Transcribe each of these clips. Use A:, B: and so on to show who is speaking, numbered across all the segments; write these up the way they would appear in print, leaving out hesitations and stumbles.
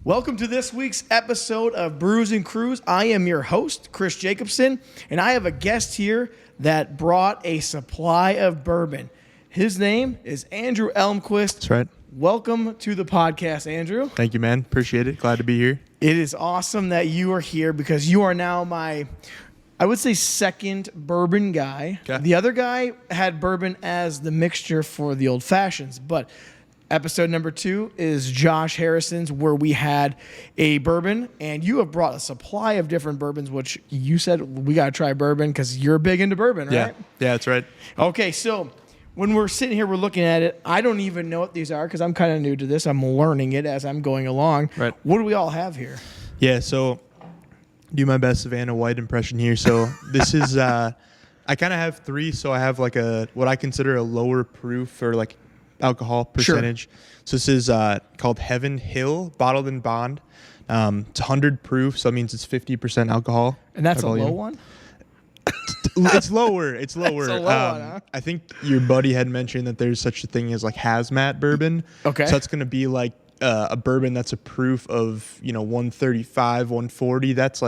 A: Welcome to this week's episode of Brews and Crews. I am your host, Chris Jacobson, and I have a guest here that brought a supply of bourbon. His name is Andrew Elmquist.
B: That's right.
A: Welcome to the podcast, Andrew.
B: Thank you, man. Appreciate it. Glad to be here.
A: It is awesome that you are here because you are now my, I would say, second bourbon guy.
B: Okay.
A: The other guy had bourbon as the mixture for the old fashions, but episode number 2 is Josh Harrison's, where we had a bourbon, and you have brought a supply of different bourbons, which you said we got to try bourbon because you're big into bourbon, right?
B: Yeah, that's right.
A: Okay, so when we're sitting here, we're looking at it. I don't even know what these are because I'm kind of new to this. I'm learning it as I'm going along.
B: Right.
A: What do we all have here?
B: Yeah, so do my best Savannah White impression here. So this is, I kind of have 3. So I have like what I consider a lower proof or like alcohol percentage. Sure. So this is called Heaven Hill Bottled in Bond. It's 100 proof, so that means it's 50% alcohol.
A: And that's a low one?
B: It's lower. It's lower.
A: It's a low one, huh?
B: I think your buddy had mentioned that there's such a thing as like hazmat bourbon.
A: Okay.
B: So that's going to be like a bourbon that's a proof of 135, 140. That's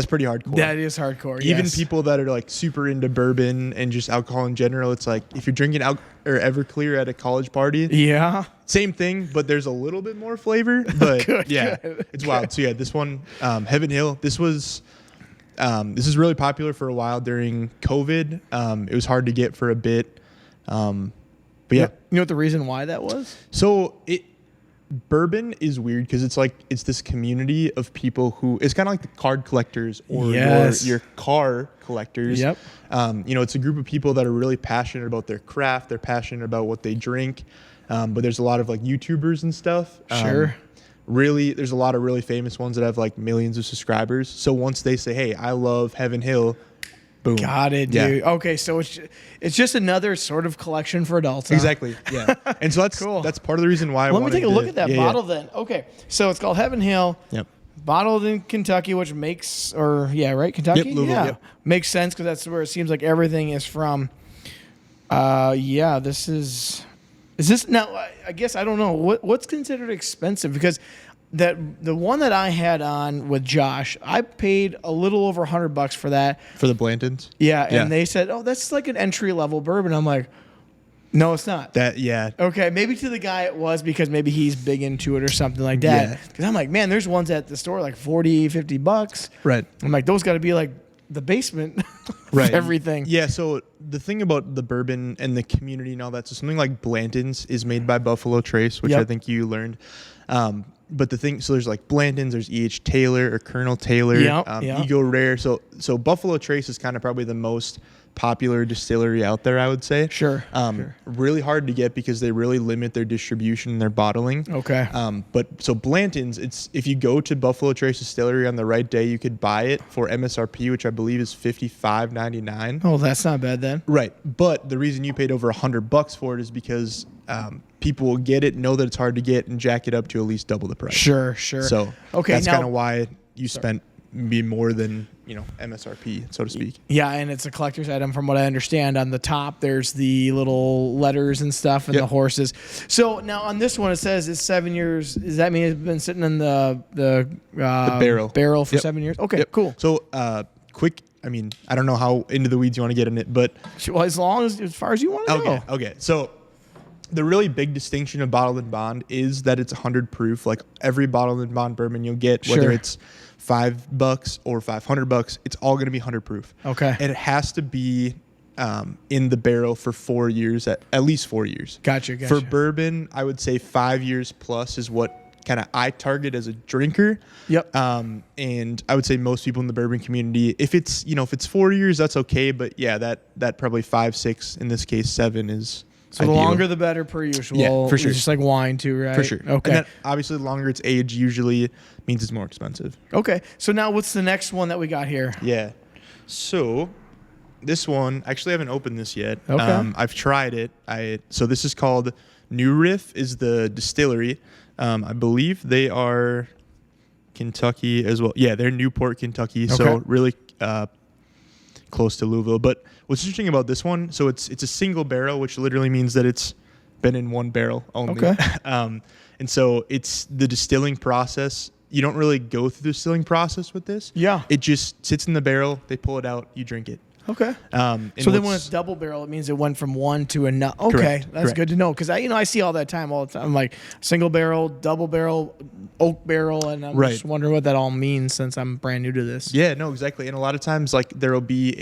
B: pretty hardcore.
A: That is hardcore.
B: Even
A: yes.
B: people that are like super into bourbon and just alcohol in general, it's like if you're drinking Everclear at a college party,
A: yeah,
B: same thing, but there's a little bit more flavor. But
A: Good.
B: It's wild. So yeah, this one, Heaven Hill, this is really popular for a while during COVID. It was hard to get for a bit, but yeah.
A: You know what the reason why that was?
B: So bourbon is weird because it's this community of people who it's kind of like the card collectors or your car collectors.
A: Yep.
B: It's a group of people that are really passionate about their craft. They're passionate about what they drink. But there's a lot of like YouTubers and stuff.
A: Sure.
B: Really, there's a lot of really famous ones that have like millions of subscribers. So once they say, "Hey, I love Heaven Hill," boom.
A: Got it, dude. Yeah. Okay, so it's just another sort of collection for adults. Huh?
B: Exactly. Yeah. And so that's
A: cool.
B: That's part of the reason why.
A: Let me take a look at that bottle then. Okay, so it's called Heaven Hill.
B: Yep.
A: Bottled in Kentucky, which makes Kentucky.
B: Yep, Louisville,
A: yeah,
B: yep.
A: Makes sense because that's where it seems like everything is from. This is this now? I guess I don't know what's considered expensive because the one that I had on with Josh, I paid a little over $100 for that.
B: For the Blantons?
A: Yeah, and they said, "Oh, that's like an entry level bourbon." I'm like, "No, it's not." Okay, maybe to the guy it was because maybe he's big into it or something like that.
B: Yeah.
A: Because I'm like, man, there's ones at the store like $40, $50.
B: Right.
A: I'm like, those got to be like the basement of
B: Right.
A: everything.
B: Yeah, so the thing about the bourbon and the community and all that, so something like Blanton's is made by Buffalo Trace, which I think you learned. But the thing, so there's like Blanton's, there's E.H. Taylor or Colonel Taylor, Ego Rare. So Buffalo Trace is kind of probably the most popular distillery out there, I would say.
A: Sure.
B: Really hard to get because they really limit their distribution and their bottling.
A: Okay.
B: But so Blanton's, it's if you go to Buffalo Trace Distillery on the right day, you could buy it for MSRP, which I believe is $55.99.
A: Oh, that's not bad then.
B: Right. But the reason you paid over $100 for it is because people will get it, know that it's hard to get, and jack it up to at least double the price.
A: Sure.
B: So that's kind of why you spent me more than MSRP, so to speak.
A: Yeah, and it's a collector's item from what I understand. On the top, there's the little letters and stuff and the horses. So now on this one, it says it's 7 years. Does that mean it's been sitting in the barrel for 7 years? Okay, cool.
B: So quick. I mean, I don't know how into the weeds you want to get in it, but
A: well, as far as you want to go.
B: Okay. So the really big distinction of bottled in bond is that it's 100 proof. Like every bottled in bond bourbon you'll get, whether it's $5 or $500, it's all going to be 100 proof.
A: Okay.
B: And it has to be in the barrel for 4 years, at least 4 years.
A: Gotcha.
B: For bourbon, I would say 5 years plus is what kind of I target as a drinker.
A: Yep.
B: And I would say most people in the bourbon community, if it's 4 years, that's okay. But yeah, that probably 5, 6, in this case 7 is.
A: So the longer the better per usual.
B: Yeah, for sure.
A: It's just like wine too, right?
B: For sure.
A: Okay.
B: And then obviously the longer it's aged usually means it's more expensive.
A: Okay. So now what's the next one that we got here?
B: Yeah. So this one, actually I haven't opened this yet.
A: Okay.
B: I've tried it. So this is called New Riff is the distillery. I believe they are Kentucky as well. Yeah, they're Newport, Kentucky. Okay. So really close to Louisville. But what's interesting about this one, so it's a single barrel, which literally means that it's been in one barrel only.
A: Okay.
B: And so it's the distilling process. You don't really go through the distilling process with this.
A: Yeah.
B: It just sits in the barrel. They pull it out. You drink it.
A: Okay. So then when it's double barrel, it means it went from one to another. Okay,
B: Correct,
A: that's
B: correct.
A: good to know because I see all that time all the time. I'm like single barrel, double barrel, oak barrel, and I'm
B: Right.
A: just wondering what that all means since I'm brand new to this.
B: Yeah, no, exactly. And a lot of times, like there'll be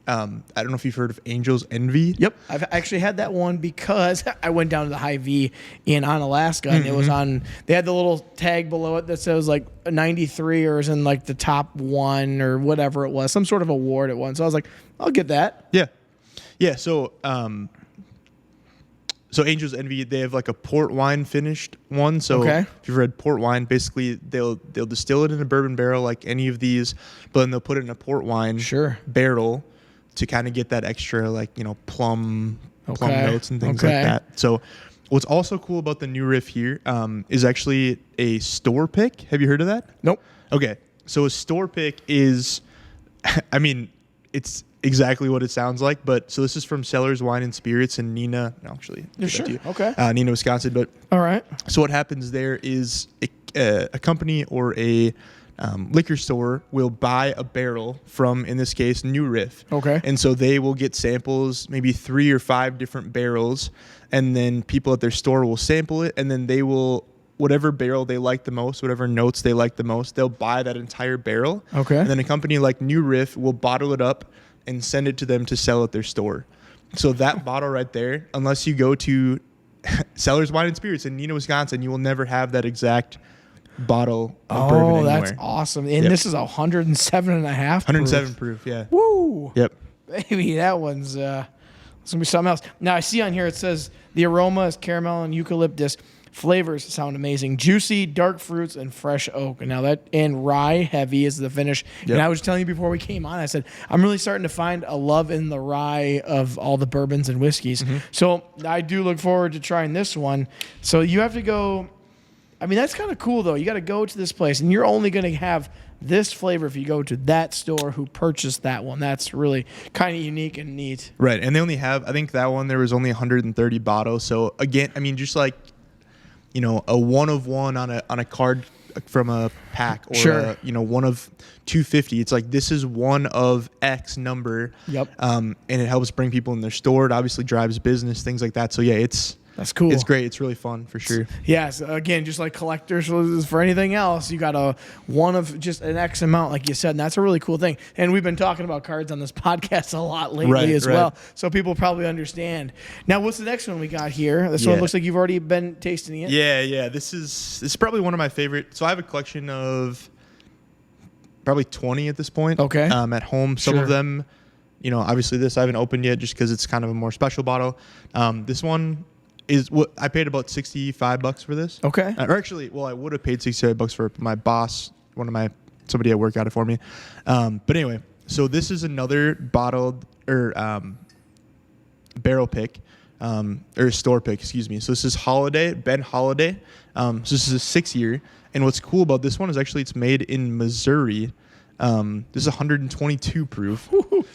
B: a, I don't know if you've heard of Angel's Envy.
A: Yep, I've actually had that one because I went down to the High V in Alaska, and it was on. They had the little tag below it that says like 93 or is in like the top one or whatever it was, some sort of award it won. So I was like, I'll get that.
B: Yeah, yeah. So, so Angel's Envy, they have like a port wine finished one. So
A: Okay.
B: if you've read port wine, basically they'll distill it in a bourbon barrel like any of these, but then they'll put it in a port wine
A: Sure.
B: barrel to kind of get that extra like plum
A: Okay.
B: notes and things
A: Okay.
B: like that. So what's also cool about the new riff here is actually a store pick. Have you heard of that?
A: Nope.
B: Okay, so a store pick is, I mean, it's exactly what it sounds like. But so this is from Cellars Wine and Spirits in Neenah. No, actually,
A: You're sure? Okay.
B: Neenah, Wisconsin. But
A: All right.
B: so what happens there is a company or a liquor store will buy a barrel from, in this case, New Riff.
A: Okay.
B: And so they will get samples, maybe 3 or 5 different barrels, and then people at their store will sample it, and then they will, whatever barrel they like the most, whatever notes they like the most, they'll buy that entire barrel.
A: Okay.
B: And then a company like New Riff will bottle it up and send it to them to sell at their store. So that bottle right there, unless you go to Cellars Wine and Spirits in Neenah, Wisconsin, you will never have that exact bottle of bourbon anywhere.
A: That's awesome. And
B: Yep.
A: this is 107.5
B: 107 proof, yeah.
A: Woo.
B: Yep.
A: Baby, that one's it's gonna be something else. Now I see on here it says the aroma is caramel and eucalyptus. Flavors sound amazing. Juicy, dark fruits, and fresh oak. And now that and rye heavy is the finish.
B: Yep.
A: And I was telling you before we came on, I said, I'm really starting to find a love in the rye of all the bourbons and whiskeys. So I do look forward to trying this one. So you have to go. I mean, that's kind of cool, though. You got to go to this place, and you're only going to have this flavor if you go to that store who purchased that one. That's really kind of unique and neat.
B: Right. And they only have, I think that one, there was only 130 bottles. So again, I mean, just like, a one of one on a card from a pack or,
A: Sure.
B: one of 250. It's like, this is one of X number.
A: Yep.
B: And it helps bring people in their store. It obviously drives business, things like that. So yeah,
A: That's cool.
B: It's great. It's really fun for sure.
A: Yes, again, just like collectors for anything else, you got a one of just an X amount, like you said, and that's a really cool thing. And we've been talking about cards on this podcast a lot lately
B: Right,
A: as
B: right.
A: well, so people probably understand. Now, what's the next one we got here? This one
B: Yeah.
A: looks like you've already been tasting it.
B: Yeah. This is probably one of my favorite. So I have a collection of probably 20 at this point.
A: Okay.
B: At home, some
A: Sure.
B: of them, obviously this I haven't opened yet just because it's kind of a more special bottle. This one is what I paid about $65 for this.
A: Okay.
B: Or actually, I would have paid $65 for it, but my boss, somebody at work got it for me. But anyway, so this is another bottled or barrel pick, or store pick, excuse me. So this is Ben Holiday. So this is a 6-year. And what's cool about this one is actually it's made in Missouri. This is 122 proof.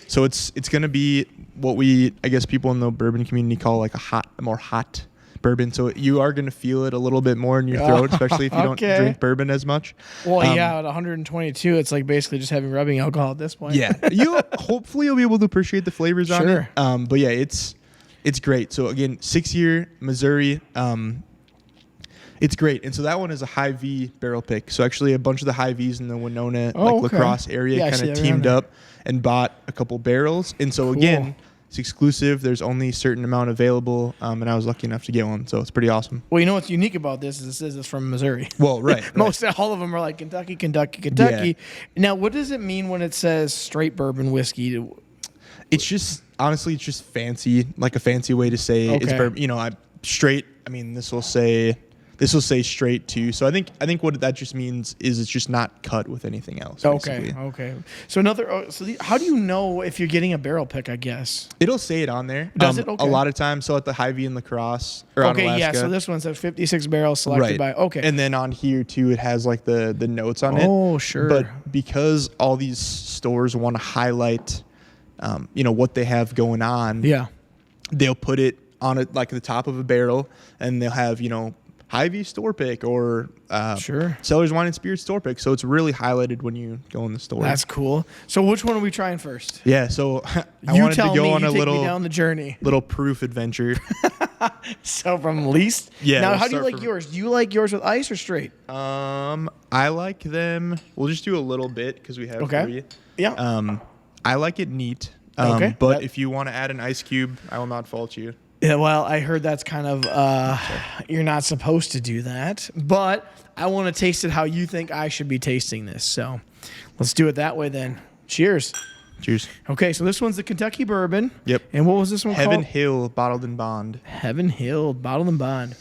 B: So it's going to be what I guess people in the bourbon community call like a more hot bourbon. So you are going to feel it a little bit more in your throat, especially if you don't
A: Okay.
B: drink bourbon as much.
A: Well, yeah, at 122, it's like basically just having rubbing alcohol at this point.
B: Yeah. Hopefully you'll be able to appreciate the flavors on
A: Sure.
B: it. But yeah, it's great. So again, 6-year Missouri. It's great. And so that one is a high V barrel pick. So actually a bunch of the high Vs in the Winona,
A: Oh, okay.
B: La Crosse area
A: Yeah, I
B: kind
A: see
B: of
A: that around
B: teamed
A: there.
B: up and bought a couple barrels. And so
A: Cool.
B: again, it's exclusive. There's only a certain amount available. And I was lucky enough to get one. So it's pretty awesome.
A: Well, you know what's unique about this is it says it's from Missouri.
B: Well, right.
A: Most all of them are like Kentucky. Now, what does it mean when it says straight bourbon whiskey?
B: It's just, honestly, it's just fancy, like a fancy way to say it's
A: Okay.
B: bourbon. I'm straight. I mean, this will say straight too. So I think what that just means is it's just not cut with anything else. Basically.
A: Okay. So how do you know if you're getting a barrel pick? I guess.
B: It'll say it on there.
A: Does it? Okay.
B: A lot of times. So at the Hy-Vee and La Crosse or on
A: Okay,
B: Alaska.
A: yeah. So this one says 56 barrels selected by. Okay.
B: And then on here too, it has like the notes on it.
A: Oh, sure.
B: But because all these stores want to highlight, what they have going on.
A: Yeah.
B: They'll put it on it, like the top of a barrel, and they'll have, you know, Hy-Vee store pick or Seller's Wine and Spirits store pick. So it's really highlighted when you go in the store.
A: That's cool. So which one are we trying first?
B: Yeah, so I wanted to go on a
A: take me down the journey.
B: Little proof adventure.
A: So from least.
B: Yeah.
A: Now, how do you like yours? Do you like yours with ice or straight?
B: I like them. We'll just do a little bit because we have 3.
A: Yeah.
B: I like it neat.
A: Okay.
B: But if you want to add an ice cube, I will not fault you.
A: Yeah, well, I heard that's kind of you're not supposed to do that, but I want to taste it how you think I should be tasting this. So let's do it that way then. Cheers.
B: Cheers.
A: Okay, so this one's the Kentucky Bourbon.
B: Yep.
A: And what was this one
B: Heaven
A: called?
B: Hill Bottled and Bond.
A: Heaven Hill Bottled and Bond.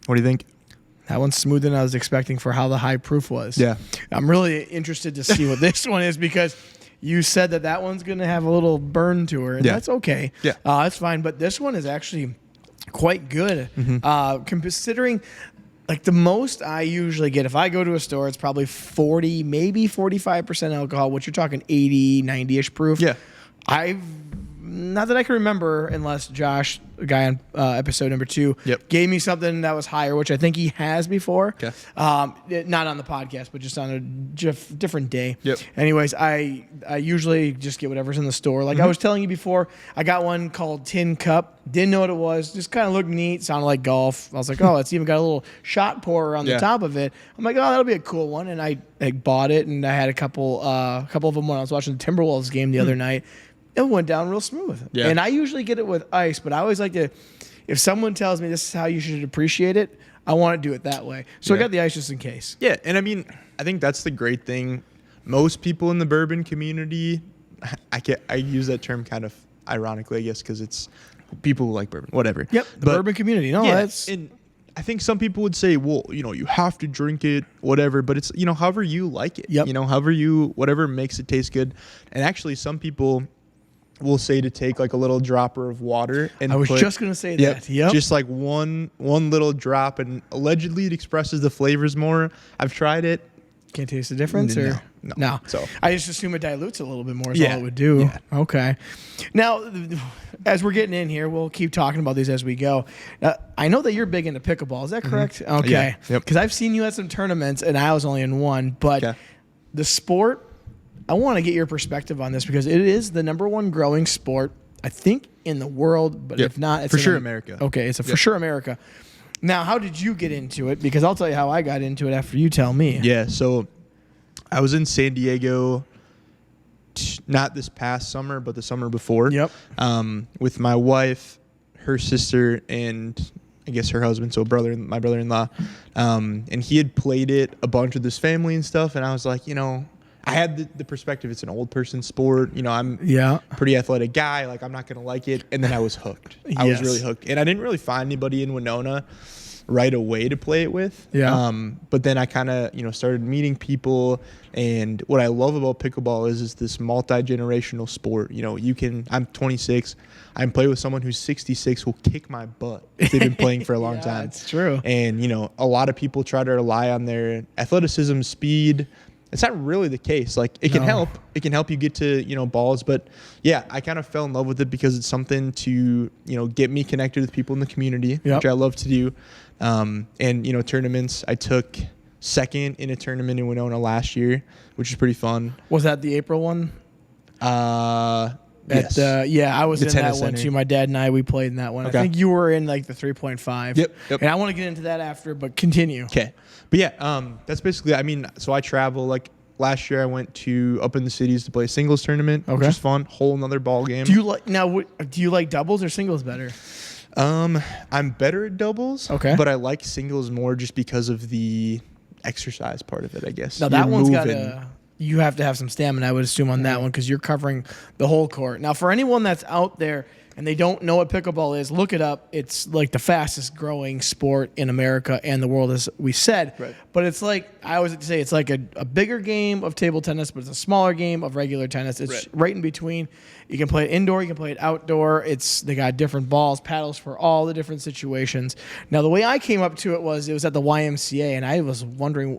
B: What do you think?
A: That one's smoother than I was expecting for how the high proof was.
B: Yeah.
A: I'm really interested to see what this one is because you said that one's going to have a little burn to her, and that's okay.
B: Yeah.
A: That's fine. But this one is actually quite good. Considering, like, the most I usually get, if I go to a store, it's probably 40, maybe 45% alcohol, which you're talking 80, 90-ish proof.
B: Yeah.
A: Not that I can remember, unless Josh, a guy on episode number 2, gave me something that was higher, which I think he has before.
B: Okay.
A: Not on the podcast, but just on a different day.
B: Yep.
A: Anyways, I usually just get whatever's in the store. Like I was telling you before, I got one called Tin Cup. Didn't know what it was. Just kind of looked neat. Sounded like golf. I was like, oh, it's even got a little shot pourer on the top of it. I'm like, oh, that'll be a cool one. And I bought it, and I had a couple of them when I was watching the Timberwolves game the other night. It went down real smooth. Yeah. And I usually get it with ice, but I always like to, if someone tells me this is how you should appreciate it, I want to do it that way. So I got the ice just in case.
B: Yeah, and I mean, I think that's the great thing. Most people in the bourbon community, I use that term kind of ironically, I guess, because it's people who like bourbon, whatever.
A: Yep, the bourbon community. No, that's...
B: And I think some people would say, well, you know, you have to drink it, whatever, but it's, you know, however you like it.
A: Yep.
B: You know, whatever makes it taste good. And actually, some people will say to take like a little dropper of water and
A: I was just going to say that. Yep.
B: Just like one little drop, and allegedly it expresses the flavors more. I've tried it.
A: Can't taste the difference? No.
B: So
A: I just assume it dilutes a little bit more is all it would do.
B: Yeah.
A: Okay. Now, as we're getting in here, we'll keep talking about these as we go. I know that you're big into pickleball. Is that correct? Okay.
B: Yeah. Yep.
A: Because I've seen you at some tournaments, and I was only in one. But the sport, I want to get your perspective on this because it is the #1 growing sport, I think, in the world. But if not, it's
B: for sure America.
A: Okay, it's for sure America. Now, how did you get into it? Because I'll tell you how I got into it after you tell me.
B: Yeah, so I was in San Diego, not this past summer, but the summer before.
A: Yep.
B: With my wife, her sister, and I guess her husband, so my brother-in-law. And he had played it a bunch with his family and stuff, and I was like, you know, I had the perspective it's an old person sport. You know, I'm a pretty athletic guy. Like, I'm not going to like it. And then I was hooked. I was really hooked. And I didn't really find anybody in Winona right away to play it with. Yeah. But then I kind of, you know, started meeting people. And what I love about pickleball is this multi-generational sport. You know, I'm 26. I can play with someone who's 66 who'll kick my butt if they've been playing for a long time.
A: That's true.
B: And, you know, a lot of people try to rely on their athleticism, speed. It's not really the case. Like, it can help. It can help you get to, you know, balls. But yeah, I kind of fell in love with it because it's something to, you know, get me connected with people in the community, which I love to do. And, you know, tournaments. I took second in a tournament in Winona last year, which is pretty fun. Was
A: that the April one?
B: Yes.
A: I was in that one too. My dad and we played in that one. Okay. I think you were in like the 3.5.
B: Yep.
A: And I want to get into that after, but continue.
B: Okay. But yeah, that's basically, I mean, so I travel. Like, last year I went to up in the cities to play a singles tournament, which is fun. Whole another ball game.
A: Do you like doubles or singles better?
B: I'm better at doubles. Okay. But I like singles more just because of the exercise part of it, I guess.
A: Now that one's you have to have some stamina, I would assume, on that one because you're covering the whole court. Now, for anyone that's out there and they don't know what pickleball is, look it up. It's like the fastest growing sport in America and the world, as we said. Right. But it's like, I always say, it's like a bigger game of table tennis, but it's a smaller game of regular tennis. It's right in between. You can play it indoor, you can play it outdoor. They got different balls, paddles for all the different situations. Now, the way I came up to it was at the YMCA, and I was wondering,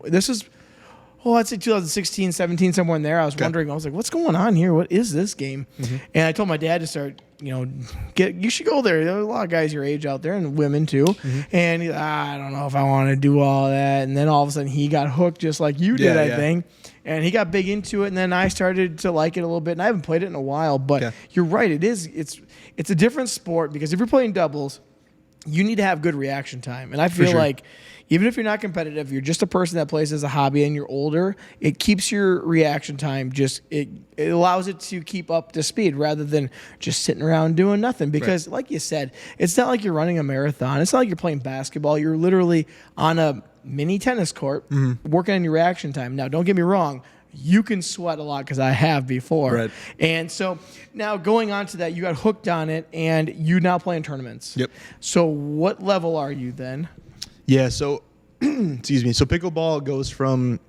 A: I'd say 2016, 17, somewhere in there. I was wondering, I was like, what's going on here? What is this game? And I told my dad to start, you should go there. There's a lot of guys your age out there and women too. And he's I don't know if I want to do all that. And then all of a sudden he got hooked just like you did, I think. And he got big into it. And then I started to like it a little bit. And I haven't played it in a while, but you're right. It's a different sport because if you're playing doubles, you need to have good reaction time. And I feel like even if you're not competitive, you're just a person that plays as a hobby and you're older, it keeps your reaction time it allows it to keep up to speed rather than just sitting around doing nothing. Because like you said, it's not like you're running a marathon. It's not like you're playing basketball. You're literally on a mini tennis court working on your reaction time. Now, don't get me wrong. You can sweat a lot because I have before. Right. And so now going on to that, you got hooked on it and you now play in tournaments. Yep. So what level are you then? Yeah, so, excuse me. So pickleball goes from,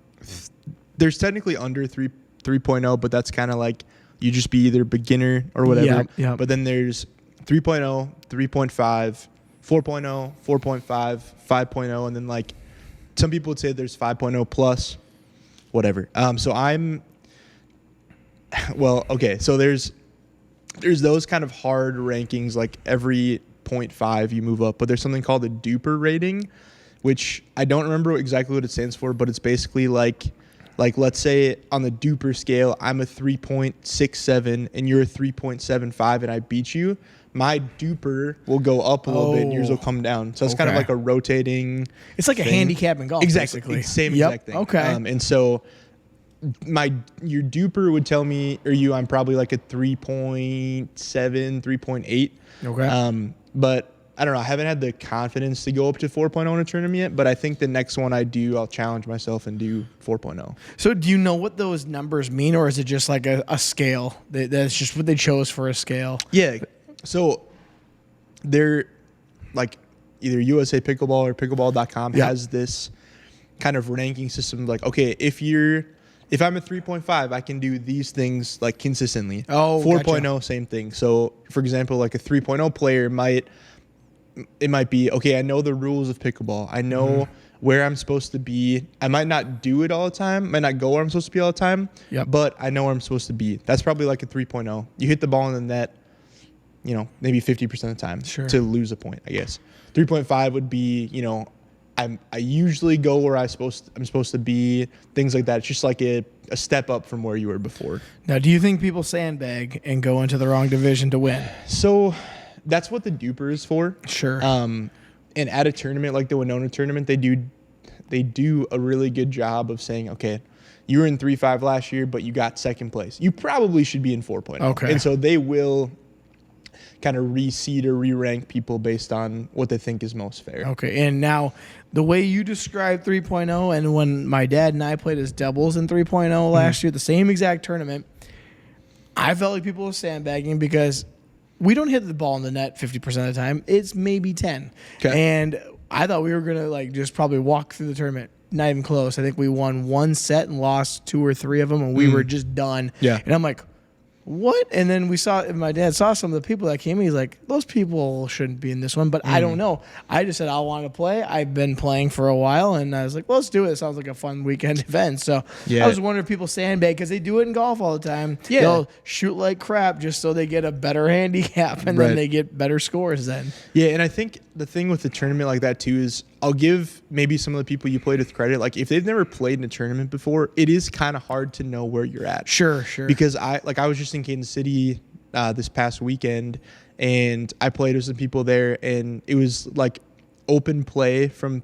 A: there's technically under 3.0, but that's kind of like you just be either beginner or whatever. Yeah. But then there's 3.0, 3.5, 4.0, 4.5, 5.0, and then like some people would say there's 5.0 plus. Whatever. So so there's those kind of hard rankings, like every 0.5 you move up, but there's something called a duper rating, which I don't remember exactly what it stands for, but it's basically like let's say on the duper scale, I'm a 3.67 and you're a 3.75 and I beat you. My duper will go up a little bit and yours will come down. So it's kind of like a rotating. It's like thing. A handicap in golf. Exactly. Basically. Same exact thing. Okay. And so your duper would tell me, I'm probably like a 3.7, 3.8. Okay. But I don't know. I haven't had the confidence to go up to 4.0 in a tournament yet, but I think the next one I do, I'll challenge myself and do 4.0. So do you know what those numbers mean, or is it just like a scale? That's just what they chose for a scale? Yeah. So they're like either USA Pickleball or pickleball.com has this kind of ranking system. Like, okay, if I'm a 3.5, I can do these things like consistently. 4.0, same thing. So for example, like a 3.0 player might be, okay, I know the rules of pickleball. I know where I'm supposed to be. I might not do it all the time, might not go where I'm supposed to be all the time, but I know where I'm supposed to be. That's probably like a 3.0. You hit the ball in the net, maybe 50% of the time to lose a point, I guess. 3.5 would be, I usually go where I'm supposed to be, things like that. It's just like a step up from where you were before. Now, do you think people sandbag and go into the wrong division to win? So that's what the duper is for. Sure. And at a tournament like the Winona tournament, they do a really good job of saying, okay, you were in 3.5 last year, but you got second place. You probably should be in 4.0. Okay. And so they will kind of reseed or re-rank people based on what they think is most fair. Okay. And now the way you described 3.0 and when my dad and I played as doubles in 3.0 last year, the same exact tournament, I felt like people were sandbagging because we don't hit the ball in the net 50% of the time. It's maybe 10. Okay. And I thought we were going to just probably walk through the tournament. Not even close. I think we won one set and lost 2 or 3 of them, and we were just done. Yeah. And I'm like, what? And then my dad saw some of the people that came in. He's like, those people shouldn't be in this one, but I don't know. I just said, I want to play. I've been playing for a while, and I was like, well, let's do it. It sounds like a fun weekend event. So I was wondering if people sandbag because they do it in golf all the time. Yeah. They'll shoot like crap just so they get a better handicap, and then they get better scores then. Yeah, and I think the thing with the tournament like that too is I'll give maybe some of the people you played with credit. Like if they've never played in a tournament before, it is kind of hard to know where you're at. Sure. Because I was just in Kansas City this past weekend, and I played with some people there, and it was like open play from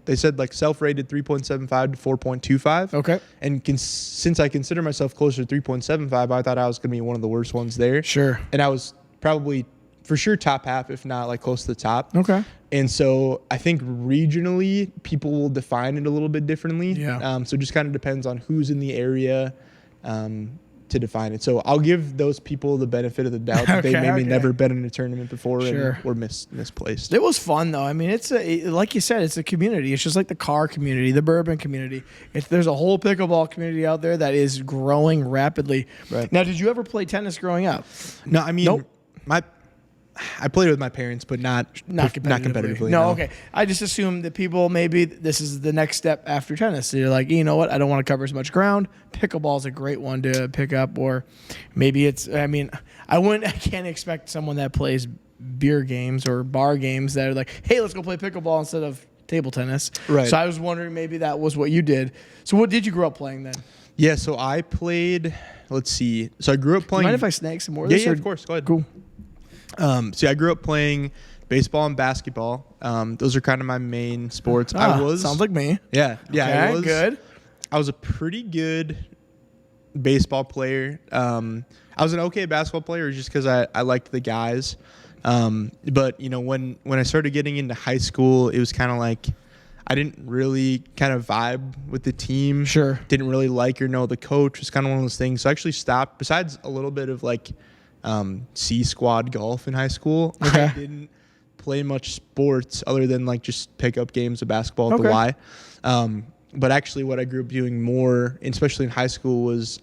A: they said like self-rated 3.75 to 4.25. Okay. And since I consider myself closer to 3.75, I thought I was going to be one of the worst ones there. Sure. And I was probably for sure top half, if not like close to the top. Okay. And so I think regionally people will define it a little bit differently. Yeah. So it just kind of depends on who's in the area to define it. So I'll give those people the benefit of the doubt that they maybe never been in a tournament before or misplaced. It was fun though. I mean, like you said, it's a community. It's just like the car community, the bourbon community. There's a whole pickleball community out there that is growing rapidly. Right. Now, did you ever play tennis growing up? No, I mean,
B: I played with my parents, but not competitively.
A: No, okay. I just assumed that people, maybe this is the next step after tennis. So you're like, you know what? I don't want to cover as much ground. Pickleball is a great one to pick up. Or maybe it's, I mean, I can't expect someone that plays beer games or bar games that are like, hey, let's go play pickleball instead of table tennis.
B: Right.
A: So I was wondering maybe that was what you did. So what did you grow up playing then?
B: Yeah, so I played, let's see. So I grew up playing.
A: Do you mind if I snag some more of
B: Yeah,
A: this?
B: yeah, of course. Go ahead.
A: Cool.
B: So I grew up playing baseball and basketball. Those are kind of my main sports.
A: Sounds like me.
B: Yeah. Yeah.
A: Okay, good.
B: I was a pretty good baseball player. I was an okay basketball player just because I liked the guys. But, you know, when I started getting into high school, it was kind of like I didn't really kind of vibe with the team.
A: Sure.
B: Didn't really like or know the coach. It was kind of one of those things. So I actually stopped. Besides a little bit of like C squad golf in high school,
A: Okay.
B: I didn't play much sports other than like just pick up games of basketball at the
A: Okay.
B: Y. But actually what I grew up doing more, especially in high school, was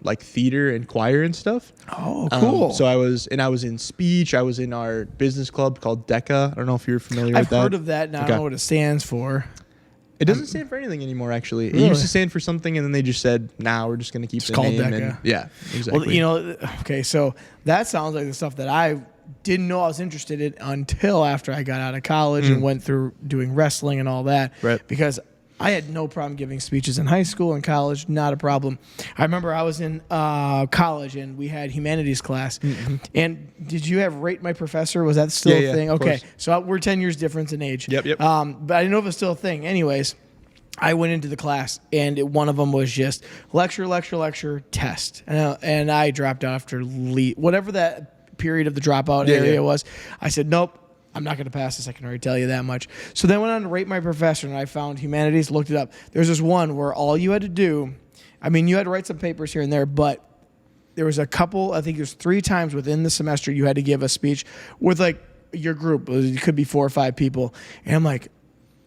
B: like theater and choir and stuff.
A: Oh, cool.
B: So I was in speech. I was in our business club called DECA. I don't know if you're familiar with that.
A: I've heard of that. Now I don't know what it stands for.
B: It doesn't stand for anything anymore, actually.
A: Really?
B: It used to stand for something, and then they just said, "Nah, we're just going to keep the
A: called
B: name."
A: DECA.
B: And, yeah, exactly.
A: Well, you know, okay, so that sounds like the stuff that I didn't know I was interested in until after I got out of college and went through doing wrestling and all that.
B: Right.
A: Because I had no problem giving speeches in high school and college, not a problem. I remember I was in college and we had humanities class. And did you have Rate My Professor? Was that still a thing? Okay, so we're 10 years difference in age.
B: Yep.
A: But I didn't know if it was still a thing. Anyways, I went into the class, and one of them was just lecture, test. And I dropped out after whatever that period of the dropout area was. I said, nope, I'm not going to pass this. I can already tell you that much. So then I went on to Rate My Professor, and I found humanities, looked it up. There's this one where all you had to do, I mean, you had to write some papers here and there, but there was a couple, I think there's 3 times within the semester you had to give a speech with like your group. It could be 4 or 5 people. And I'm like,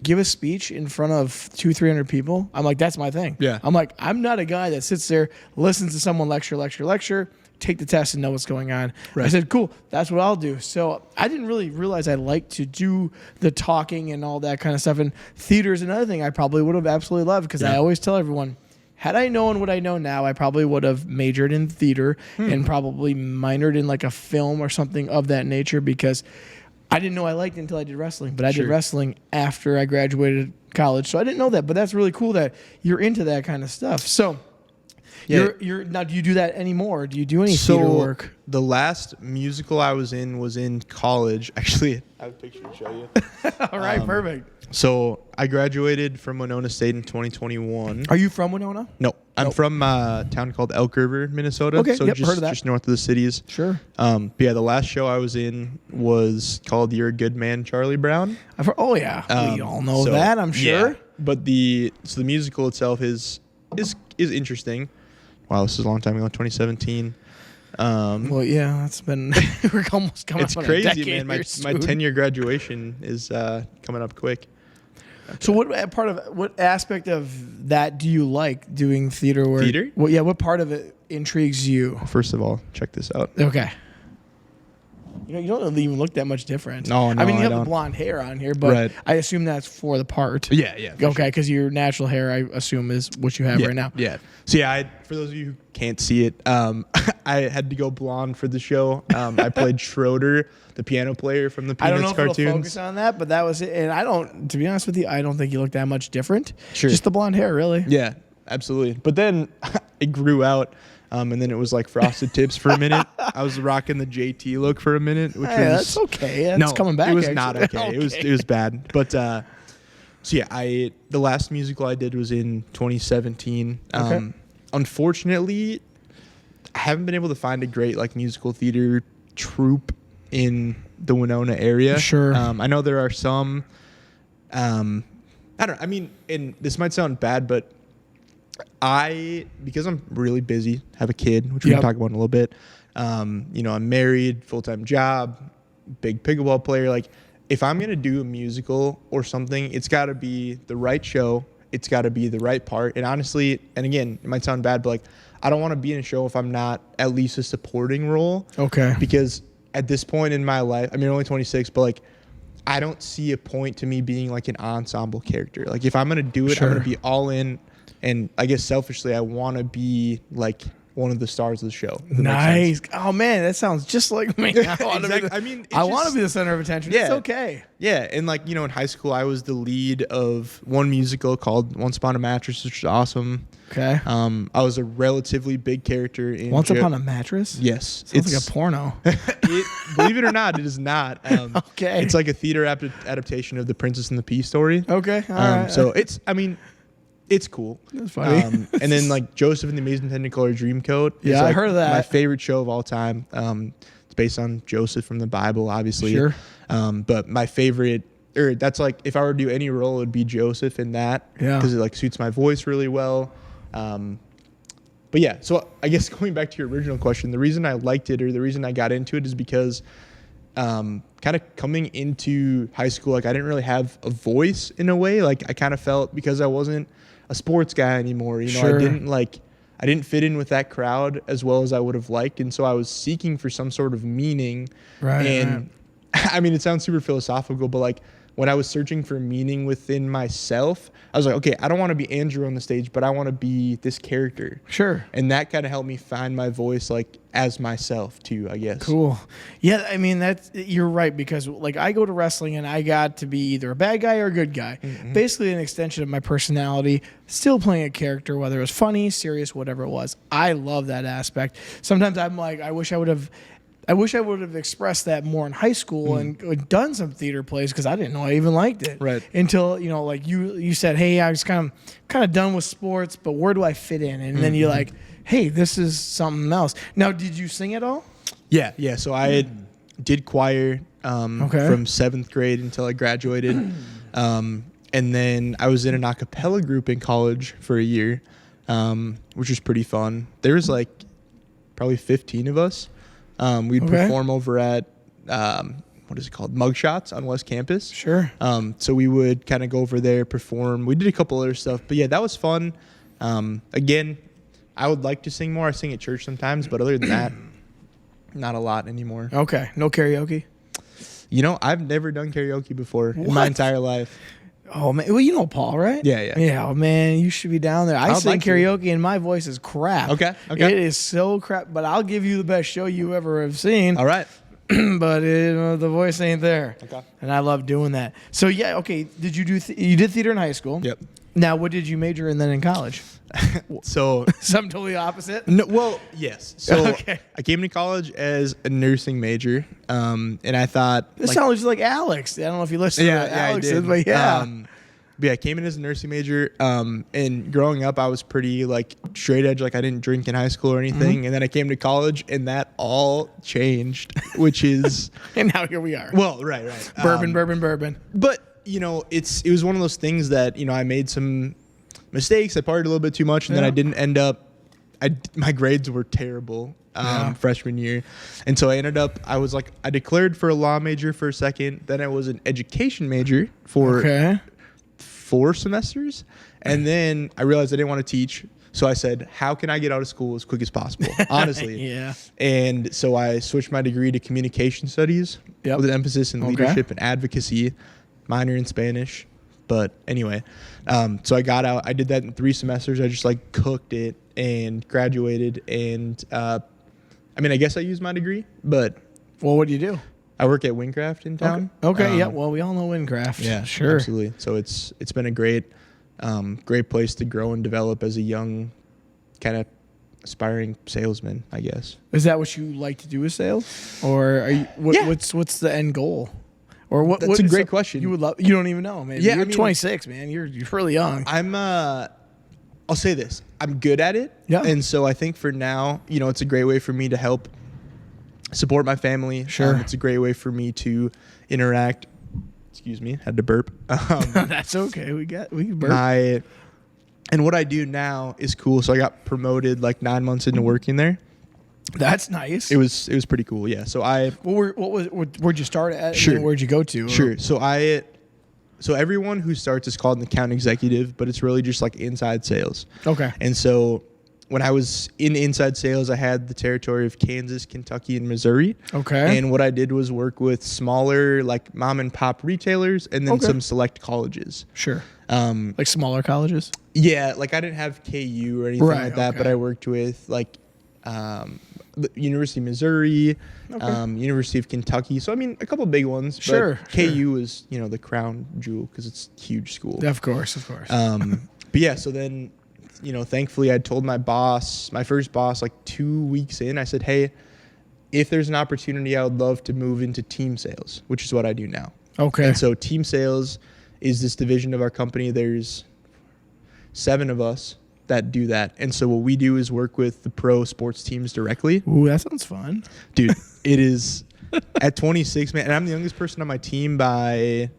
A: give a speech in front of 200-300 people. I'm like, that's my thing.
B: Yeah.
A: I'm like, I'm not a guy that sits there, listens to someone lecture, take the test and know what's going on.
B: Right.
A: I said, cool, that's what I'll do. So I didn't really realize I liked to do the talking and all that kind of stuff. And theater is another thing I probably would have absolutely loved, because I always tell everyone, had I known what I know now, I probably would have majored in theater and probably minored in like a film or something of that nature, because I didn't know I liked it until I did wrestling. But I did wrestling after I graduated college, so I didn't know that. But that's really cool that you're into that kind of stuff. So you're now, do you do that anymore? Do you do any theater work?
B: The last musical I was in college. Actually, I have a picture to show you.
A: All right, perfect.
B: So I graduated from Winona State in 2021.
A: Are you from Winona?
B: No, I'm from a town called Elk River, Minnesota.
A: Okay,
B: so
A: heard of that.
B: just north of the cities.
A: Sure.
B: But yeah, the last show I was in was called "You're a Good Man, Charlie Brown."
A: Oh yeah, we all know that, I'm sure.
B: Yeah, but the musical itself is interesting. Wow, this is a long time ago, 2017.
A: Well, yeah, it's been we're almost coming
B: It's
A: up on a
B: crazy,
A: decade
B: man. My
A: here soon.
B: 10-year graduation is coming up quick.
A: So what aspect of that do you like doing theater work?
B: Theater?
A: Well, yeah, what part of it intrigues you?
B: First of all, check this out.
A: Okay. You know, you don't even look that much different.
B: No,
A: I mean, you have
B: don't.
A: the blonde hair on here, but I assume that's for the part.
B: Yeah.
A: Okay, because your natural hair, I assume, is what you have right now.
B: Yeah. So yeah, for those of you who can't see it, I had to go blonde for the show. I played Schroeder, the piano player from the
A: I don't
B: Peanuts
A: know if
B: cartoons.
A: it'll focus on that, but that was it. And to be honest with you, I don't think you look that much different.
B: Sure.
A: Just the blonde hair, really.
B: Yeah, absolutely. But then it grew out. And then it was like frosted tips for a minute. I was rocking the JT look for a minute, which was
A: that's okay. That's coming back.
B: It was
A: actually.
B: not okay. It was bad. But so yeah, the last musical I did was in 2017.
A: Okay.
B: Unfortunately, I haven't been able to find a great like musical theater troupe in the Winona area.
A: Sure.
B: I know there are some. I mean, and this might sound bad, but because I'm really busy, have a kid, which we can talk about in a little bit. You know, I'm married, full-time job, big pickleball player. Like, if I'm going to do a musical or something, it's got to be the right show. It's got to be the right part. And honestly, and again, it might sound bad, but like, I don't want to be in a show if I'm not at least a supporting role.
A: Okay.
B: Because at this point in my life, I mean, I'm only 26, but like, I don't see a point to me being like an ensemble character. Like if I'm going to do it, I'm going to be all in. And I guess selfishly, I want to be like one of the stars of the show.
A: Nice. Oh man, that sounds just like me. I want to be the center of attention. Yeah, it's okay.
B: Yeah, and like, you know, in high school, I was the lead of one musical called Once Upon a Mattress, which was awesome.
A: Okay.
B: I was a relatively big character in
A: Once Upon a Mattress?
B: Yes.
A: Sounds like a porno.
B: Believe it or not, it is not.
A: Okay.
B: It's like a theater adaptation of the Princess and the Pea story.
A: Okay. All right.
B: So it's cool.
A: That's funny.
B: And then like Joseph and the Amazing Technicolor Dreamcoat.
A: Yeah,
B: like
A: I heard of that.
B: My favorite show of all time. It's based on Joseph from the Bible, obviously.
A: Sure.
B: But my favorite, or that's like, if I were to do any role, it would be Joseph in that.
A: Yeah.
B: Because it like suits my voice really well. But yeah, so I guess going back to your original question, the reason I liked it or the reason I got into it is because kind of coming into high school, like I didn't really have a voice in a way. Like I kind of felt because I wasn't a sports guy anymore, you know,
A: Sure.
B: I didn't fit in with that crowd as well as I would have liked. And so I was seeking for some sort of meaning.
A: Right.
B: And I mean, it sounds super philosophical, but like when I was searching for meaning within myself, I was like, okay, I don't want to be Andrew on the stage, but I want to be this character.
A: Sure.
B: And that kind of helped me find my voice, like as myself too, I guess.
A: Cool. Yeah, I mean you're right, because like I go to wrestling and I got to be either a bad guy or a good guy. Mm-hmm. Basically an extension of my personality, still playing a character, whether it was funny, serious, whatever it was. I love that aspect. Sometimes I'm like, I wish I would have expressed that more in high school and done some theater plays, because I didn't know I even liked it.
B: Right.
A: Until, you know, like you said, hey, I was kind of done with sports, but where do I fit in? And then you're like, hey, this is something else. Now, did you sing at all?
B: Yeah. So I did choir from 7th grade until I graduated. And then I was in an a cappella group in college for a year, which was pretty fun. There was like probably 15 of us. We'd perform over at, what is it called? Mugshots on West Campus.
A: Sure.
B: So we would kind of go over there, perform. We did a couple other stuff, but yeah, that was fun. Again, I would like to sing more. I sing at church sometimes, but other than that, not a lot anymore.
A: Okay. No karaoke?
B: You know, I've never done karaoke before in my entire life.
A: Oh man, well, you know Paul, right?
B: Yeah.
A: Yeah, oh, man, you should be down there. I sing like karaoke and my voice is crap.
B: Okay.
A: It is so crap, but I'll give you the best show you ever have seen.
B: All right.
A: But the voice ain't there.
B: Okay.
A: And I love doing that. So yeah, okay. Did you you did theater in high school?
B: Yep.
A: Now, what did you major in then in college?
B: So
A: something totally opposite.
B: No, well, yes. So
A: okay.
B: I came to college as a nursing major, and I thought
A: this sounds just like Alex. I don't know if you listened to Alex,
B: I did.
A: But yeah.
B: But yeah, I came in as a nursing major, and growing up, I was pretty like straight edge. Like I didn't drink in high school or anything, and then I came to college, and that all changed, which is
A: and now here we are.
B: Well, right.
A: Bourbon.
B: But you know, it was one of those things that, you know, I made some mistakes. I partied a little bit too much, and then I didn't end up. My grades were terrible freshman year, and so I declared for a law major for a second. Then I was an education major for 4 semesters, and then I realized I didn't want to teach. So I said, how can I get out of school as quick as possible? Honestly.
A: Yeah. And
B: so I switched my degree to communication studies with an emphasis in leadership and advocacy, minor in Spanish. But anyway, so I got out. I did that in 3 semesters. I just like cooked it and graduated. And I mean, I guess I used my degree, but.
A: Well, what do you do?
B: I work at Windcraft in town.
A: Okay. Yeah. Well, we all know Windcraft.
B: Yeah,
A: sure.
B: Absolutely. So it's been a great place to grow and develop as a young kind of aspiring salesman, I guess.
A: Is that what you like to do with sales, or are you? What's the end goal? Or what?
B: That's a great question.
A: You would love. You don't even know. Maybe. Yeah, you're 26, man. You're really young.
B: I'll say this. I'm good at it.
A: Yeah.
B: And so I think for now, you know, it's a great way for me to help support my family.
A: Sure.
B: It's a great way for me to interact. Excuse me, had to burp.
A: That's okay. We can burp.
B: And what I do now is cool. So I got promoted like 9 months into working there.
A: That's nice.
B: It was pretty cool. Yeah. So
A: where'd you start at?
B: Sure.
A: And where'd you go to?
B: Sure. So everyone who starts is called an account executive, but it's really just like inside sales.
A: Okay.
B: And so when I was in inside sales, I had the territory of Kansas, Kentucky, and Missouri.
A: Okay.
B: And what I did was work with smaller, like mom and pop retailers, and then some select colleges.
A: Sure. Like smaller colleges?
B: Yeah, like I didn't have KU or anything like that, but I worked with like the University of Missouri, University of Kentucky. So I mean, a couple big ones.
A: Sure.
B: But KU is the crown jewel because it's a huge school.
A: Of course.
B: But yeah, so then thankfully I told my first boss, like 2 weeks in, I said, hey, if there's an opportunity, I would love to move into team sales, which is what I do now.
A: Okay.
B: And so team sales is this division of our company. There's 7 of us that do that. And so what we do is work with the pro sports teams directly.
A: Ooh, that sounds fun.
B: Dude, it is at 26, man. And I'm the youngest person on my team by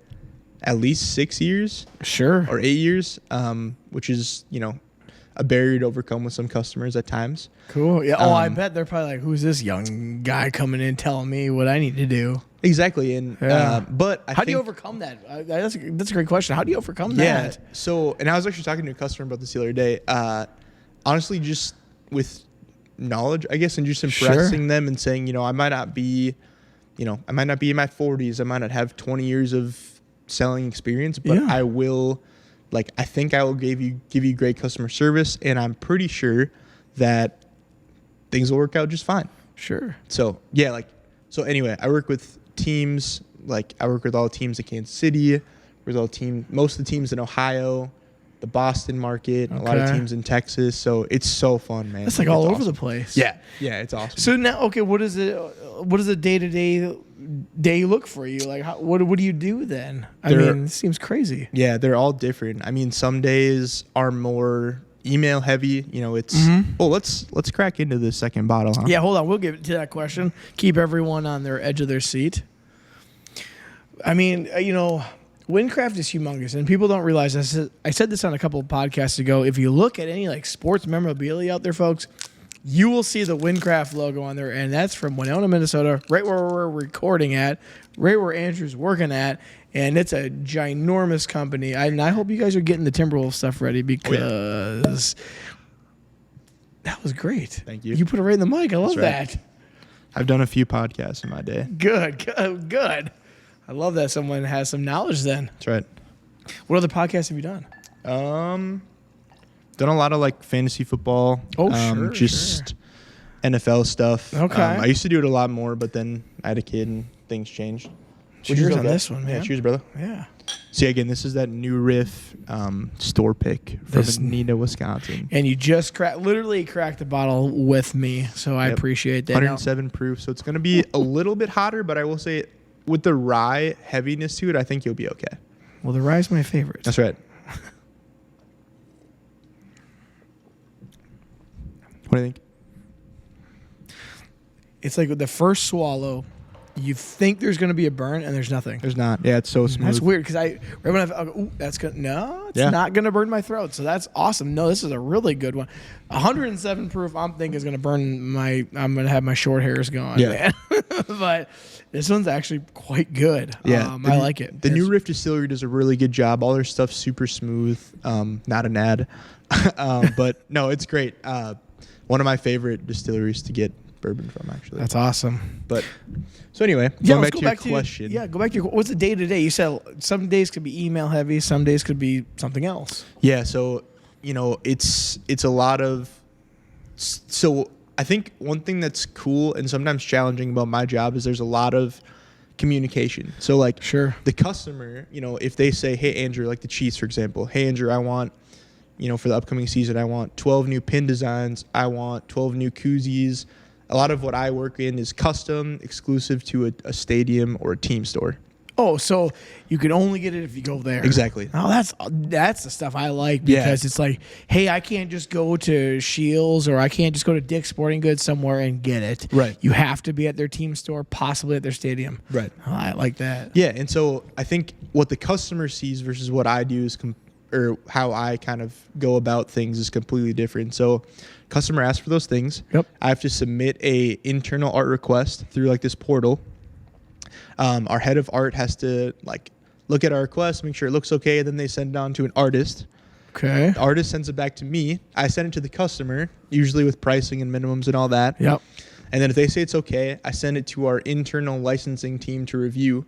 B: at least 6 years.
A: Sure.
B: Or 8 years, which is, a barrier to overcome with some customers at times.
A: Cool. Yeah. I bet they're probably like, who's this young guy coming in telling me what I need to do?
B: Exactly. And but
A: how do you overcome that? That's a great question. How do you overcome that?
B: So, and I was actually talking to a customer about this the other day. Honestly, just with knowledge, I guess, and just impressing them and saying, I might not be in my 40s. I might not have 20 years of selling experience, but I will. Like, I think I will give you great customer service, and I'm pretty sure that things will work out just fine.
A: Sure.
B: So anyway, I work with teams. Like, I work with all the teams in Kansas City, most of the teams in Ohio, the Boston market, and a lot of teams in Texas. So it's so fun, man.
A: It's like all over the place.
B: Yeah, it's awesome.
A: So now, okay, what is a day look for you? Like, what do you do then? I mean, it seems crazy.
B: Yeah, they're all different. I mean, some days are more email heavy. It's let's crack into this second bottle, huh?
A: Yeah, hold on. We'll get to that question. Keep everyone on their edge of their seat. I mean, Windcraft is humongous, and people don't realize this. I said this on a couple of podcasts ago. If you look at any like sports memorabilia out there, folks, you will see the Windcraft logo on there, and that's from Winona, Minnesota, right where we're recording at, right where Andrew's working at, and it's a ginormous company. And I hope you guys are getting the Timberwolves stuff ready because that was great.
B: Thank you.
A: You put it right in the mic. I love that.
B: I've done a few podcasts in my day.
A: Good. I love that someone has some knowledge then.
B: That's right.
A: What other podcasts have you done?
B: Done a lot of like fantasy football. Just NFL stuff.
A: Okay.
B: I used to do it a lot more, but then I had a kid and things changed.
A: Cheers on this one, man.
B: Yeah, cheers, brother.
A: Yeah.
B: See, again, this is that new riff store pick from Neenah, Wisconsin.
A: And you just literally cracked the bottle with me, so I appreciate that.
B: 107 proof, so it's going to be a little bit hotter, but I will say with the rye heaviness to it, I think you'll be okay.
A: Well, the rye's my favorite.
B: That's right. What do you think?
A: It's like with the first swallow, you think there's going to be a burn, and there's nothing.
B: There's not. Yeah, it's so smooth.
A: That's weird because that's good. No, it's not going to burn my throat. So that's awesome. No, this is a really good one. 107 proof. I'm thinking is going to burn I'm going to have my short hairs going.
B: Yeah.
A: Man. But this one's actually quite good.
B: Yeah,
A: I like it.
B: The New Riff Distillery does a really good job. All their stuff's super smooth. Not an ad, but no, it's great. One of my favorite distilleries to get bourbon from, actually.
A: That's awesome.
B: But so anyway,
A: go
B: back to your question.
A: Go back to what's the day to day? You said some days could be email heavy, some days could be something else.
B: Yeah, so it's a lot of. So I think one thing that's cool and sometimes challenging about my job is there's a lot of communication. So like, the customer, if they say, "Hey Andrew," like the Chiefs, for example, "Hey Andrew, I want." For the upcoming season, I want 12 new pin designs. I want 12 new koozies. A lot of what I work in is custom, exclusive to a stadium or a team store.
A: Oh, so you can only get it if you go there.
B: Exactly.
A: Oh, that's the stuff I like because it's like, hey, I can't just go to Shields or I can't just go to Dick's Sporting Goods somewhere and get it.
B: Right.
A: You have to be at their team store, possibly at their stadium.
B: Right.
A: Oh, I like that.
B: Yeah, and so I think what the customer sees versus what I do is or how I kind of go about things is completely different. So customer asks for those things.
A: Yep.
B: I have to submit a internal art request through like this portal. Our head of art has to like look at our request, make sure it looks okay, and then they send it on to an artist.
A: Okay.
B: The artist sends it back to me. I send it to the customer, usually with pricing and minimums and all that.
A: Yep.
B: And then if they say it's okay, I send it to our internal licensing team to review.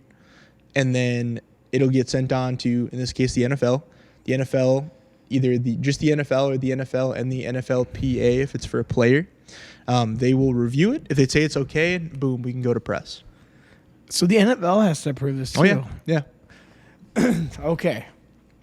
B: And then it'll get sent on to, in this case, the NFL. The NFL, either just the NFL or the NFL and the NFLPA if it's for a player. They will review it. If they say it's okay, boom, we can go to press.
A: So the NFL has to approve this too.
B: Oh, yeah.
A: Okay.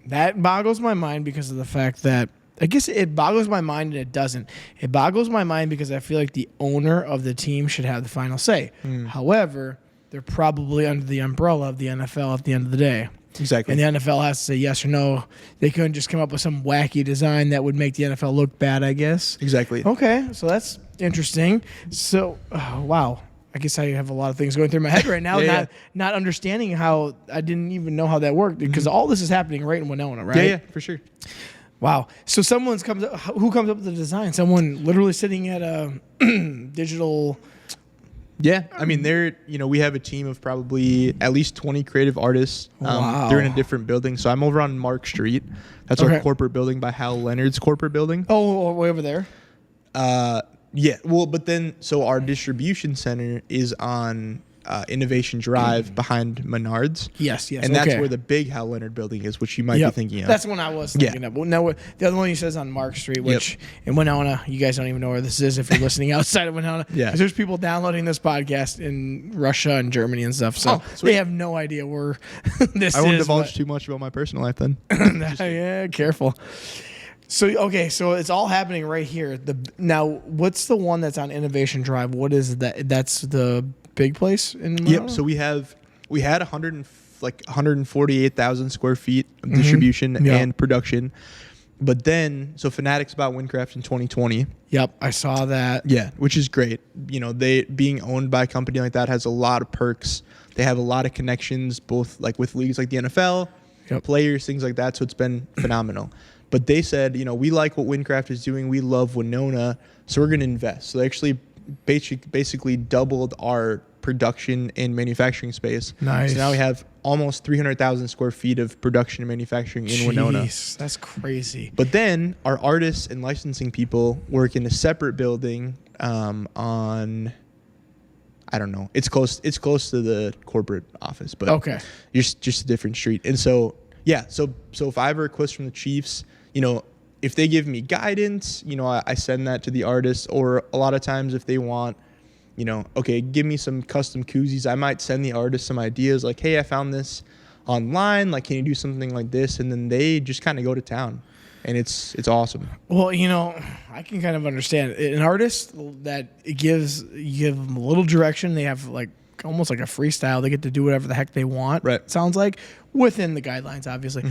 A: That boggles my mind because of the fact that, I guess it boggles my mind and it doesn't. It boggles my mind because I feel like the owner of the team should have the final say. However, they're probably under the umbrella of the NFL at the end of the day.
B: Exactly.
A: And the NFL has to say yes or no. They couldn't just come up with some wacky design that would make the NFL look bad, I guess.
B: Exactly.
A: Okay, so that's interesting. So, wow. I guess I have a lot of things going through my head right now, not understanding how I didn't even know how that worked because all this is happening right in Winona, right?
B: Yeah, for sure.
A: Wow. So who comes up with the design? Someone literally sitting at a digital.
B: Yeah, I mean, we have a team of probably at least 20 creative artists.
A: Wow.
B: They're in a different building. So I'm over on Mark Street. That's our corporate building by Hal Leonard's corporate building.
A: Oh, way over there.
B: Yeah, well, but then, so our distribution center is on Innovation Drive behind Menards.
A: Yes.
B: And that's where the big Hal Leonard building is, which you might be thinking of.
A: That's the one I was thinking of. Well, no, the other one you said is on Mark Street, which in Winona, you guys don't even know where this is if you're listening outside of Winona. Yeah. Because there's people downloading this podcast in Russia and Germany and stuff, so they have no idea where this is.
B: I won't divulge too much about my personal life then.
A: Yeah, careful. So it's all happening right here. Now, what's the one that's on Innovation Drive? What is that? That's the big place in Winona?
B: Yep. So we had 148,000 square feet of distribution and production. But then, so Fanatics bought Windcraft in 2020.
A: Yep, I saw that.
B: Yeah, which is great. They being owned by a company like that has a lot of perks. They have a lot of connections, both like with leagues like the NFL, players, things like that. So it's been phenomenal. But they said, we like what Windcraft is doing. We love Winona, so we're going to invest. So they actually basically doubled our production and manufacturing space.
A: Nice.
B: So now we have almost 300,000 square feet of production and manufacturing in Winona.
A: That's crazy.
B: But then our artists and licensing people work in a separate building on, I don't know. It's close to the corporate office, but just a different street. And so, so if I have a request from the Chiefs, if they give me guidance, I send that to the artists. Or a lot of times if they want, okay, give me some custom koozies, I might send the artist some ideas like, hey, I found this online. Like, can you do something like this? And then they just kind of go to town. And it's awesome.
A: Well, I can kind of understand an artist that you give them a little direction. They have like almost like a freestyle. They get to do whatever the heck they want.
B: Right.
A: It sounds like within the guidelines, obviously.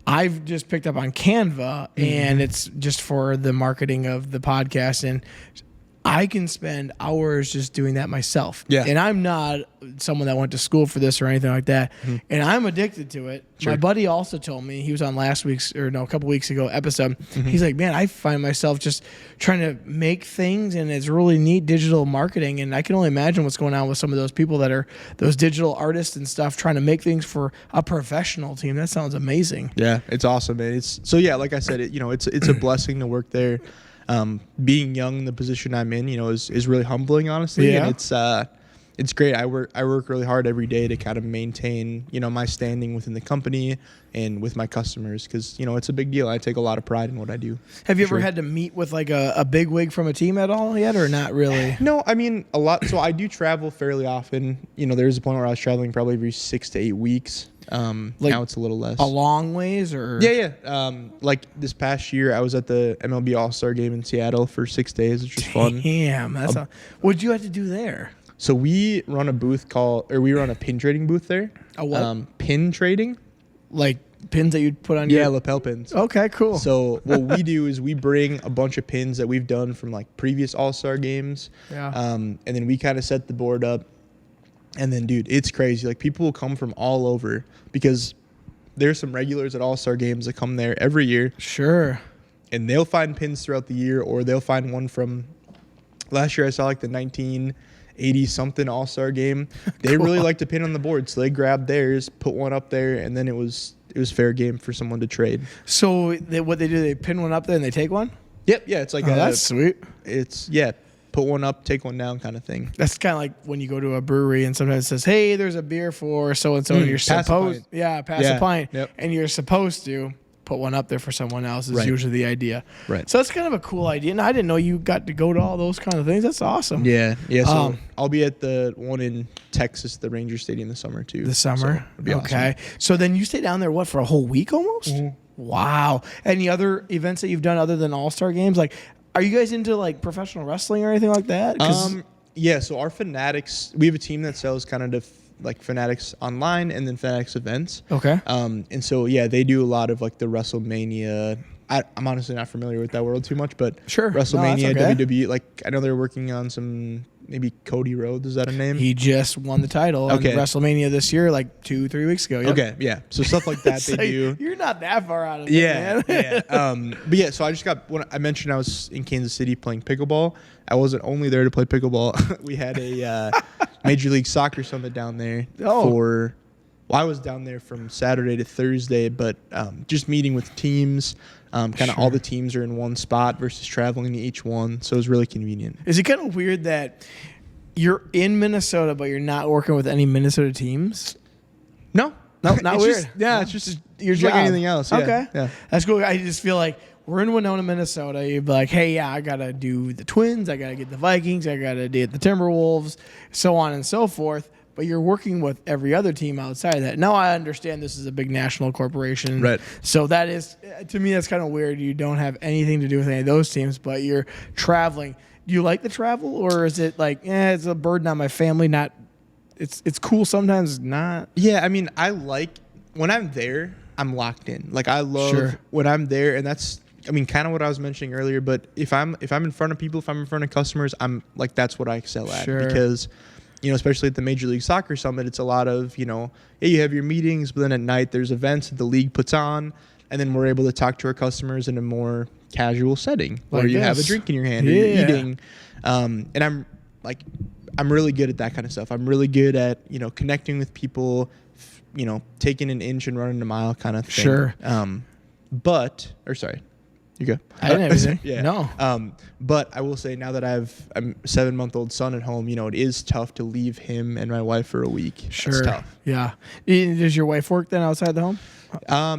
A: I've just picked up on Canva, and it's just for the marketing of the podcast, and I can spend hours just doing that myself. Yeah. And I'm not someone that went to school for this or anything like that. And I'm addicted to it. Sure. My buddy also told me, he was on a couple weeks ago episode. He's like, man, I find myself just trying to make things, and it's really neat digital marketing. And I can only imagine what's going on with some of those people that are those digital artists and stuff trying to make things for a professional team. That sounds amazing. Yeah,
B: it's awesome, man. Like I said, it's a blessing to work there. Being young in the position I'm in, is really humbling, honestly. Yeah. And it's great. I work really hard every day to kind of maintain, my standing within the company and with my customers, because, it's a big deal. I take a lot of pride in what I do.
A: Have you ever had to meet with like a big wig from a team at all yet, or not really?
B: No, I mean, a lot. So I do travel fairly often. There's a point where I was traveling probably every 6 to 8 weeks. Now it's a little less.
A: A long ways, or?
B: Yeah. Like this past year, I was at the MLB All-Star game in Seattle for 6 days, which was fun.
A: Damn, what'd you have to do there?
B: So we run a pin trading booth there.
A: A what?
B: Pin trading.
A: Like pins that you'd put on your...
B: Yeah, lapel pins.
A: Okay, cool.
B: So what we do is we bring a bunch of pins that we've done from like previous All-Star games.
A: Yeah.
B: And then we kind of set the board up. And then, dude, it's crazy. Like, people will come from all over because there's some regulars at All-Star games that come there every year.
A: Sure.
B: And they'll find pins throughout the year, or they'll find one from last year. I saw like the 1980-something All-Star game. They really liked to pin on the board, so they grabbed theirs, put one up there, and then it was it was fair game for someone to trade.
A: So what they do, they pin one up there and they take one?
B: Yep. Yeah. It's like
A: that's sweet.
B: It's put one up, take one down kind of thing.
A: That's kind of like when you go to a brewery and sometimes it says, hey, there's a beer for so-and-so, and you're supposed, pass a pint, and you're supposed to put one up there for someone else is usually the idea.
B: Right.
A: So that's kind of a cool idea. And I didn't know you got to go to all those kind of things. That's awesome.
B: Yeah. Yeah. So I'll be at the one in Texas, the Ranger Stadium this summer too.
A: This summer?
B: So it'll be awesome.
A: So then you stay down there, for a whole week almost? Mm-hmm. Wow. Any other events that you've done other than All-Star games? Like, are you guys into like professional wrestling or anything like that?
B: Yeah. So our Fanatics, we have a team that sells kind of like Fanatics online and then Fanatics events.
A: Okay.
B: And so they do a lot of like the WrestleMania. I'm honestly not familiar with that world too much, but
A: sure.
B: WrestleMania, WWE. Like I know they're working on some. Maybe Cody Rhodes, is that a name?
A: He just won the title on WrestleMania this year, like 2-3 weeks ago. Yep.
B: Okay, yeah. So stuff like that they do.
A: You're not that far out of it,
B: man.
A: Yeah.
B: But so I just when I mentioned I was in Kansas City playing pickleball. I wasn't only there to play pickleball. We had a Major League Soccer summit down there I was down there from Saturday to Thursday, but just meeting with teams. Kind of all the teams are in one spot versus traveling to each one, so it was really convenient.
A: Is it kind of weird that you're in Minnesota, but you're not working with any Minnesota teams?
B: No,
A: not weird.
B: It's just
A: your
B: just
A: job.
B: like anything else.
A: Okay,
B: yeah,
A: that's cool. I just feel like we're in Winona, Minnesota. You'd be like, hey, I gotta do the Twins, I gotta get the Vikings, I gotta get the Timberwolves, so on and so forth. But you're working with every other team outside of that. Now I understand this is a big national corporation.
B: Right.
A: So that is, to me, that's kind of weird. You don't have anything to do with any of those teams, but you're traveling. Do you like the travel, or is it like, it's a burden on my family? Not, it's cool sometimes, not.
B: Yeah, I mean, I like, when I'm there, I'm locked in. Like, I love when I'm there, and that's, I mean, kind of what I was mentioning earlier, but if I'm in front of people, if I'm in front of customers, I'm like, that's what I excel at. Because especially at the Major League Soccer Summit, it's a lot of, you have your meetings, but then at night there's events that the league puts on, and then we're able to talk to our customers in a more casual setting where you have a drink in your hand or you're eating. And I'm really good at that kind of stuff. I'm really good at, connecting with people, taking an inch and running a mile kind of thing.
A: Sure.
B: Sorry. You go.
A: I didn't have anything.
B: Yeah.
A: No.
B: But I will say now that I'm a 7-month-old son at home, it is tough to leave him and my wife for a week.
A: Sure.
B: It's tough.
A: Yeah. Does your wife work then outside the home?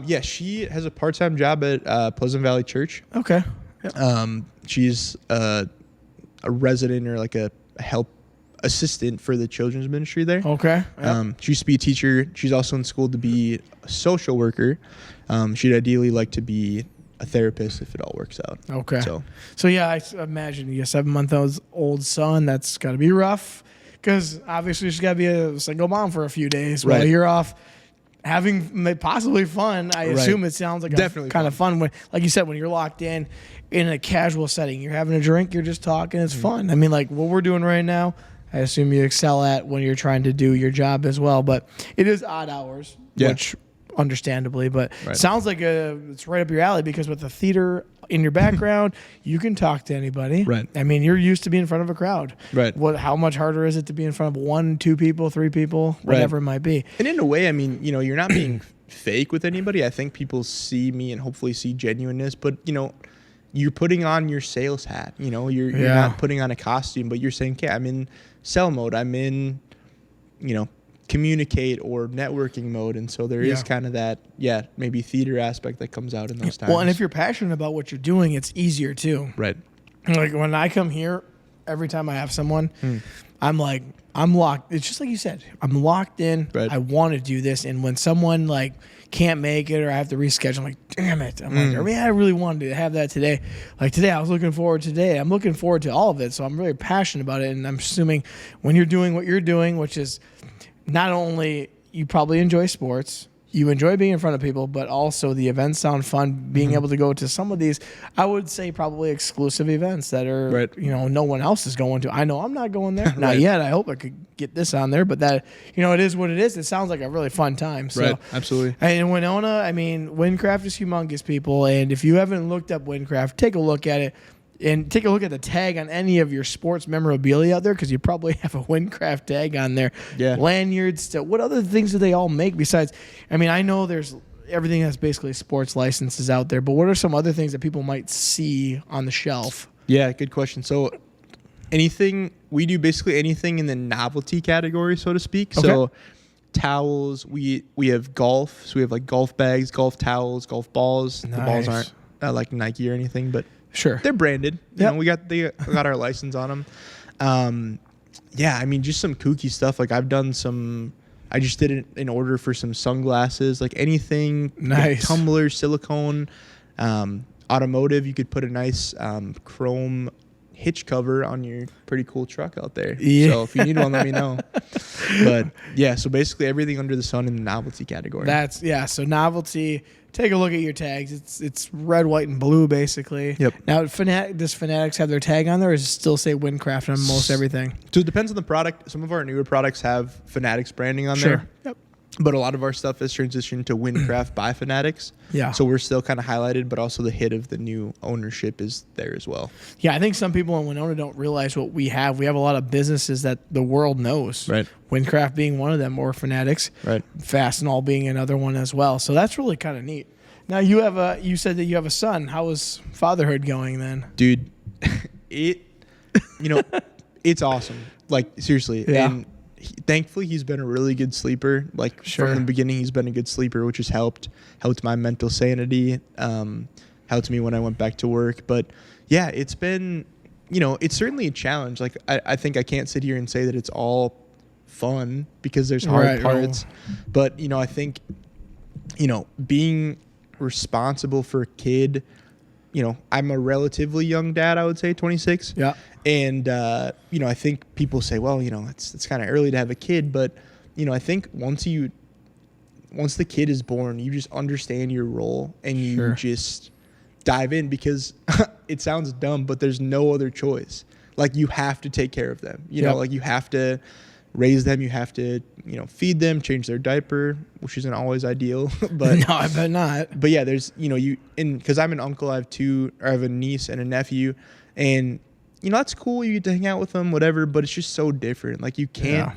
B: Yeah, she has a part-time job at Pleasant Valley Church.
A: Okay. Yep.
B: She's a resident or like a help assistant for the children's ministry there.
A: Okay. Yep.
B: She used to be a teacher. She's also in school to be a social worker. She'd ideally like to be a therapist if it all works out.
A: Okay. So yeah, I imagine you a 7-month-old son. That's got to be rough because obviously she's got to be a single mom for a few days while you're off having possibly fun. I assume it sounds like definitely kind of fun when, like you said, when you're locked in a casual setting, you're having a drink, you're just talking. It's fun. I mean, like what we're doing right now, I assume you excel at when you're trying to do your job as well. But it is odd hours, which understandably, but sounds like it's right up your alley because with the theater in your background, you can talk to anybody.
B: Right.
A: I mean, you're used to being in front of a crowd.
B: Right.
A: How much harder is it to be in front of 1, 2 people, 3 people, whatever it might be?
B: And in a way, I mean, you're not being fake with anybody. I think people see me and hopefully see genuineness, but you're putting on your sales hat. You're not putting on a costume, but you're saying, okay, I'm in sell mode. I'm in, communicate or networking mode, and so there is kind of that maybe theater aspect that comes out in those times.
A: Well, and if you're passionate about what you're doing, it's easier too.
B: Like
A: when I come here, every time I have someone, I'm like, I'm locked. It's just like you said, I'm locked in. I want to do this, and when someone like can't make it or I have to reschedule, I'm like, damn it. I'm like, I mean, I really wanted to have that today. Like today, I was looking forward to today. I'm looking forward to all of it, so I'm really passionate about it, and I'm assuming when you're doing what you're doing, which is not only you probably enjoy sports, you enjoy being in front of people, but also the events sound fun. Being able to go to some of these, I would say probably exclusive events that are, no one else is going to. I know I'm not going there. Not yet. I hope I could get this on there, but that, it is what it is. It sounds like a really fun time. So,
B: absolutely.
A: And in Winona, I mean, Windcraft is humongous, people. And if you haven't looked up Windcraft, take a look at it. And take a look at the tag on any of your sports memorabilia out there because you probably have a Windcraft tag on there. Yeah. Lanyards. What other things do they all make besides? I mean, I know there's everything that's basically sports licenses out there, but what are some other things that people might see on the shelf?
B: Yeah, good question. So we do basically anything in the novelty category, so to speak.
A: Okay.
B: So towels, we have golf. So we have like golf bags, golf towels, golf balls.
A: Nice.
B: The balls aren't like Nike or anything, but
A: Sure.
B: they're branded.
A: Yep.
B: We got our license on them. Yeah, I mean, just some kooky stuff. Like I just did an order for some sunglasses, like anything.
A: Nice.
B: Tumbler, silicone, automotive. You could put a nice chrome hitch cover on your pretty cool truck out there.
A: Yeah.
B: So if you need one, let me know. But yeah, so basically everything under the sun in the novelty category.
A: So novelty. Take a look at your tags. It's red, white, and blue basically.
B: Yep.
A: Now, does Fanatics have their tag on there, or does it still say Windcraft on most everything?
B: So it depends on the product. Some of our newer products have Fanatics branding on there.
A: Yep.
B: But a lot of our stuff has transitioned to Windcraft by Fanatics.
A: Yeah.
B: So we're still kind of highlighted, but also the hit of the new ownership is there as well.
A: Yeah, I think some people in Winona don't realize what we have. We have a lot of businesses that the world knows.
B: Right.
A: Windcraft being one of them, or Fanatics.
B: Right.
A: Fastenal being another one as well. So that's really kind of neat. Now you said that you have a son. How is fatherhood going then?
B: Dude, it's awesome. Like seriously.
A: Yeah.
B: And thankfully he's been a really good sleeper. Like from the beginning he's been a good sleeper, which has helped my mental sanity, helped me when I went back to work. But yeah, it's been, it's certainly a challenge. Like I think I can't sit here and say that it's all fun because there's hard parts. But, I think, being responsible for a kid, I'm a relatively young dad, I would say 26.
A: Yeah.
B: And, I think people say, well, it's kind of early to have a kid. But, I think once the kid is born, you just understand your role and you just dive in, because it sounds dumb, but there's no other choice. Like you have to take care of them, like you have to raise them. You have to, feed them, change their diaper, which isn't always ideal, but
A: no, I bet not.
B: But yeah, there's, cause I'm an uncle, I have a niece and a nephew, and that's cool. You get to hang out with them, whatever, but it's just so different. Like you can't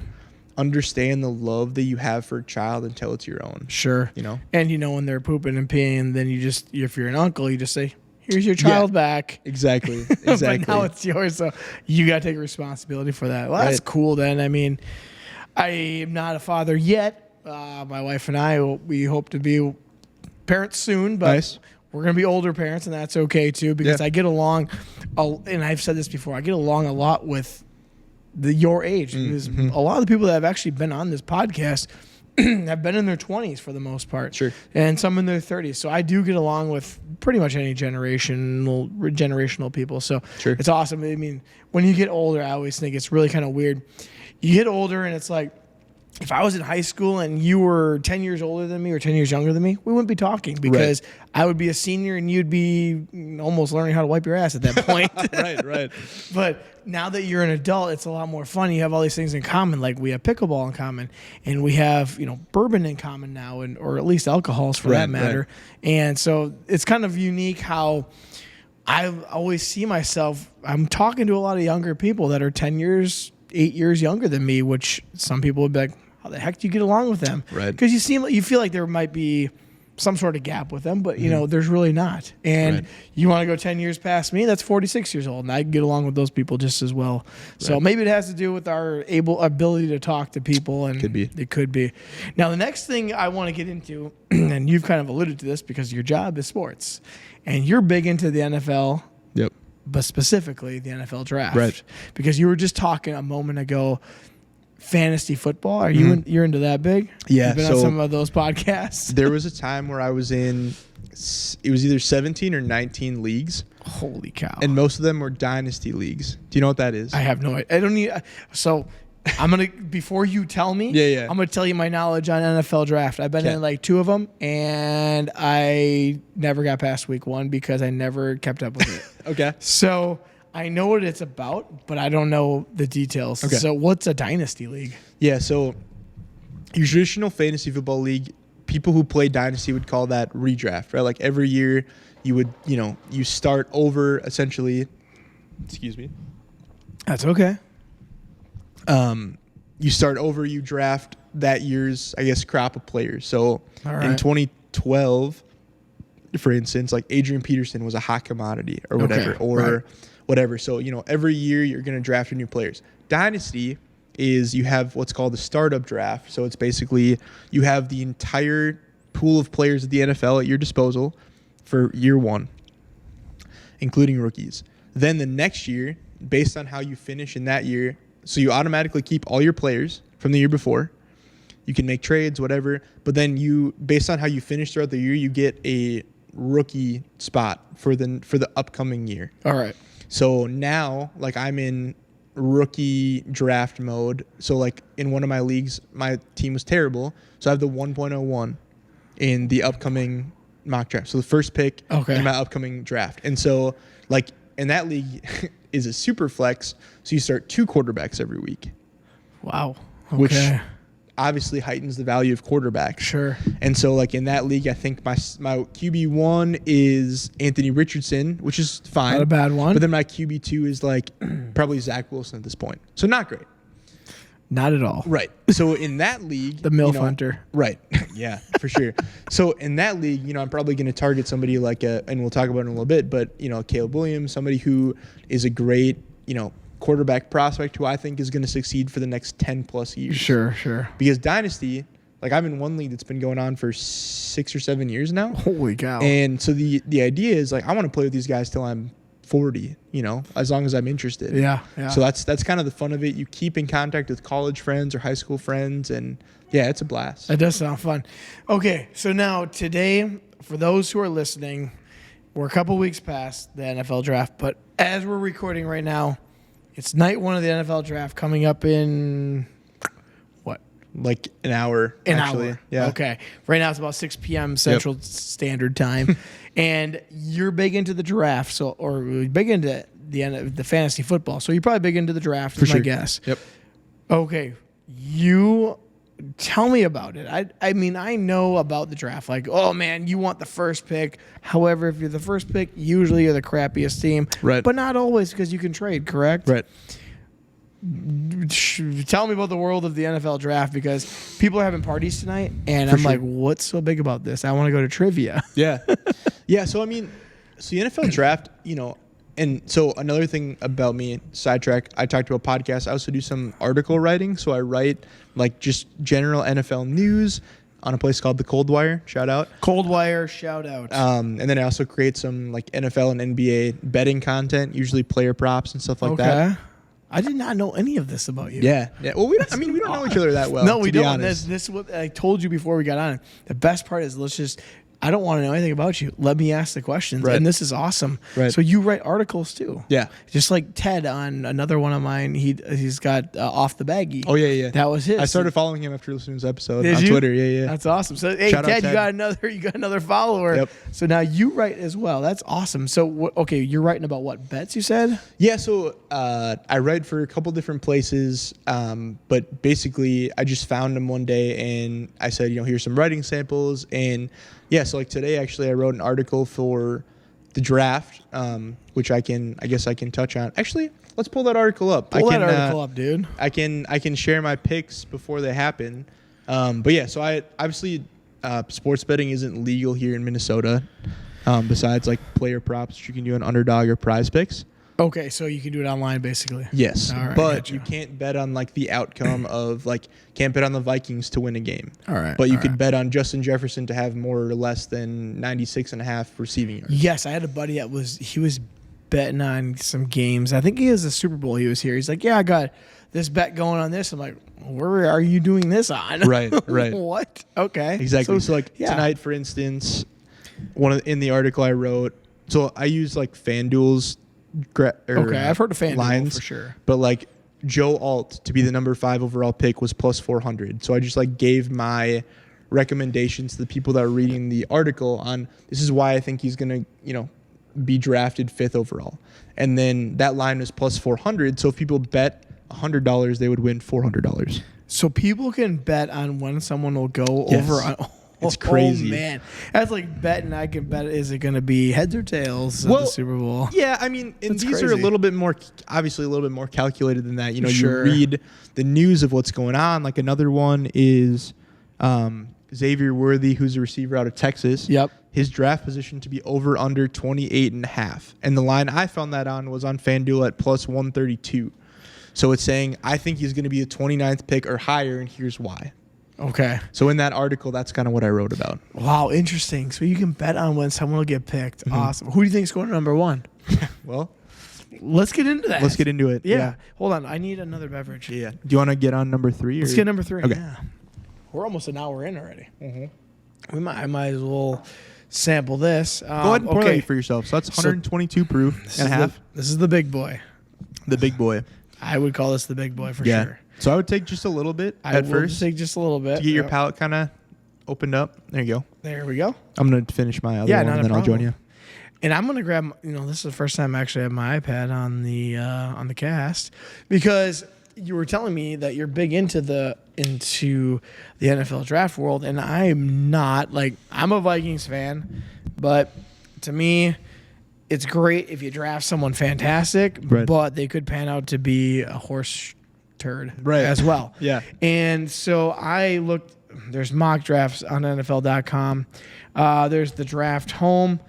B: understand the love that you have for a child until it's your own.
A: Sure. And when they're pooping and peeing, then if you're an uncle, you just say, here's your child back.
B: Exactly.
A: But now it's yours, so you got to take responsibility for that. Well, that's cool then. I mean, I am not a father yet. My wife and I, we hope to be parents soon, but we're going to be older parents, and that's okay too, because I get along, and I've said this before, I get along a lot with your age. Because a lot of the people that have actually been on this podcast have been in their 20s for the most part.
B: Sure.
A: And some in their 30s. So I do get along with pretty much any generational people. So it's awesome. I mean, when you get older, I always think it's really kind of weird. You get older and it's like, if I was in high school and you were 10 years older than me or 10 years younger than me, we wouldn't be talking, because I would be a senior and you'd be almost learning how to wipe your ass at that point.
B: Right.
A: But now that you're an adult, it's a lot more fun. You have all these things in common. Like we have pickleball in common, and we have, bourbon in common now, or at least alcohols for that matter. And so it's kind of unique how I always see myself. I'm talking to a lot of younger people that are 8 years younger than me, which some people would be like, how the heck do you get along with them?
B: Right.
A: Because you feel like there might be some sort of gap with them, but there's really not. And you want to go 10 years past me, that's 46 years old, and I can get along with those people just as well. So maybe it has to do with our ability to talk to people, and it could be. Now, the next thing I want to get into, and you've kind of alluded to this because your job is sports, and you're big into the NFL.
B: Yep.
A: But specifically the NFL draft.
B: Right.
A: Because you were just talking a moment ago, fantasy football. Are you you're into that big?
B: Yeah.
A: You've been on some of those podcasts.
B: There was a time where I was it was either 17 or 19 leagues.
A: Holy cow.
B: And most of them were dynasty leagues. Do you know what that is?
A: I have no idea. I don't need, so I'm going to, before you tell me, I'm going to tell you my knowledge on NFL draft. I've been in like 2 of them, and I never got past week 1 because I never kept up with it.
B: Okay.
A: So I know what it's about, but I don't know the details.
B: Okay.
A: So what's a dynasty league?
B: Yeah, so your traditional fantasy football league, people who play dynasty would call that redraft, right? Like every year you would, you start over essentially. Excuse me.
A: That's okay.
B: You start over, you draft that year's, I guess, crop of players. So in 12, for instance, like Adrian Peterson was a hot commodity or whatever, whatever. So, every year you're going to draft your new players. Dynasty is you have what's called the startup draft. So it's basically you have the entire pool of players at the NFL at your disposal for year one, including rookies. Then the next year, based on how you finish in that year, so you automatically keep all your players from the year before. You can make trades, whatever. But then based on how you finish throughout the year, you get a rookie spot for the upcoming year.
A: All right.
B: So now, like, I'm in rookie draft mode. So, like, in one of my leagues, my team was terrible. So I have the 1.01 in the upcoming mock draft. So the first pick in my upcoming draft. And so, like, in that league is a super flex. So you start 2 quarterbacks every week.
A: Wow. Okay.
B: Which obviously heightens the value of quarterbacks.
A: Sure.
B: And so, like, in that league, I think my QB1 is Anthony Richardson, which is fine.
A: Not a bad one.
B: But then my QB2 is, like, probably Zach Wilson at this point. So not great.
A: Not at all.
B: Right. So in that league.
A: The MILF hunter.
B: Right. Yeah, for sure. So in that league, I'm probably going to target somebody like and we'll talk about it in a little bit, but, Caleb Williams, somebody who is a great, quarterback prospect who I think is going to succeed for the next 10 plus years.
A: Sure.
B: Because Dynasty, like, I'm in one league that's been going on for 6 or 7 years now.
A: Holy cow.
B: And so the idea is, like, I want to play with these guys till I'm 40, as long as I'm interested.
A: Yeah.
B: So that's kind of the fun of it. You keep in contact with college friends or high school friends, and yeah, it's a blast.
A: That does sound fun. Okay, so now today, for those who are listening, we're a couple weeks past the NFL draft, but as we're recording right now, it's night 1 of the NFL draft coming up in what?
B: Like an hour.
A: An
B: actually.
A: hour.
B: Yeah.
A: Okay. Right now it's about 6 p.m. Central Standard Time. And you're big into the draft, or big into the fantasy football. So you're probably big into the draft, is my guess.
B: Yep.
A: Okay. You tell me about it. I mean, I know about the draft. Like, oh, man, you want the first pick. However, if you're the first pick, usually you're the crappiest team.
B: Right.
A: But not always, because you can trade, correct?
B: Right.
A: Tell me about the world of the NFL draft, because people are having parties tonight, and I'm like, what's so big about this? I want to go to trivia.
B: Yeah. Yeah. So, I mean, the NFL draft, and so another thing about me, sidetrack, I talked about podcasts. I also do some article writing. So I write, like, just general NFL news on a place called the Cold Wire. Shout out.
A: Cold Wire, shout out.
B: And then I also create some, like, NFL and NBA betting content, usually player props and stuff like that.
A: I did not know any of this about you.
B: Yeah. Well, we don't know each other that well.
A: No, we
B: to be
A: don't.
B: honest.
A: This is what I told you before we got on. The best part is I don't want to know anything about you. Let me ask the questions.
B: Right.
A: And this is awesome.
B: Right.
A: So you write articles too.
B: Yeah.
A: Just like Ted on another one of mine. He's got Off the Baggie.
B: Oh, yeah.
A: That was his.
B: I started folling him after listening to this episode
A: Did
B: on
A: you?
B: Twitter. Yeah.
A: That's awesome. So hey,
B: Shout out
A: Ted,
B: Ted.
A: you got another follower.
B: Yep.
A: So now you write as well. That's awesome. So okay, you're writing about what, bets, you said?
B: Yeah, so I write for a couple different places, but basically I just found them one day and I said, here's some writing samples. And yeah, so like today actually I wrote an article for the draft, which I guess I can touch on. Actually, let's pull that article up.
A: Pull that article up, dude.
B: I can share my picks before they happen. But yeah, so I obviously sports betting isn't legal here in Minnesota. Besides like player props, which you can do on Underdog or Prize Picks.
A: Okay, so you can do it online, basically.
B: Yes,
A: All right,
B: but
A: gotcha.
B: you can't bet on like the outcome of can't bet on the Vikings to win a game.
A: All right,
B: but you could bet on Justin Jefferson to have more or less than 96.5 receiving yards.
A: Yes, I had a buddy that was betting on some games. I think he has a Super Bowl. He was here. He's like, yeah, I got this bet going on this. I'm like, where are you doing this on?
B: Right.
A: What? Okay.
B: Exactly. So tonight, for instance, in the article I wrote, so I use like FanDuel's
A: I've heard of FanDuel
B: lines
A: for sure.
B: But like Joe Alt to be the number 5 overall pick was plus 400. So I just like gave my recommendations to the people that are reading the article on this is why I think he's going to, be drafted 5th overall. And then that line was plus 400. So if people bet $100, they would win $400.
A: So people can bet on when someone will go over on.
B: It's crazy.
A: Oh, man. That's like betting. I can bet, is it going to be heads or tails of the Super Bowl?
B: Yeah, I mean, and these
A: crazy.
B: are a little bit more, obviously a little bit more calculated than that.
A: Sure.
B: You read the news of what's going on. Like another one is Xavier Worthy, who's a receiver out of Texas.
A: Yep.
B: His draft position to be over under 28.5. And the line I found that on was on FanDuel at plus 132. So it's saying, I think he's going to be a 29th pick or higher, and here's why.
A: Okay.
B: So in that article, that's kind of what I wrote about.
A: Wow, interesting. So you can bet on when someone will get picked. Mm-hmm. Awesome. Who do you think is going to number 1?
B: Well,
A: let's get into that.
B: Let's get into it.
A: Yeah. Hold on. I need another beverage.
B: Yeah. Do you want to get on number 3?
A: Let's get number 3.
B: Okay.
A: Yeah. We're almost an hour in already. Mm-hmm. I might as well sample this.
B: Go ahead and pour that for yourself. So that's 122 proof and a half.
A: This is the big boy.
B: The big boy.
A: I would call this the big boy for sure.
B: So I would take just a little bit at first.
A: Take just a little bit.
B: To get your palate kind of opened up. There you go.
A: There we go.
B: I'm going to finish my other one, and then I'll join you.
A: And I'm going to grab, this is the first time I actually have my iPad on the cast, because you were telling me that you're big into the NFL draft world, and I'm not. Like, I'm a Vikings fan, but to me, it's great if you draft someone fantastic, but they could pan out to be a horse turd as well.
B: Yeah.
A: And so I looked, there's mock drafts on NFL.com. There's the draft home.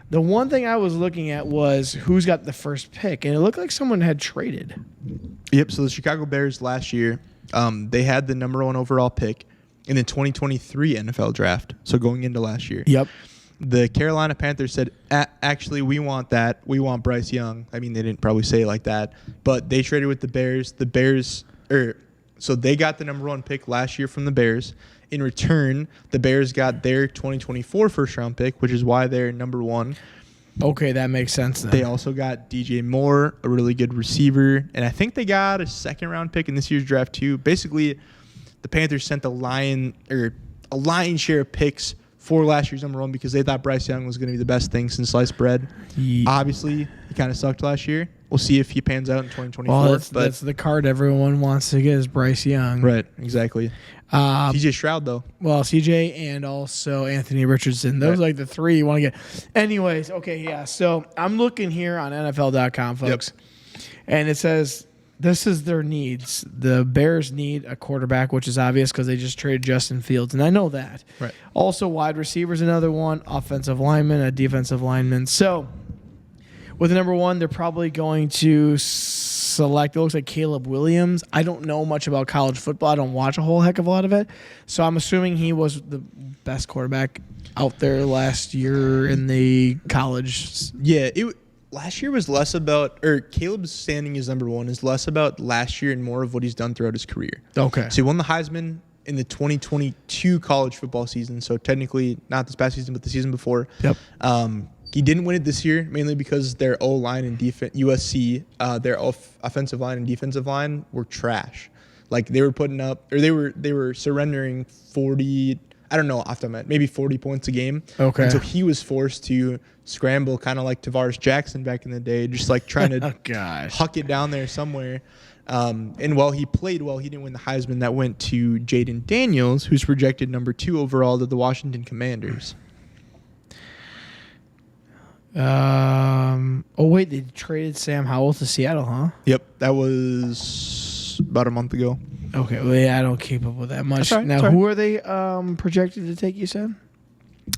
A: The one thing I was looking at was who's got the first pick, and it looked like someone had traded.
B: Yep, so the Chicago Bears last year, they had the number 1 overall pick in the 2023 NFL draft, so going into last year.
A: Yep.
B: The Carolina Panthers said, actually, we want that. We want Bryce Young. I mean, they didn't probably say it like that, but they traded with the Bears. So they got the number 1 pick last year from the Bears. In return, the Bears got their 2024 first-round pick, which is why they're number 1.
A: Okay, that makes sense then.
B: They also got DJ Moore, a really good receiver, and I think they got a second-round pick in this year's draft too. Basically, the Panthers sent a lion's share of picks for last year's number 1 because they thought Bryce Young was going to be the best thing since sliced bread. Yeah. Obviously, he kind of sucked last year. We'll see if he pans out in 2024.
A: Well, that's the card everyone wants to get is Bryce Young.
B: Right, exactly. CJ Stroud, though.
A: Well, CJ and also Anthony Richardson. Those are like the 3 you want to get. Anyways, okay, yeah. So I'm looking here on NFL.com, folks, and it says this is their needs. The Bears need a quarterback, which is obvious because they just traded Justin Fields, and I know that.
B: Right.
A: Also, wide receivers, another one, offensive lineman, a defensive lineman. So with the number 1, they're probably going to select, it looks like Caleb Williams. I don't know much about college football. I don't watch a whole heck of a lot of it. So I'm assuming he was the best quarterback out there last year in the college.
B: Yeah, last year was less about, or Caleb's standing as number 1 is less about last year and more of what he's done throughout his career.
A: Okay.
B: So he won the Heisman in the 2022 college football season. So technically not this past season, but the season before.
A: Yep.
B: He didn't win it this year, mainly because their O-line and defense, USC, their offensive line and defensive line were trash. Like they were putting up, or they were surrendering 40, I don't know, off the top, maybe 40 points a game.
A: Okay.
B: And so he was forced to scramble, kind of like Tavares Jackson back in the day, just like trying to huck it down there somewhere. And while he played well, he didn't win the Heisman. That went to Jaden Daniels, who's projected number 2 overall to the Washington Commanders.
A: Oh wait, they traded Sam Howell to Seattle, huh?
B: Yep, that was about a month ago.
A: Okay, well, yeah, I don't keep up with that much.
B: Right,
A: now, who are they projected to take? You said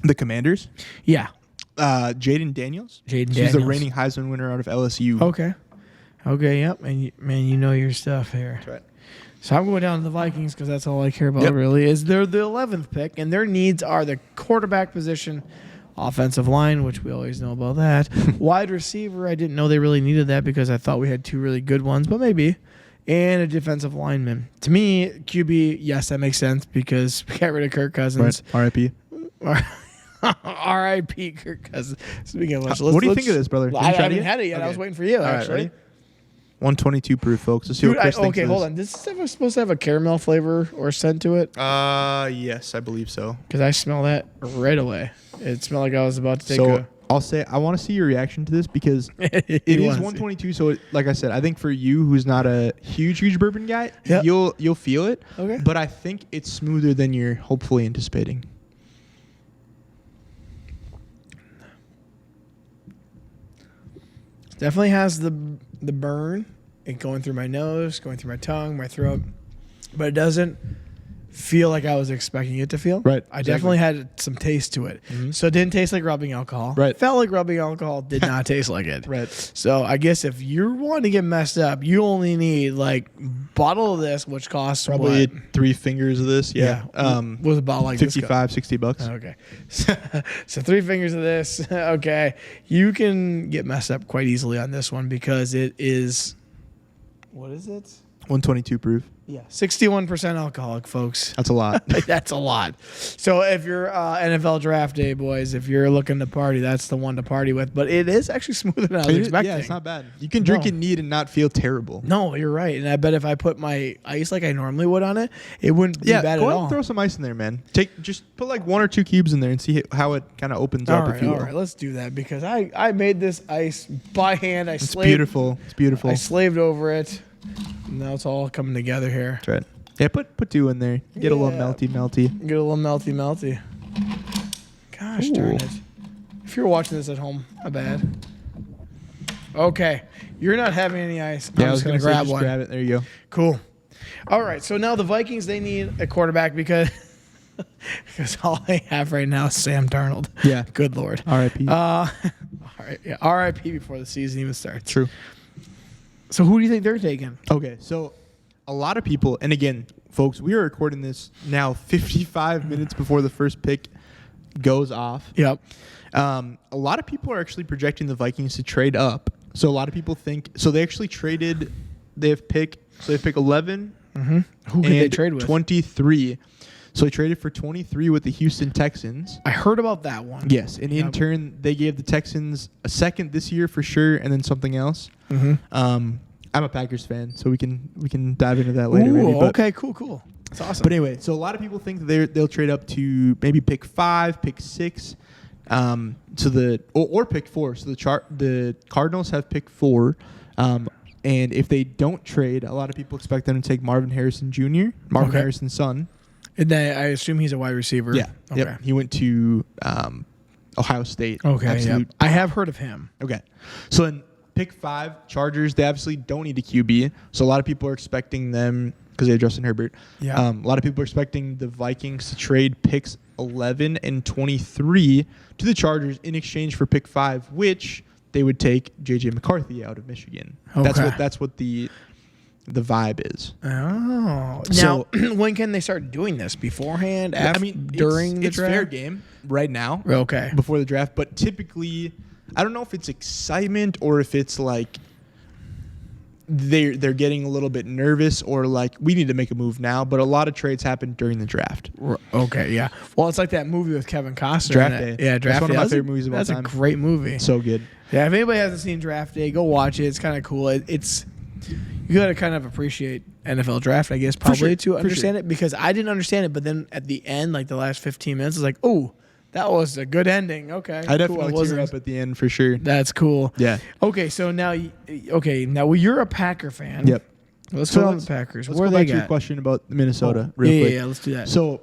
B: the Commanders.
A: Yeah,
B: Jaden Daniels. He's the reigning Heisman winner out of LSU.
A: Okay, yep, and man, you know your stuff here.
B: That's right.
A: So I'm going down to the Vikings because that's all I care about. Really, is they're the 11th pick, and their needs are the quarterback position. Offensive line, which we always know about that. Wide receiver, I didn't know they really needed that because I thought we had 2 really good ones, but maybe. And a defensive lineman. To me, QB, yes, that makes sense because we got rid of Kirk Cousins.
B: Right. R.I.P.
A: R.I.P. Kirk Cousins. Speaking of which,
B: what do you think of this, brother?
A: I haven't had it yet.
B: Okay.
A: I was waiting for you, actually.
B: Right, 122 proof, folks. Let's see what Chris thinks of this.
A: Hold on. This is supposed to have a caramel flavor or scent to it?
B: Yes, I believe so.
A: Because I smell that right away. It smelled like I was about to take
B: I'll say I want to see your reaction to this because it is 122. So, like I said, I think for you, who's not a huge bourbon guy, you'll feel it.
A: Okay.
B: But I think it's smoother than you're hopefully anticipating.
A: Definitely has the burn, it going through my nose, going through my tongue, my throat, but it doesn't feel like I was expecting it to feel.
B: Right,
A: I
B: exactly.
A: definitely had some taste to it. So it didn't taste like rubbing alcohol.
B: Right.
A: Felt like rubbing alcohol. Did not taste like it.
B: Right.
A: So I guess if you're wanting to get messed up, you only need like bottle of this, which costs
B: Probably
A: what?
B: 3 fingers of this. Yeah.
A: Was about like this.
B: $55, $60.
A: Okay. So 3 fingers of this. Okay. You can get messed up quite easily on this one because it is, what is it?
B: 122 proof.
A: Yeah. 61% alcoholic, folks.
B: That's a lot.
A: That's a lot. So if you're NFL draft day, boys, if you're looking to party, that's the one to party with. But it is actually smoother than I was expecting.
B: Yeah, it's not bad. You can drink it neat and not feel terrible.
A: No, you're right. And I bet if I put my ice like I normally would on it, it wouldn't be bad at
B: go ahead
A: all.
B: and throw some ice in there, man. Just put like 1 or 2 cubes in there and see how it kind of opens up. If you will.
A: All right, let's do that because I made this ice by hand.
B: It's beautiful. It's beautiful.
A: I slaved over it. Now it's all coming together here.
B: That's right. Yeah, put 2 in there. Get a little melty.
A: Get a little melty. Gosh darn it. If you're watching this at home, my bad. Okay. You're not having any ice.
B: Yeah,
A: I'm just going to grab one.
B: Grab it. There you go.
A: Cool. All right. So now the Vikings, they need a quarterback because all they have right now is Sam Darnold.
B: Yeah.
A: Good Lord.
B: R.I.P.
A: All right. Yeah. R.I.P. before the season even starts.
B: True.
A: So who do you think they're taking?
B: Okay, so a lot of people, and again, folks, we are recording this now 55 minutes before the first pick goes off.
A: Yep.
B: A lot of people are actually projecting the Vikings to trade up. So a lot of people think, so they actually traded, they have pick 11.
A: Mm-hmm. Who could they trade with?
B: 23. So they traded for 23 with the Houston Texans.
A: I heard about that one.
B: Yes, and in turn, they gave the Texans a second this year for sure, and then something else.
A: Mm-hmm.
B: I'm a Packers fan, so we can dive into that later.
A: Ooh,
B: maybe,
A: okay, cool. That's awesome.
B: But anyway, so a lot of people think that they'll trade up to maybe pick 5, pick 6, or pick 4. So the Cardinals have picked 4. And if they don't trade, a lot of people expect them to take Marvin Harrison Jr., Harrison's son.
A: And then I assume he's a wide receiver.
B: Yeah.
A: Okay.
B: Yep. He went to Ohio State.
A: Okay.
B: Yep.
A: I have heard of him.
B: Okay. So in pick 5, Chargers, they obviously don't need a QB. So a lot of people are expecting them, because they have Justin Herbert.
A: Yeah.
B: A lot of people are expecting the Vikings to trade picks 11 and 23 to the Chargers in exchange for pick 5, which they would take J.J. McCarthy out of Michigan.
A: Okay.
B: That's what the vibe is.
A: Oh.
B: So,
A: now, when can they start doing this? Beforehand? After? During the
B: it's
A: draft?
B: fair game right now.
A: Okay.
B: Before the draft. But typically, I don't know if it's excitement or if it's like they're getting a little bit nervous or like we need to make a move now. But a lot of trades happen during the draft.
A: Okay, yeah. Well, it's like that movie with Kevin Costner.
B: Draft Day.
A: Yeah, Draft Day.
B: That's one of my favorite movies of all time.
A: That's a great movie.
B: So good.
A: Yeah, if anybody hasn't seen Draft Day, go watch it. It's kind of cool. You got to kind of appreciate NFL draft, I guess, probably to understand it, because I didn't understand it. But then at the end, like the last 15 minutes, it's like, oh, that was a good ending. Okay,
B: I definitely tear up at the end for sure.
A: That's cool.
B: Yeah.
A: Okay, so now, you're a Packer fan.
B: Yep.
A: Let's go on the Packers.
B: Let's
A: Where
B: go
A: they
B: back to your question about Minnesota real quick.
A: Yeah, let's do that.
B: So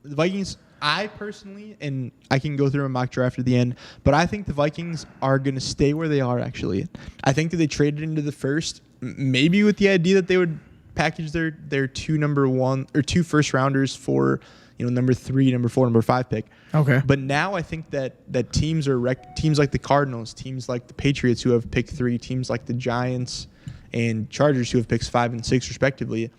B: the Vikings, I personally, and I can go through a mock draft at the end, but I think the Vikings are going to stay where they are, actually. I think that they traded into the first, maybe with the idea that they would package their 2 first rounders for, number 3, number 4, number 5 pick.
A: Okay.
B: But now I think that teams like the Cardinals, teams like the Patriots who have picked 3, teams like the Giants and Chargers who have picks 5 and 6 respectively,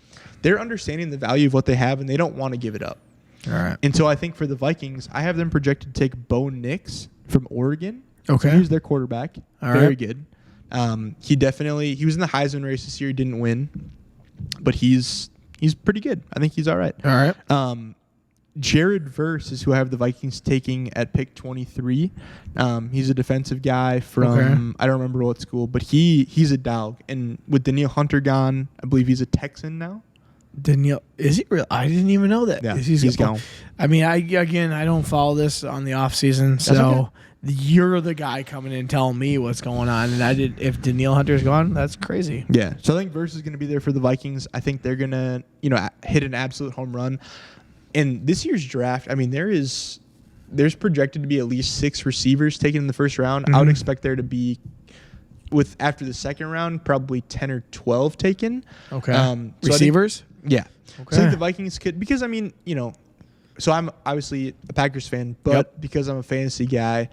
B: they're understanding the value of what they have and they don't want to give it up.
A: All right.
B: And so I think for the Vikings, I have them projected to take Bo Nix from Oregon.
A: Okay.
B: So he's their quarterback.
A: All
B: Very
A: right.
B: good. He was in the Heisman race this year, didn't win, but he's pretty good. I think he's all right.
A: All right.
B: Jared Verse is who I have the Vikings taking at pick 23. He's a defensive guy from I don't remember what school, but he's a dog. And with Danielle Hunter gone, I believe he's a Texan now.
A: Danielle, is he real? I didn't even know that.
B: Yeah,
A: he's
B: gone.
A: I mean, I don't follow this on the off season, so
B: okay.
A: You're the guy coming in telling me what's going on. And if Danielle Hunter's gone, that's crazy.
B: Yeah, so I think Verse is going to be there for the Vikings. I think they're going to hit an absolute home run. In this year's draft, I mean, there's projected to be at least 6 receivers taken in the first round.
A: Mm-hmm.
B: I would expect there to be, after the second round, probably 10 or 12 taken.
A: Okay.
B: So
A: Receivers?
B: Yeah.
A: Okay.
B: So I think the Vikings could, because I mean, so I'm obviously a Packers fan, but because I'm a fantasy guy,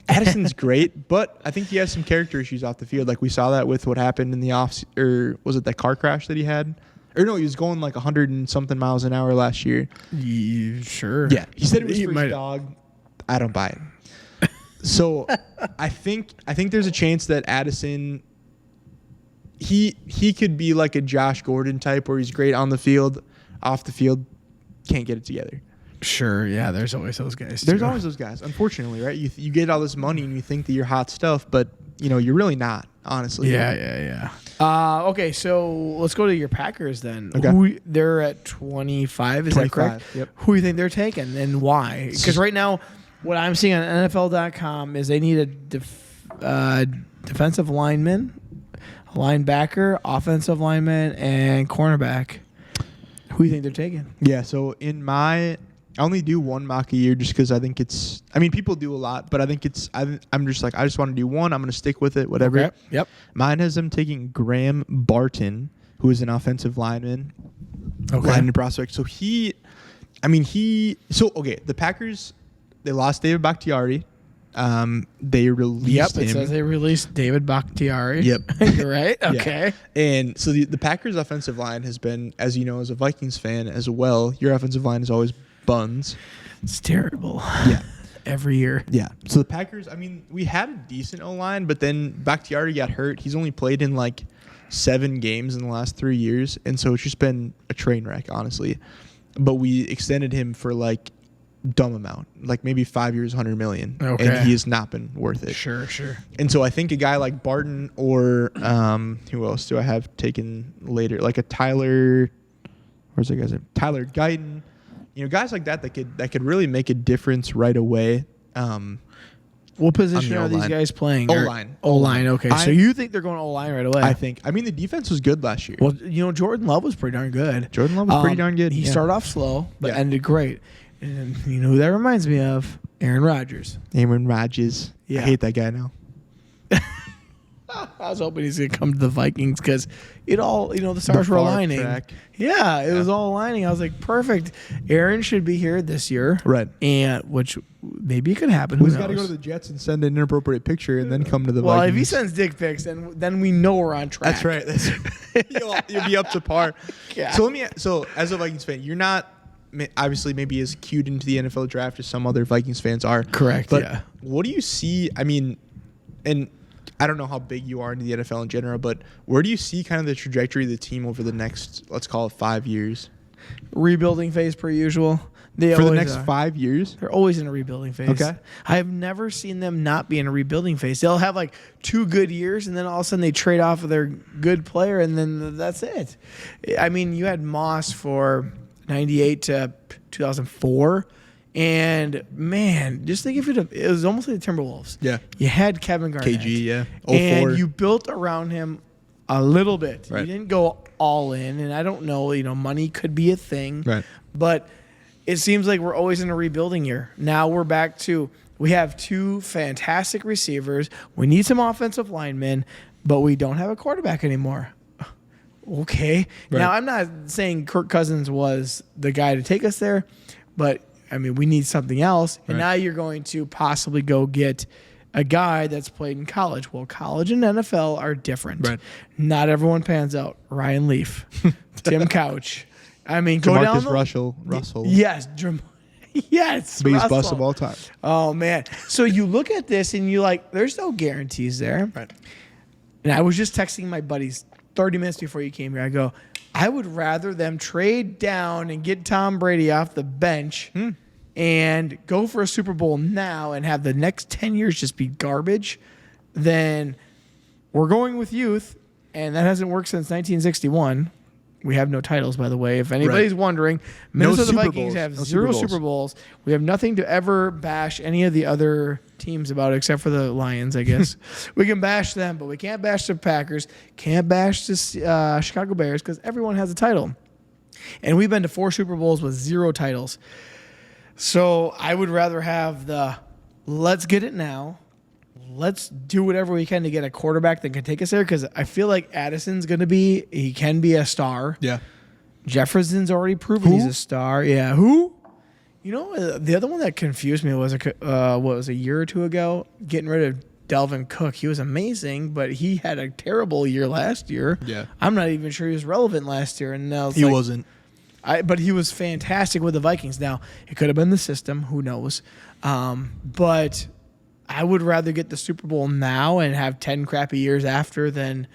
B: Addison's great, but I think he has some character issues off the field. Like we saw that with what happened in the or was it that car crash that he had? Or no, he was going like 100 and something miles an hour last year.
A: Sure.
B: Yeah. He said it was for his dog. I don't buy it. So I think there's a chance that Addison, he could be like a Josh Gordon type where he's great on the field, off the field, can't get it together.
A: Sure, yeah, there's always those guys.
B: There's always those guys, unfortunately, right? You get all this money and you think that you're hot stuff, but you're really not, honestly.
A: Yeah. Okay, so let's go to your Packers then.
B: Okay.
A: They're at 25, is that correct?
B: Yep.
A: Who do you think they're taking and why? Because right now, what I'm seeing on NFL.com is they need a defensive lineman, a linebacker, offensive lineman, and cornerback. Who do you think they're taking?
B: Yeah, so I only do one mock a year just because I think people do a lot, but I think I'm just like, I just want to do one. I'm going to stick with it, whatever.
A: Okay. Yep.
B: Mine has them taking Graham Barton, who is an offensive lineman.
A: Okay.
B: Lineman prospect. So the Packers, they lost David Bakhtiari. They released him.
A: It says they released David Bakhtiari.
B: Yep.
A: You're right. Okay.
B: Yeah. And so the Packers offensive line has been, as you know, as a Vikings fan as well, your offensive line is always buns.
A: It's terrible.
B: Yeah.
A: Every year.
B: Yeah. So the Packers, we had a decent O-line, but then Bakhtiari got hurt. He's only played in like 7 games in the last 3 years. And so it's just been a train wreck, honestly. But we extended him for like dumb amount, like maybe 5 years, 100 million.
A: Okay.
B: And he has not been worth it.
A: Sure.
B: And so I think a guy like Barton or who else do I have taken later? Like a Tyler, where's that guy's name? Tyler Guyton. Guys like that could really make a difference right away.
A: What position are these guys playing?
B: O-line.
A: O-line, okay. So you think they're going O-line right away?
B: I think. The defense was good last year.
A: Well, Jordan Love was pretty darn good.
B: Jordan Love was pretty darn good.
A: He started off slow, but ended great. And you know who that reminds me of? Aaron Rodgers.
B: Aaron Rodgers. Yeah. I hate that guy now.
A: I was hoping he's going to come to the Vikings because it all, the stars were aligning.
B: Track.
A: Yeah, it was all aligning. I was like, perfect. Aaron should be here this year.
B: Right.
A: And which maybe it could happen. Who's
B: got to go to the Jets and send an inappropriate picture and then come to the Vikings?
A: Well, if he sends dick pics, then we know we're on track.
B: That's right. You'll be up to par.
A: Yeah.
B: So as a Vikings fan, you're not obviously maybe as cued into the NFL draft as some other Vikings fans are.
A: Correct.
B: But
A: yeah.
B: What do you see? And I don't know how big you are into the NFL in general, but where do you see kind of the trajectory of the team over the next, let's call it 5 years?
A: Rebuilding phase per usual.
B: For the next 5 years?
A: They're always in a rebuilding phase.
B: Okay.
A: I have never seen them not be in a rebuilding phase. They'll have like 2 good years, and then all of a sudden they trade off of their good player, and then that's it. You had Moss for 98 to 2004. And man, just think if it was almost like the Timberwolves.
B: Yeah.
A: You had Kevin Garnett.
B: KG, yeah.
A: 04. And you built around him a little bit.
B: Right.
A: You didn't go all in. And I don't know, money could be a thing.
B: Right.
A: But it seems like we're always in a rebuilding year. Now we're back to, we have 2 fantastic receivers. We need some offensive linemen, but we don't have a quarterback anymore. Okay. Right. Now, I'm not saying Kirk Cousins was the guy to take us there, but we need something else. And now you're going to possibly go get a guy that's played in college. Well, college and NFL are different. Right. Not everyone pans out. Ryan Leaf, Tim Couch. Go down the
B: Russell.
A: Yes. Yes.
B: Biggest bust of all time.
A: Oh, man. So you look at this and you're like, there's no guarantees there.
B: Right.
A: And I was just texting my buddies 30 minutes before you came here. I go, I would rather them trade down and get Tom Brady off the bench and go for a Super Bowl now and have the next 10 years just be garbage than we're going with youth, and that hasn't worked since 1961. We have no titles, by the way. If anybody's wondering, Minnesota Vikings have 0 Super Bowls. We have nothing to ever bash any of the other teams about except for the Lions, I guess. We can bash them, but we can't bash the Packers, can't bash the Chicago Bears because everyone has a title. And we've been to 4 Super Bowls with 0 titles. So I would rather have let's get it now. Let's do whatever we can to get a quarterback that can take us there because I feel like Addison's going to he can be a star.
B: Yeah.
A: Jefferson's already proven he's a star. Yeah, who? You know, the other one that confused me was a year or two ago, getting rid of Delvin Cook. He was amazing, but he had a terrible year last year.
B: Yeah.
A: I'm not even sure he was relevant last year. And now
B: He wasn't.
A: But he was fantastic with the Vikings. Now, it could have been the system. Who knows? But I would rather get the Super Bowl now and have 10 crappy years after than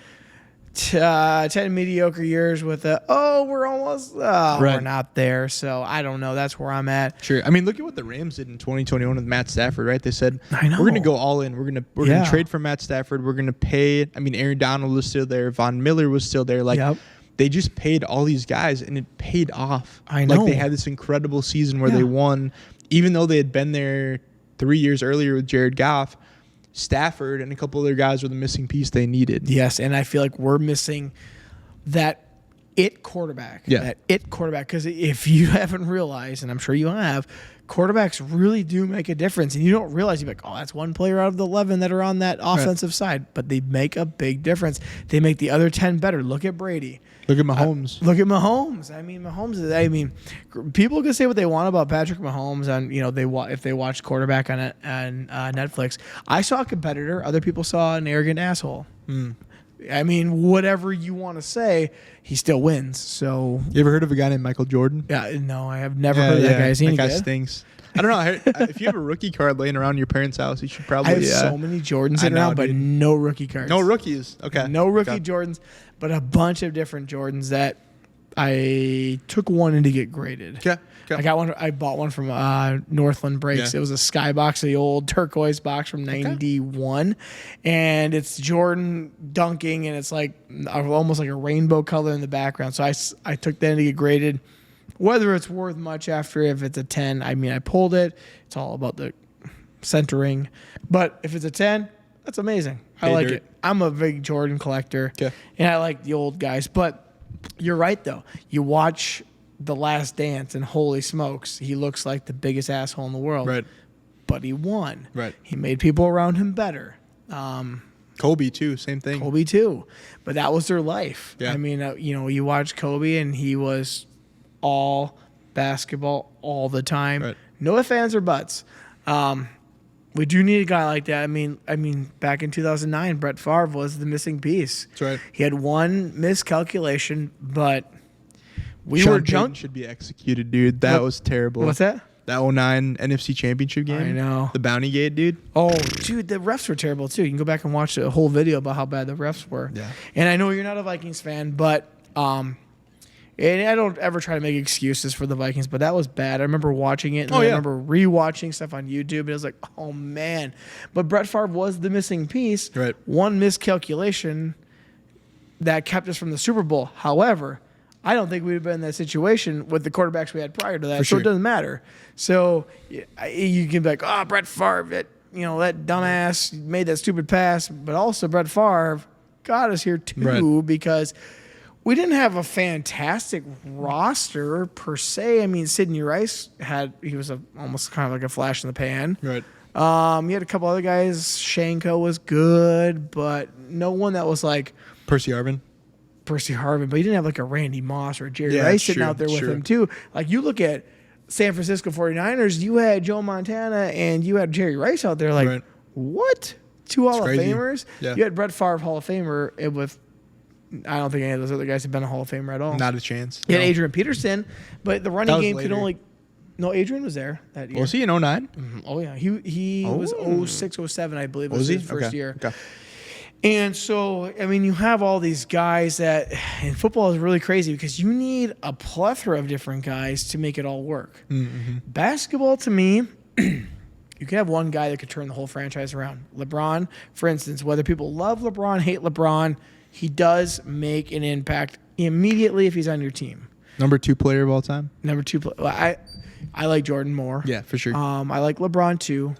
A: 10 mediocre years with we're not there. So I don't know. That's where I'm at.
B: Sure. I mean, look at what the Rams did in 2021 with Matt Stafford, right? They said,
A: I know.
B: we're going to go all in. We're going to trade for Matt Stafford. We're going to pay. I mean, Aaron Donald was still there. Von Miller was still there. They just paid all these guys, and it paid off.
A: I know.
B: Like, they had this incredible season where they won, even though they had been there 3 years earlier with Jared Goff. Stafford and a couple other guys were the missing piece they needed.
A: Yes, and I feel like we're missing that it quarterback.
B: Yeah.
A: That it quarterback. Because if you haven't realized, and I'm sure you have, quarterbacks really do make a difference. And you don't realize, you're like, oh, that's one player out of the 11 that are on that offensive side. But they make a big difference. They make the other 10 better. Look at Brady.
B: Look at Mahomes.
A: Look at Mahomes. I mean, people can say what they want about Patrick Mahomes on, if they watch quarterback on Netflix. I saw a competitor. Other people saw an arrogant asshole. I mean, whatever you want to say, he still wins. So,
B: you ever heard of a guy named Michael Jordan?
A: Yeah, no, I have never heard of that guy. Is he any
B: that guy
A: good?
B: stinks. I don't know. If you have a rookie card laying around your parents' house, you should probably.
A: I have so many Jordans in around, but no rookie cards.
B: No rookies. Okay.
A: No rookie Jordans, but a bunch of different Jordans that I took one in to get graded.
B: Okay.
A: I got one. I bought one from Northland Breaks.
B: Yeah.
A: It was a skybox, the old turquoise box from '91, and it's Jordan dunking, and it's like almost like a rainbow color in the background. So I took that in to get graded. Whether it's worth much after, if it's a 10, I mean, I pulled it. It's all about the centering. But if it's a 10, that's amazing. I like it. I'm a big Jordan collector, and I like the old guys. But you're right, though. You watch The Last Dance, and holy smokes, he looks like the biggest asshole in the world.
B: Right.
A: But he won.
B: Right.
A: He made people around him better.
B: Kobe, too. Same thing.
A: Kobe, too. But that was their life.
B: Yeah.
A: I mean, you watch Kobe, and he was all basketball all the time.
B: Right.
A: No ifs, ands, or buts. We do need a guy like that. I mean, back in 2009, Brett Favre was the missing piece.
B: That's right.
A: He had one miscalculation, but
B: Sean Payton should be executed, dude. That was terrible.
A: What's that?
B: That 09 NFC Championship game.
A: I know.
B: The Bounty Gate, dude.
A: Oh, dude, the refs were terrible, too. You can go back and watch a whole video about how bad the refs were.
B: Yeah.
A: And I know you're not a Vikings fan, but and I don't ever try to make excuses for the Vikings, but that was bad. I remember watching it, and I remember rewatching stuff on YouTube, and it was like, oh, man. But Brett Favre was the missing piece.
B: Right.
A: One miscalculation that kept us from the Super Bowl. However, I don't think we'd have been in that situation with the quarterbacks we had prior to that, so it doesn't matter. So you can be like, oh, Brett Favre, that dumbass made that stupid pass, but also Brett Favre got us here too because we didn't have a fantastic roster per se. I mean, Sidney Rice he was almost kind of like a flash in the pan.
B: Right.
A: You had a couple other guys. Shanko was good, but no one that was like
B: Percy Harvin,
A: but he didn't have like a Randy Moss or a Jerry Rice sitting out there with him too. Like you look at San Francisco 49ers, you had Joe Montana and you had Jerry Rice out there. Like, what? Two Hall of Famers? Yeah. You had Brett Favre, Hall of Famer, with I don't think any of those other guys have been a Hall of Famer at all.
B: Not a chance.
A: You had Adrian Peterson, but the running game could only... No, Adrian was there that year.
B: Was he in 09?
A: Mm-hmm. Oh, yeah. He was 06, 07, I believe. Was his first year.
B: Okay.
A: And so, I mean, you have all these guys that... And football is really crazy because you need a plethora of different guys to make it all work. Mm-hmm. Basketball, to me... You can have one guy that could turn the whole franchise around. LeBron, for instance, whether people love LeBron, hate LeBron, he does make an impact immediately if he's on your team.
B: Number 2 player of all time?
A: Number 2 player. I like Jordan more.
B: Yeah, for sure.
A: I like LeBron too.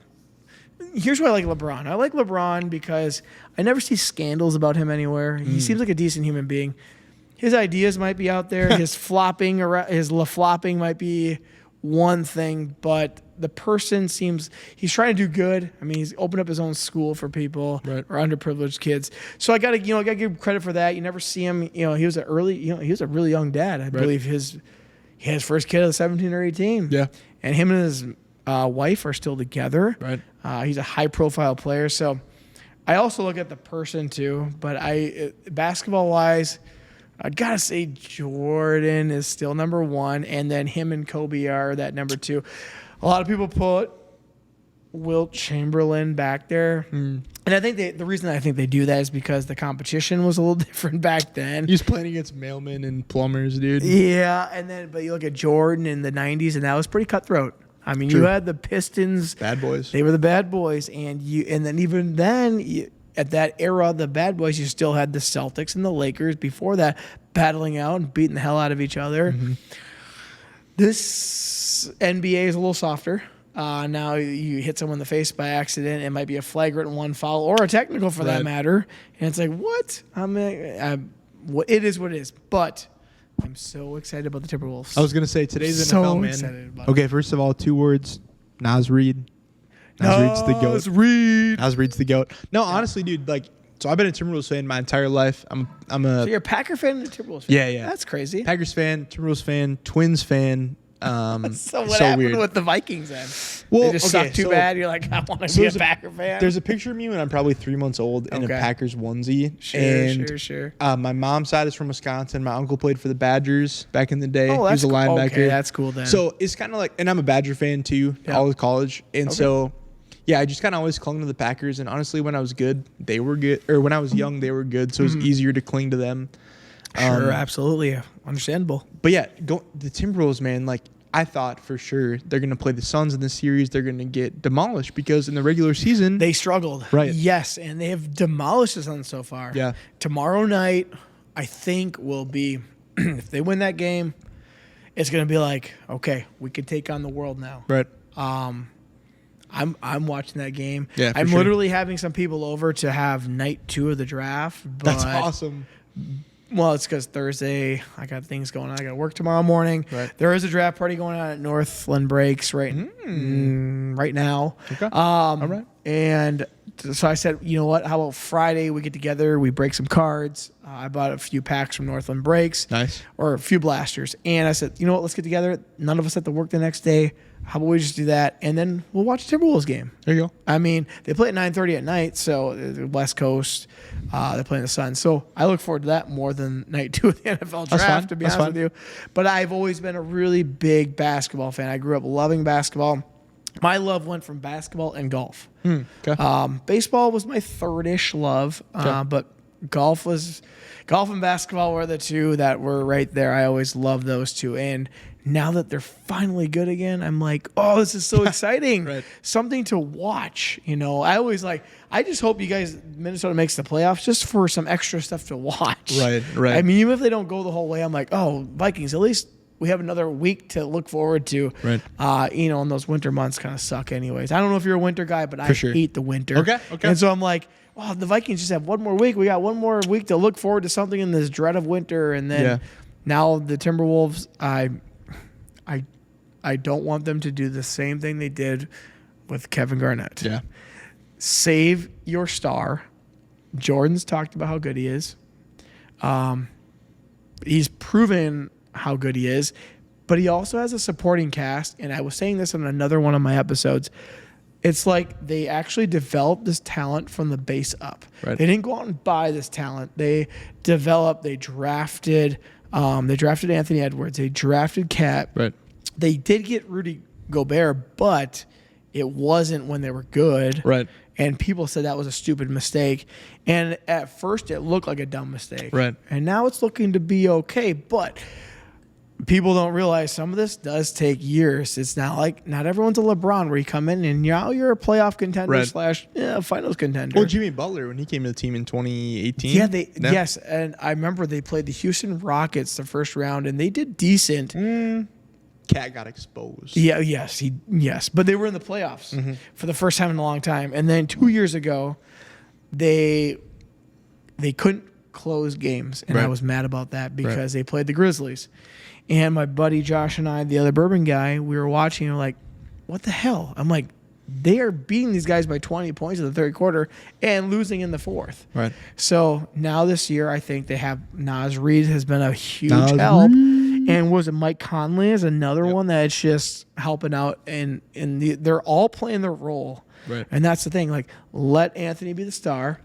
A: Here's why I like LeBron. I like LeBron because I never see scandals about him anywhere. He seems like a decent human being. His ideas might be out there. His flopping might be one thing, but the person seems he's trying to do good. I mean, he's opened up his own school for people
B: Right.
A: or underprivileged kids. So I gotta give him credit for that. You never see him. He was he was a really young dad. I believe he had his first kid at 17 or 18.
B: Yeah.
A: And him and his wife are still together.
B: Right.
A: He's a high profile player. So I also look at the person too. But basketball wise, I gotta say Jordan is still number one, and then him and Kobe are that number two. A lot of people put Wilt Chamberlain back there, and I think the reason I think they do that is because the competition was a little different back then.
B: He was playing against mailmen and plumbers, dude.
A: Yeah, but you look at Jordan in the '90s, and that was pretty cutthroat. I mean,
B: True.
A: you had the Pistons,
B: Bad boys.
A: They were the bad boys, and then even then. At that era, the bad boys, you still had the Celtics and the Lakers before that battling out and beating the hell out of each other. Mm-hmm. This NBA is a little softer. Now you hit someone in the face by accident, it might be a flagrant one foul or a technical for that matter. And it's like, what? It is what it is. But I'm so excited about the Timberwolves.
B: I was going to say, today's NFL, man.
A: Excited about
B: okay, first of all, 2 words. Nas Reed. Nas Reed's the GOAT. Nas Reed's the GOAT. No, honestly, dude, so I've been a Timberwolves fan my entire life.
A: So you're a Packer fan and a Timberwolves fan?
B: Yeah.
A: That's crazy.
B: Packers fan, Timberwolves fan, Twins fan.
A: So what happened
B: weird.
A: with the Vikings then?
B: Well,
A: they just suck too bad. You're like, I want to be a Packer fan.
B: There's a picture of me when I'm probably 3 months old in a Packers onesie.
A: Sure.
B: My mom's side is from Wisconsin. My uncle played for the Badgers back in the day.
A: Oh,
B: he was a linebacker.
A: Okay, that's cool then.
B: So it's kind of like, and I'm a Badger fan too, all of college. And so, yeah, I just kind of always clung to the Packers. And honestly, when I was good, they were good. Or when I was young, they were good. So it was easier to cling to them.
A: Sure, absolutely. Understandable.
B: But yeah, the Timberwolves, man, I thought for sure they're going to play the Suns in this series. They're going to get demolished because in the regular season
A: they struggled.
B: Right.
A: Yes, and they have demolished the Suns so far.
B: Yeah.
A: Tomorrow night, I think will be if they win that game, it's going to be like, okay, we can take on the world now.
B: Right.
A: I'm watching that game.
B: Yeah,
A: I'm literally having some people over to have night 2 of the draft. But
B: That's awesome.
A: Well, it's because Thursday I got things going on. I got to work tomorrow morning.
B: Right.
A: There is a draft party going on at Northland Breaks right now.
B: Okay. All right.
A: And so I said, you know what? How about Friday we get together, we break some cards. I bought a few packs from Northland Breaks.
B: Nice.
A: Or a few blasters. And I said, you know what? Let's get together. None of us have to work the next day. How about we just do that, and then we'll watch the Timberwolves game.
B: There you go.
A: I mean, they play at 9:30 at night, so the West Coast, they're playing the Sun. So I look forward to that more than night 2 of the NFL draft, to be honest with you. But I've always been a really big basketball fan. I grew up loving basketball. My love went from basketball and golf.
B: Okay.
A: Baseball was my third-ish love, but golf and basketball were the two that were right there. I always loved those two, and now that they're finally good again, I'm like, oh, this is so exciting.
B: Right.
A: Something to watch. I just hope Minnesota makes the playoffs just for some extra stuff to watch.
B: Right.
A: I mean, even if they don't go the whole way, I'm like, oh, Vikings, at least we have another week to look forward to.
B: Right.
A: And those winter months kind of suck anyways. I don't know if you're a winter guy, but I hate the winter.
B: Okay.
A: And so I'm like, oh, the Vikings just have one more week. We got one more week to look forward to something in this dread of winter. And then now the Timberwolves, I don't want them to do the same thing they did with Kevin Garnett.
B: Yeah.
A: Save your star. Jordan's talked about how good he is. He's proven how good he is, but he also has a supporting cast. And I was saying this on another one of my episodes. It's like they actually developed this talent from the base up.
B: Right.
A: They didn't go out and buy this talent. They drafted Anthony Edwards. They drafted Cat.
B: Right.
A: They did get Rudy Gobert, but it wasn't when they were good.
B: Right.
A: And people said that was a stupid mistake. And at first it looked like a dumb mistake.
B: Right.
A: And now it's looking to be okay. But people don't realize some of this does take years. It's not like not everyone's a LeBron where you come in and now you're a playoff contender / finals contender.
B: Well, Jimmy Butler, when he came to the team in 2018.
A: Yeah, yes. And I remember they played the Houston Rockets the first round and they did decent.
B: Cat got exposed.
A: Yes. But they were in the playoffs for the first time in a long time. And then 2 years ago, they couldn't close games, and I
B: Right.
A: was mad about that because they played the Grizzlies. And my buddy Josh and I, the other Bourbon guy, we were watching and we're like, what the hell? I'm like, they are beating these guys by 20 points in the third quarter and losing in the fourth.
B: Right.
A: So now this year, I think they have Naz Reid has been a huge
B: Naz
A: help.
B: Reid.
A: And was it Mike Conley is another one that's just helping out. And they're all playing their role.
B: Right.
A: And that's the thing. Like, let Anthony be the star.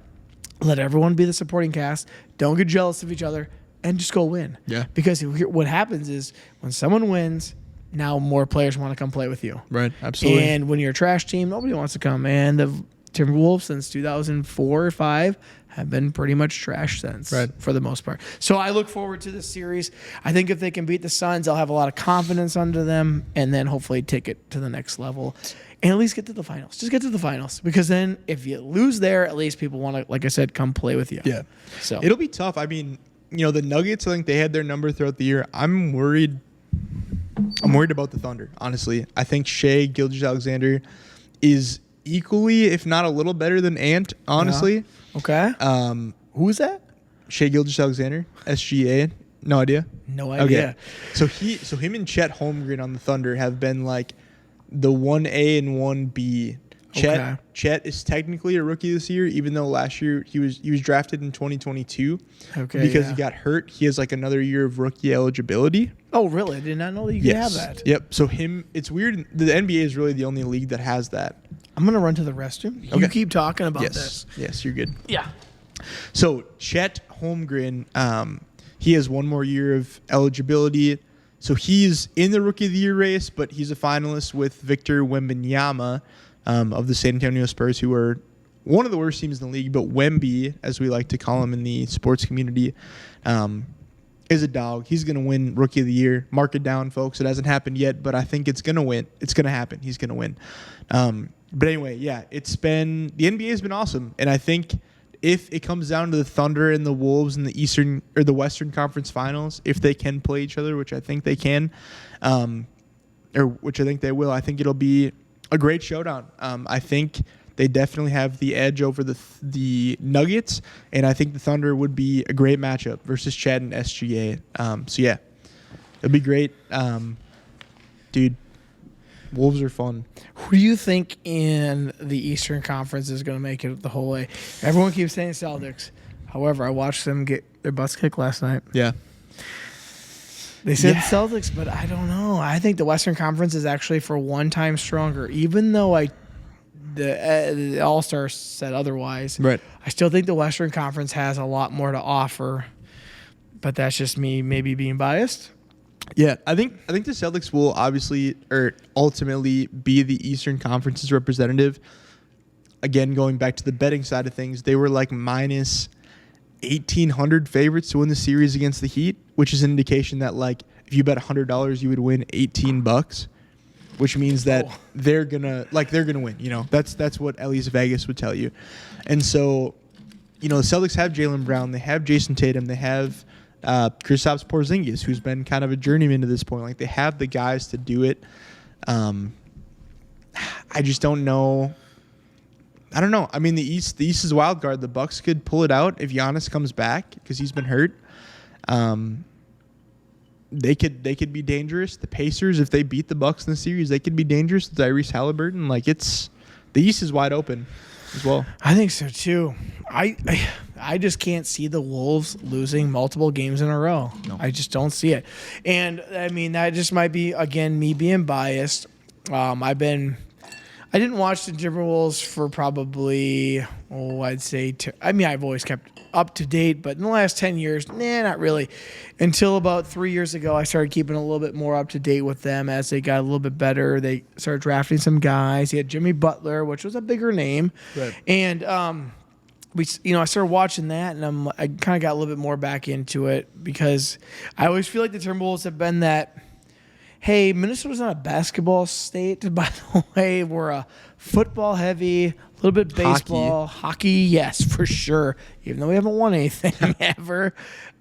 A: Let everyone be the supporting cast. Don't get jealous of each other. And just go win.
B: Yeah.
A: Because what happens is when someone wins, now more players want to come play with you.
B: Right. Absolutely.
A: And when you're a trash team, nobody wants to come. And the Timberwolves since 2004 or 5 have been pretty much trash since, for the most part. So I look forward to this series. I think if they can beat the Suns, they'll have a lot of confidence under them, and then hopefully take it to the next level. And at least get to the finals. Just get to the finals. Because then if you lose there, at least people want to, like I said, come play with you.
B: Yeah.
A: So
B: it'll be tough. I mean, the Nuggets, I think they had their number throughout the year. I'm worried about the Thunder, honestly. I think Shea Gilgeous-Alexander is equally, if not a little better than Ant, honestly.
A: Yeah. Okay. Who is that?
B: Shea Gilgeous-Alexander, SGA. No idea.
A: No idea.
B: Okay. So him and Chet Holmgren on the Thunder have been like the 1A and 1B. Chet is technically a rookie this year, even though last year he was drafted in 2022.
A: Okay.
B: Because he got hurt. He has like another year of rookie eligibility.
A: Oh, really? I did not know that you could have that.
B: Yep. So it's weird. The NBA is really the only league that has that.
A: I'm going to run to the restroom. You
B: Okay.
A: keep talking about this.
B: Yes, you're good.
A: Yeah.
B: So Chet Holmgren, he has one more year of eligibility. So he's in the Rookie of the Year race, but he's a finalist with Victor Wembanyama of the San Antonio Spurs, who are one of the worst teams in the league. But Wemby, as we like to call him in the sports community, is a dog. He's going to win Rookie of the Year. Mark it down, folks. It hasn't happened yet, but I think it's going to win. It's going to happen. He's going to win. But anyway, yeah, the NBA has been awesome. And I think if it comes down to the Thunder and the Wolves in the Eastern or the Western Conference Finals, if they can play each other, which I think they can, or which I think they will, I think it'll be a great showdown. I think they definitely have the edge over the Nuggets, and I think the Thunder would be a great matchup versus Chad and SGA. So yeah, it'll be great. Dude, Wolves are fun.
A: Who do you think in the Eastern Conference is going to make it the whole way? Everyone keeps saying Celtics. However, I watched them get their butts kicked last night.
B: Yeah.
A: They said Celtics, but I don't know. I think the Western Conference is actually for one time stronger, even though the All-Stars said otherwise.
B: Right.
A: I still think the Western Conference has a lot more to offer, but that's just me maybe being biased.
B: Yeah, I think the Celtics will obviously or ultimately be the Eastern Conference's representative. Again, going back to the betting side of things, they were like minus 1,800 favorites to win the series against the Heat, which is an indication that like if you bet $100, you would win $18, which means that they're gonna win. That's what at least Vegas would tell you. And so, the Celtics have Jaylen Brown, they have Jason Tatum, they have Kristaps Porzingis, who's been kind of a journeyman to this point. Like they have the guys to do it. I just don't know. I don't know. I mean, the East is a wild card. The Bucks could pull it out if Giannis comes back because he's been hurt. They could be dangerous. The Pacers, if they beat the Bucks in the series, they could be dangerous with Tyrese Halliburton. Like the East is wide open as well.
A: I think so too. I just can't see the Wolves losing multiple games in a row.
B: No.
A: I just don't see it. And I mean, that just might be, again, me being biased. I didn't watch the Timberwolves for probably, I'd say, I've always kept up to date, but in the last 10 years, not really. Until about 3 years ago, I started keeping a little bit more up to date with them as they got a little bit better. They started drafting some guys. He had Jimmy Butler, which was a bigger name.
B: Right.
A: And, I started watching that, and I kind of got a little bit more back into it because I always feel like the Timberwolves have been that, hey, Minnesota's not a basketball state, by the way. We're a football heavy, a little bit baseball, hockey, yes, for sure, even though we haven't won anything ever.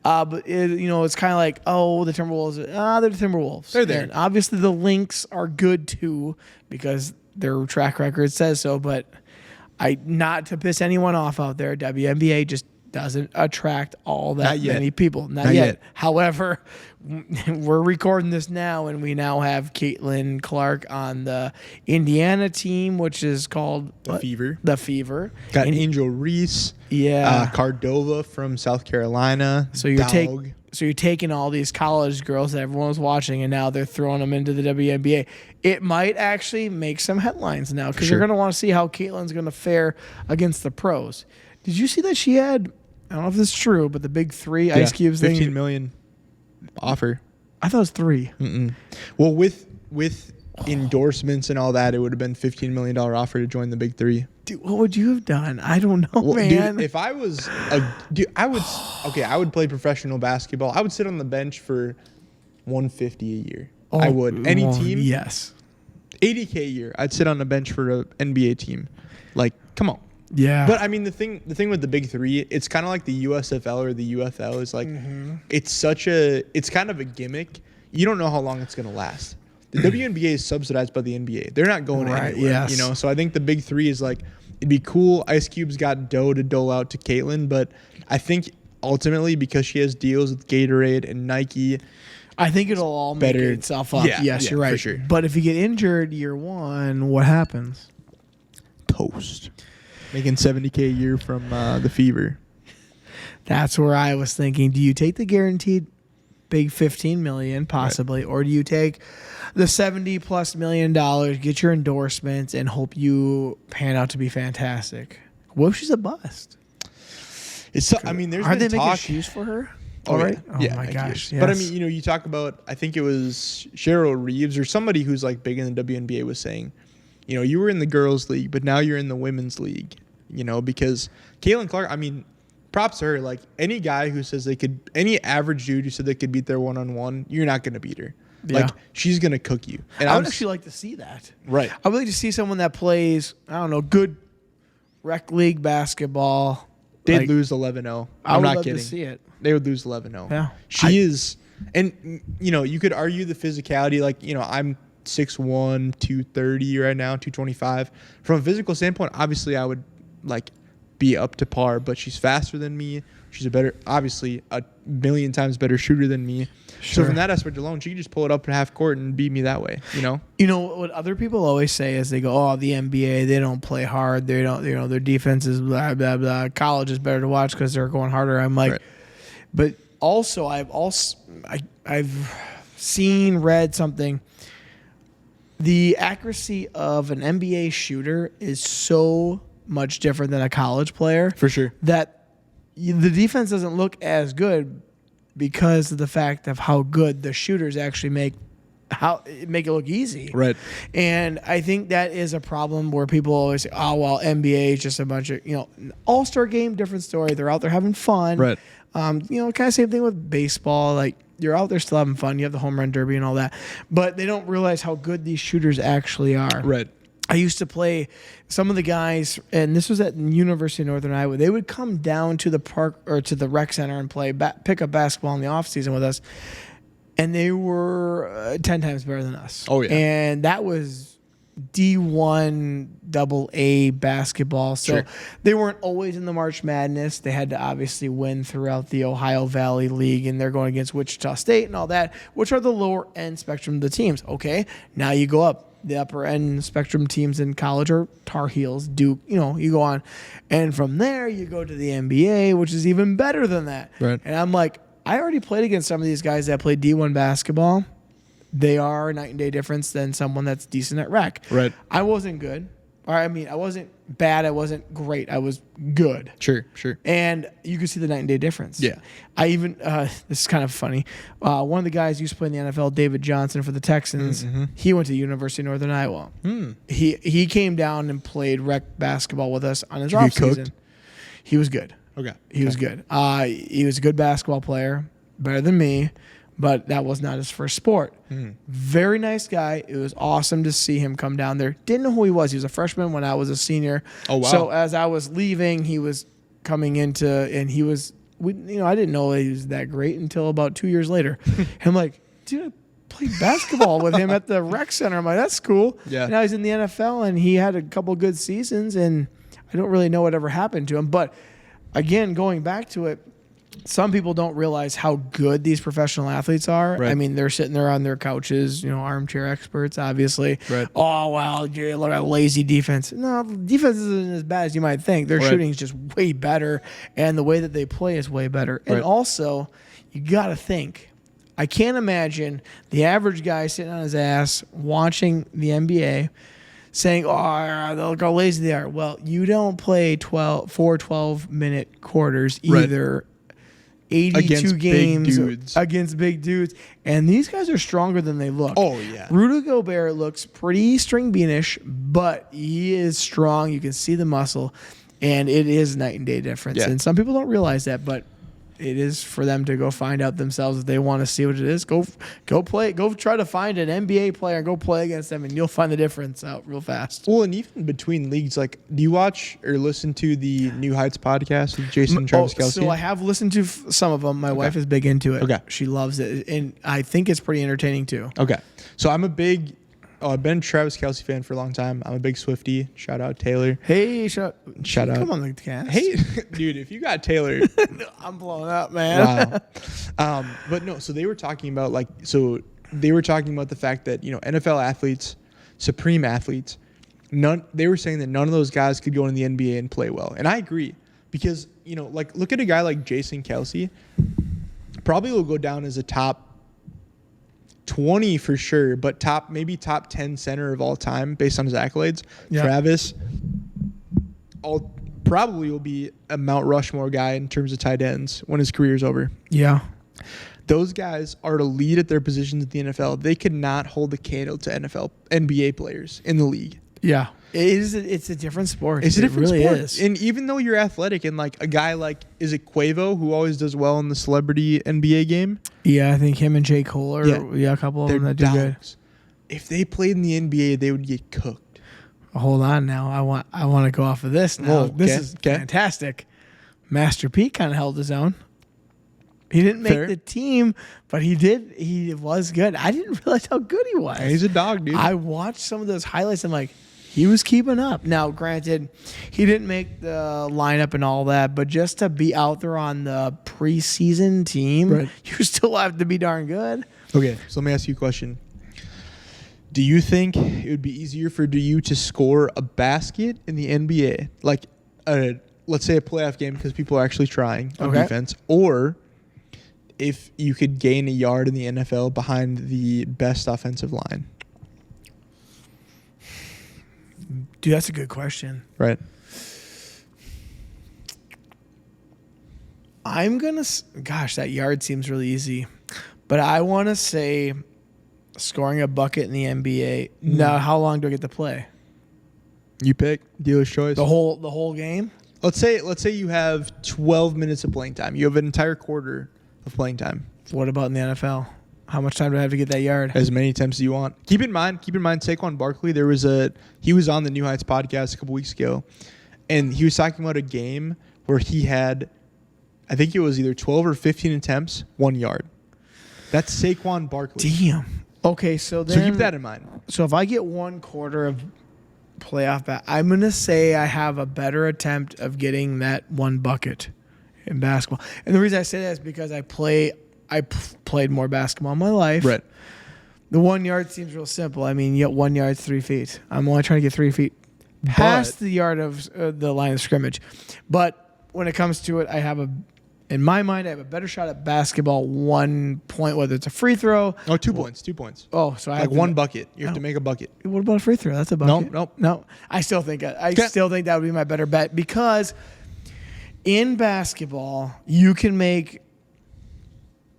A: But it's kind of like, the Timberwolves, they're the Timberwolves.
B: They're there.
A: And obviously the Lynx are good too because their track record says so, but not to piss anyone off out there, WNBA, just doesn't attract all that
B: Not yet.
A: many people. Not yet. However, we're recording this now, and we now have Caitlin Clark on the Indiana team, which is called
B: The Fever.
A: The Fever.
B: Got Angel Reese.
A: Yeah.
B: Cardova from South Carolina.
A: So you're taking all these college girls that everyone was watching, and now they're throwing them into the WNBA. It might actually make some headlines now because you're going to want to see how Caitlin's going to fare against the pros. Did you see that she had? I don't know if this is true, but the big 3 Ice Cubes thing.
B: $15 million offer.
A: I thought it was 3.
B: Well, with endorsements and all that, it would have been $15 million offer to join the big 3.
A: Dude, what would you have done? I don't know, man.
B: Dude, if I was I would play professional basketball. I would sit on the bench for $150 a year. I would. Any team?
A: Yes.
B: $80K a year. I'd sit on the bench for an NBA team. Like, come on.
A: Yeah.
B: But I mean, the thing with the big 3, it's kind of like the USFL or the UFL is like, it's kind of a gimmick. You don't know how long it's going to last. The WNBA is subsidized by the NBA. They're not going anywhere, you know? So I think the big 3 is like, it'd be cool. Ice Cube's got dough to dole out to Caitlin, but I think ultimately because she has deals with Gatorade and Nike,
A: I think it'll all make itself up.
B: Yeah,
A: yes, you're right.
B: For sure.
A: But if you get injured year 1, what happens?
B: Toast. Making $70K a year from the Fever.
A: That's where I was thinking. Do you take the guaranteed big $15 million possibly, or do you take the $70+ million, get your endorsements, and hope you pan out to be fantastic? What if she's a bust?
B: I mean, there's
A: Are they
B: been
A: making
B: talk.
A: shoes for her?
B: Oh,
A: right?
B: Yeah.
A: Oh my gosh. Yes.
B: But I mean, you talk about, I think it was Cheryl Reeves or somebody who's like big in the WNBA was saying, you were in the girls' league, but now you're in the women's league. Because Caitlin Clark, I mean, props to her. Like, any guy who says any average dude who said they could beat their one-on-one, you're not going to beat her.
A: Yeah.
B: Like, she's going to cook you. And
A: I would actually like to see that.
B: Right.
A: I would like to see someone that plays, I don't know, good rec league basketball.
B: They'd lose 11-0. I'm not kidding.
A: To see it.
B: They would lose 11-0.
A: Yeah.
B: She is, and, you could argue the physicality. Like, I'm 6'1", 230 right now, 225. From a physical standpoint, obviously I would, be up to par, but she's faster than me. She's obviously a million times better shooter than me.
A: Sure.
B: So from that aspect alone, she can just pull it up at half court and beat me that way,
A: What other people always say is they go, "Oh, the NBA, they don't play hard. They don't, their defense is blah blah blah. College is better to watch because they're going harder." I'm like, but also I've read something. The accuracy of an NBA shooter is so much different than a college player.
B: For sure.
A: That the defense doesn't look as good because of the fact of how good the shooters actually make it look easy.
B: Right.
A: And I think that is a problem where people always say, "Oh, well, NBA is just a bunch of, all-star game, different story. They're out there having fun."
B: Right.
A: Kind of same thing with baseball. Like, you're out there still having fun. You have the home run derby and all that. But they don't realize how good these shooters actually are.
B: Right.
A: I used to play some of the guys, and this was at University of Northern Iowa. They would come down to the park or to the rec center and pick up basketball in the off season with us, and they were 10 times better than us.
B: Oh, yeah.
A: And that was D1 AA basketball. So they weren't always in the March Madness. They had to obviously win throughout the Ohio Valley League, and they're going against Wichita State and all that, which are the lower end spectrum of the teams. Okay, now you go up. The upper end spectrum teams in college are Tar Heels, Duke, you go on. And from there, you go to the NBA, which is even better than that.
B: Right.
A: And I'm like, I already played against some of these guys that play D1 basketball. They are night and day difference than someone that's decent at rec.
B: Right.
A: I wasn't good. I wasn't bad. I wasn't great. I was good.
B: Sure.
A: And you could see the night and day difference.
B: Yeah.
A: I even, this is kind of funny. One of the guys used to play in the NFL, David Johnson for the Texans. He went to University of Northern Iowa. He came down and played rec basketball with us on his off season. He was good.
B: Okay.
A: He was good. He was a good basketball player, better than me. But that was not his first sport. Very nice guy. It was awesome to see him come down there. Didn't know who he was. He was a freshman when I was a senior.
B: Oh, wow.
A: So as I was leaving, he was coming into, and he was, I didn't know he was that great until about 2 years later. I'm like, dude, I played basketball with him at the rec center. I'm like, that's cool.
B: Yeah.
A: Now he's in the NFL, and he had a couple good seasons, and I don't really know whatever happened to him. But again, going back to it, some people don't realize how good these professional athletes are.
B: Right.
A: I mean, they're sitting there on their couches, armchair experts, obviously.
B: Right.
A: Oh, well, look at lazy defense. No, defense isn't as bad as you might think. Their shooting is just way better, and the way that they play is way better. And also, you got to think, I can't imagine the average guy sitting on his ass watching the NBA saying, oh, look how lazy they are. Well, you don't play 4 12-minute quarters either. 82
B: against
A: games
B: big dudes.
A: against big dudes. And these guys are stronger than they look.
B: Oh, yeah.
A: Rudy Gobert looks pretty string beanish, but he is strong. You can see the muscle, and it is night and day difference.
B: Yeah.
A: And some people don't realize that, but it is for them to go find out themselves if they want to see what it is. Go play. Go try to find an NBA player and go play against them, and you'll find the difference out real fast.
B: Well, and even between leagues, like, do you watch or listen to the New Heights podcast with Jason and Travis Kelce?
A: So I have listened to some of them. My wife is big into it.
B: Okay.
A: She loves it, and I think it's pretty entertaining too.
B: Okay. So I've been a Travis Kelce fan for a long time. I'm a big Swiftie. Shout out Taylor.
A: Hey, shout out.
B: Come
A: on the cast.
B: Hey, dude, if you got Taylor.
A: I'm blowing up, man.
B: Wow. But no, so they were talking about the fact that, NFL athletes, supreme athletes, they were saying that none of those guys could go in the NBA and play well. And I agree because, look at a guy like Jason Kelce, probably will go down as a top 20 for sure, but maybe top 10 center of all time based on his accolades. Yeah. Travis probably will be a Mount Rushmore guy in terms of tight ends when his career's over.
A: Yeah.
B: Those guys are to lead at their positions at the NFL. They could not hold a candle to NBA players in the league.
A: Yeah. It's a different sport.
B: It's a different
A: sport.
B: Is. And even though you're athletic and like a guy like, is it Quavo who always does well in the celebrity NBA game?
A: Yeah, I think him and J. Cole are a couple of them that do good.
B: If they played in the NBA, they would get cooked.
A: Hold on now. I want to go off of this now. This is fantastic. Master P kind of held his own. He didn't make the team, but he did. He was good. I didn't realize how good he was.
B: He's a dog, dude.
A: I watched some of those highlights and like, he was keeping up. Now, granted, he didn't make the lineup and all that, but just to be out there on the preseason team, you still have to be darn good.
B: Okay, so let me ask you a question. Do you think it would be easier for you to score a basket in the NBA, like let's say a playoff game because people are actually trying on defense, or if you could gain a yard in the NFL behind the best offensive line?
A: Dude, that's a good question.
B: Right.
A: Gosh, that yard seems really easy. But I want to say scoring a bucket in the NBA. Now, how long do I get to play?
B: You pick. Dealer's choice.
A: The whole game?
B: Let's say you have 12 minutes of playing time. You have an entire quarter of playing time.
A: What about in the NFL? How much time do I have to get that yard?
B: As many attempts as you want. Keep in mind, Saquon Barkley, he was on the New Heights podcast a couple weeks ago, and he was talking about a game where he had, I think it was either 12 or 15 attempts, 1 yard. That's Saquon Barkley.
A: Damn. Okay, so
B: keep that in mind.
A: So if I get 1 quarter of playoff back, I'm going to say I have a better attempt of getting that 1 bucket in basketball. And the reason I say that is because I played more basketball in my life.
B: Right.
A: The 1 yard seems real simple. I mean, you get 1 yard, 3 feet. I'm only trying to get 3 feet past the yard of the line of scrimmage. But when it comes to it, in my mind, I have a better shot at basketball 1 point, whether it's a free throw.
B: Oh, 2 points. 2 points.
A: Oh, so I have
B: 1 bucket. You have to make a bucket.
A: What about a free throw? That's a bucket.
B: No.
A: I still think that would be my better bet because in basketball, you can make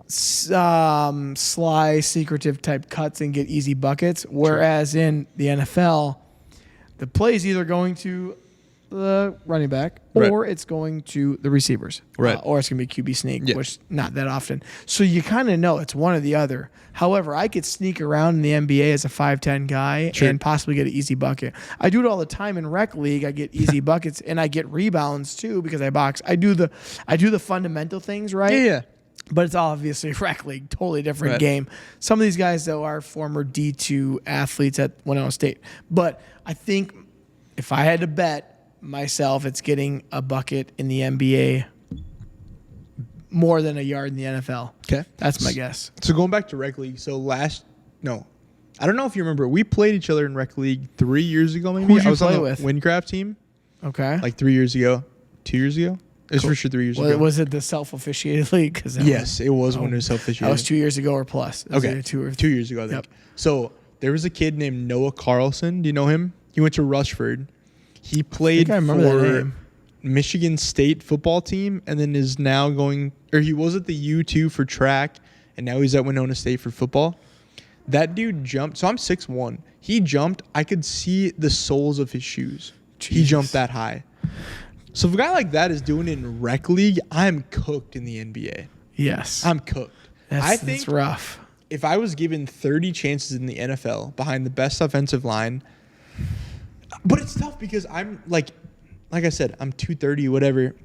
A: sly, secretive type cuts and get easy buckets. Whereas in the NFL, the play is either going to the running back or it's going to the receivers. Or it's going to be QB sneak, which not that often. So you kind of know it's one or the other. However, I could sneak around in the NBA as a 5'10" guy and possibly get an easy bucket. I do it all the time in rec league. I get easy buckets and I get rebounds too because I box. I do the fundamental things right.
B: Yeah.
A: But it's obviously rec league, totally different game. Some of these guys, though, are former D2 athletes at Winona State. But I think if I had to bet, myself, it's getting a bucket in the NBA more than a yard in the NFL.
B: Okay.
A: That's my guess.
B: So going back to rec league, I don't know if you remember, we played each other in rec league 3 years ago maybe.
A: Who'd you
B: I was
A: play
B: on the
A: with?
B: Windcraft team
A: Okay.
B: like 3 years ago, 2 years ago. It was for sure 3 years ago.
A: Was it the self-officiated league?
B: Yes, it was when it was self-officiated.
A: That was 2 years ago or plus.
B: Okay, 2 years ago, I think. Yep. So there was a kid named Noah Carlson. Do you know him? He went to Rushford. He played for Michigan State football team, and then is now he was at the U2 for track, and now he's at Winona State for football. That dude jumped. So I'm 6'1". He jumped. I could see the soles of his shoes. Jesus. He jumped that high. So if a guy like that is doing it in rec league, I'm cooked in the NBA.
A: Yes.
B: I'm cooked. I think
A: that's rough.
B: If I was given 30 chances in the NFL behind the best offensive line, but it's tough because I'm like I said, I'm 230, whatever.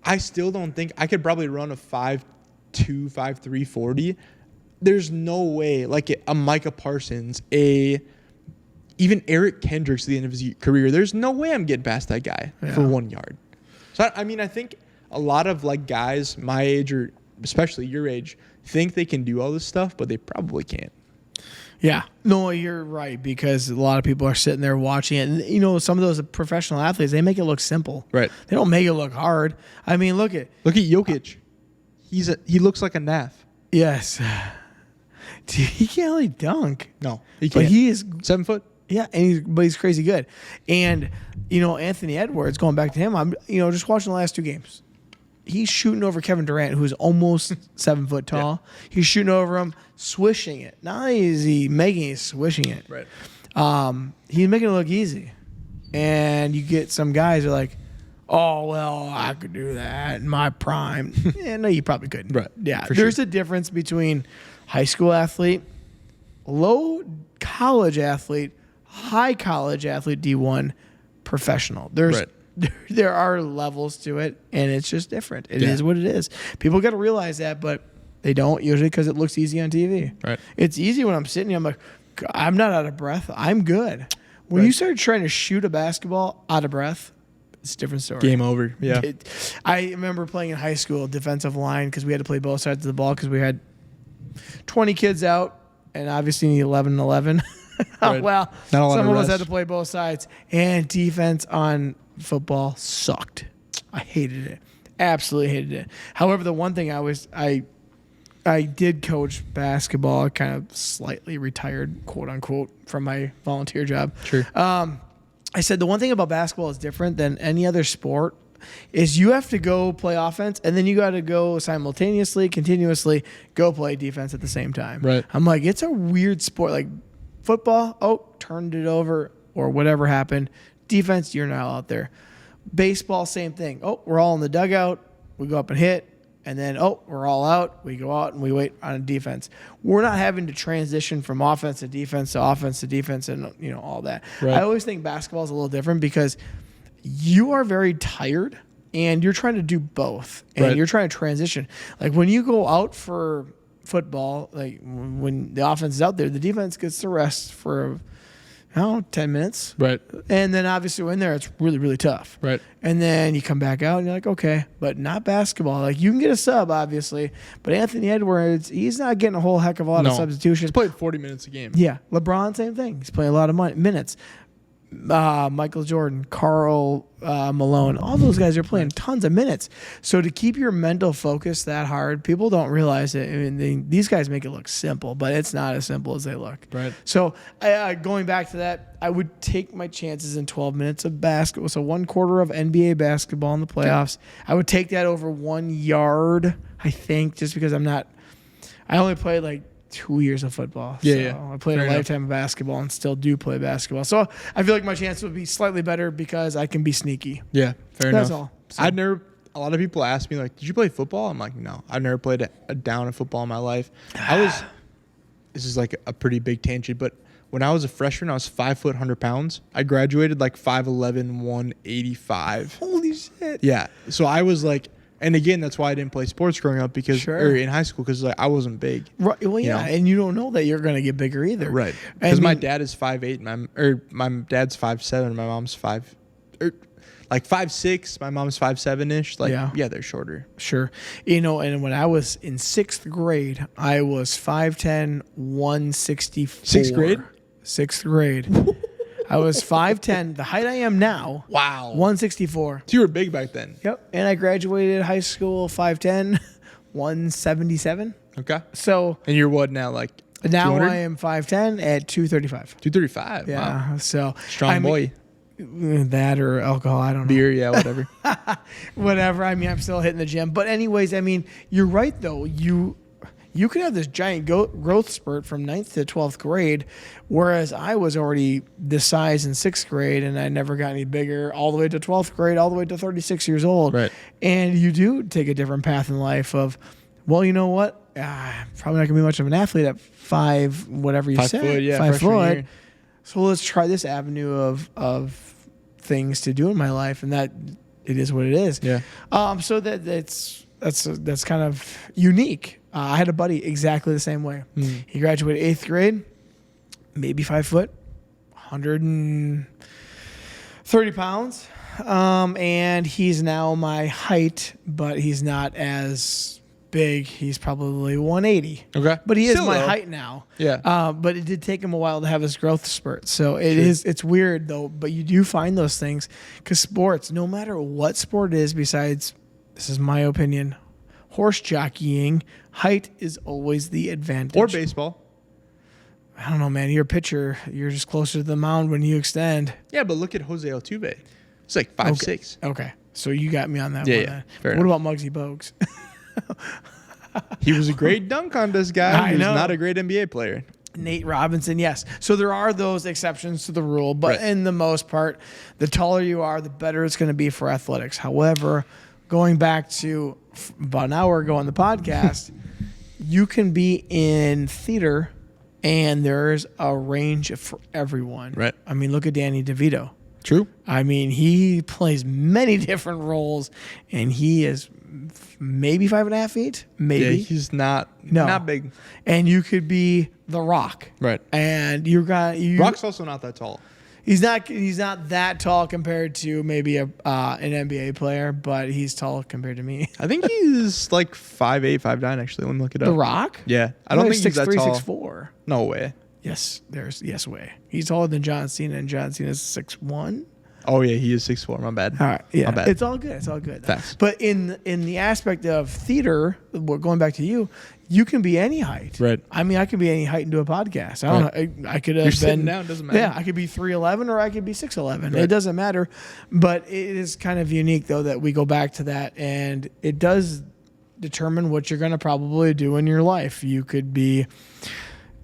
B: I still don't think I could probably run a 5'2", 5'3", 40. There's no way, like a Micah Parsons, even Eric Kendricks at the end of his career, there's no way I'm getting past that guy for 1 yard. So, I mean, I think a lot of like guys my age or especially your age think they can do all this stuff, but they probably can't.
A: Yeah. No, you're right, because a lot of people are sitting there watching it. And, you know, some of those professional athletes, they make it look simple. Right. They don't make it look hard. I mean, look at Jokic. He looks like a naff. Yes. Dude, he can't really dunk.
B: No, he can't.
A: But he is
B: 7 foot.
A: Yeah, but he's crazy good. And, you know, Anthony Edwards, going back to him, I'm just watching the last 2 games. He's shooting over Kevin Durant, who's almost 7 foot tall. Yeah. He's shooting over him, swishing it. Not only is he making it, he's swishing it. Right. He's making it look easy. And you get some guys who are like, oh, well, I could do that in my prime. Yeah, no, you probably couldn't. Right. Yeah. There's a difference between high school athlete, low college athlete, high college athlete, D1, professional. There are levels to it, and it's just different. It is what it is. People got to realize that, but they don't usually because it looks easy on TV. Right. It's easy when I'm sitting here. I'm like, I'm not out of breath. I'm good. When you start trying to shoot a basketball out of breath, it's a different story.
B: Game over. Yeah.
A: I remember playing in high school defensive line because we had to play both sides of the ball because we had 20 kids out and obviously 11 and 11. Right. Well, some of us had to play both sides, and defense on football sucked. I hated it. Absolutely hated it. However, the one thing I did coach basketball. I kind of slightly retired, quote unquote, from my volunteer job. Sure. I said the one thing about basketball is different than any other sport is you have to go play offense, and then you got to go simultaneously, continuously go play defense at the same time. Right. I'm like, it's a weird sport. Like football, turned it over or whatever happened. Defense, you're not out there. Baseball, same thing. We're all in the dugout. We go up and hit. And then, we're all out. We go out and we wait on defense. We're not having to transition from offense to defense and, all that. Right. I always think basketball is a little different because you are very tired and you're trying to do both. And you're trying to transition. Like when you go out for football, like when the offense is out there, the defense gets to rest for 10 minutes. Right. And then obviously when there, it's really, really tough. Right. And then you come back out and you're like, okay, but not basketball. Like you can get a sub, obviously, but Anthony Edwards, he's not getting a whole heck of a lot of substitutions.
B: He's played 40 minutes a game.
A: Yeah. LeBron, same thing. He's playing a lot of minutes. Michael Jordan, Karl Malone, all those guys are playing tons of minutes. So to keep your mental focus that hard, people don't realize it. I mean, these guys make it look simple, but it's not as simple as they look. Right. So going back to that, I would take my chances in 12 minutes of basketball. So 1/4 of NBA basketball in the playoffs. I would take that over 1 yard, I think, just because I only played like 2 years of football. I played a lifetime of basketball and still do play basketball. So I feel like my chance would be slightly better because I can be sneaky.
B: Yeah, fair enough.
A: That's all. So.
B: A lot of people ask me, like, did you play football? I'm like, no, I've never played a down of football in my life. This is like a pretty big tangent, but when I was a freshman, I was 5 foot, 100 pounds. I graduated like 5'11", 185.
A: Holy shit.
B: Yeah. So I was like, and again, that's why I didn't play sports growing up or in high school because I wasn't big.
A: Right. Well, yeah, and you don't know that you're going to get bigger either.
B: Right. Because my dad is 5'8", my dad's 5'7", my mom's 5. like 5'6". My mom's 5'7" ish. Like
A: Yeah.
B: they're shorter.
A: Sure. And when I was in 6th grade, I was 5'10", 164.
B: 6th grade?
A: 6th grade. I was 5'10", the height I am now.
B: Wow.
A: 164.
B: So you were big back then.
A: Yep. And I graduated high school 5'10", 177.
B: Okay.
A: So
B: And you're what now? Like
A: now
B: 200?
A: I am 5'10" at 235.
B: 235.
A: Yeah.
B: Wow.
A: So
B: Strong boy.
A: That or alcohol, I don't know.
B: Beer, yeah, whatever.
A: Whatever. I mean, I'm still hitting the gym. But anyways, I mean, you're right, though. You could have this giant growth spurt from 9th to 12th grade, whereas I was already this size in 6th grade, and I never got any bigger all the way to 12th grade, all the way to 36 years old.
B: Right.
A: And you do take a different path in life of, well, you know what? Probably not going to be much of an athlete at 5, whatever you
B: 5
A: said.
B: foot, yeah,
A: 5
B: freshman
A: foot.
B: year.
A: So let's try this avenue of things to do in my life, and that it is what it is.
B: Yeah.
A: So that's kind of unique. I had a buddy exactly the same way. He graduated 8th grade, maybe 5 foot, 130 pounds, and he's now my height, but he's not as big. He's probably 180.
B: Okay.
A: But he is
B: Still
A: my
B: low.
A: height now.
B: Yeah.
A: But it did take him a while to have his growth spurt. So it's weird though, but you do find those things because sports, no matter what sport it is, besides, this is my opinion, horse jockeying, height is always the advantage.
B: Or baseball.
A: I don't know, man. You're a pitcher. You're just closer to the mound when you extend.
B: Yeah, but look at Jose Altuve. It's like 5'6".
A: Okay. So you got me on that
B: Yeah,
A: one.
B: yeah.
A: Then.
B: Fair
A: What
B: enough.
A: about Muggsy Bogues?
B: He was a great dunk contest guy.
A: I
B: He was
A: know.
B: not a great NBA player.
A: Nate Robinson, yes. So there are those exceptions to the rule, but
B: Right.
A: in the most part, the taller you are, the better it's going to be for athletics. However, going back to about an hour ago on the podcast, you can be in theater and there's a range for everyone.
B: Right.
A: I mean, look at Danny DeVito.
B: True.
A: I mean, he plays many different roles, and he is maybe 5.5 feet, maybe.
B: Yeah, he's not big.
A: And you could be The Rock,
B: Right.
A: and you.
B: Rock's also not that tall.
A: He's not that tall compared to maybe an NBA player, but he's tall compared to me.
B: I think he's like 5'8", 5'9", actually. Let me look it up.
A: The Rock?
B: Yeah. I don't think he's that
A: 6'3",
B: tall.
A: 6'4".
B: No way.
A: Yes, yes way. He's taller than John Cena, and John Cena is 6'1".
B: Oh, yeah, he is 6'4". My bad.
A: All right, yeah,
B: My bad.
A: it's all good. It's all good.
B: Facts.
A: But in the aspect of theater, we're going back to you can be any height.
B: Right.
A: I mean, I could be any height and do a podcast. I don't know. I could have
B: You're
A: been
B: sitting down, doesn't matter.
A: Yeah, I could be 3'11" or I could be 6'11".
B: Right.
A: It doesn't matter. But it is kind of unique though that we go back to that, and it does determine what you're going to probably do in your life. You could be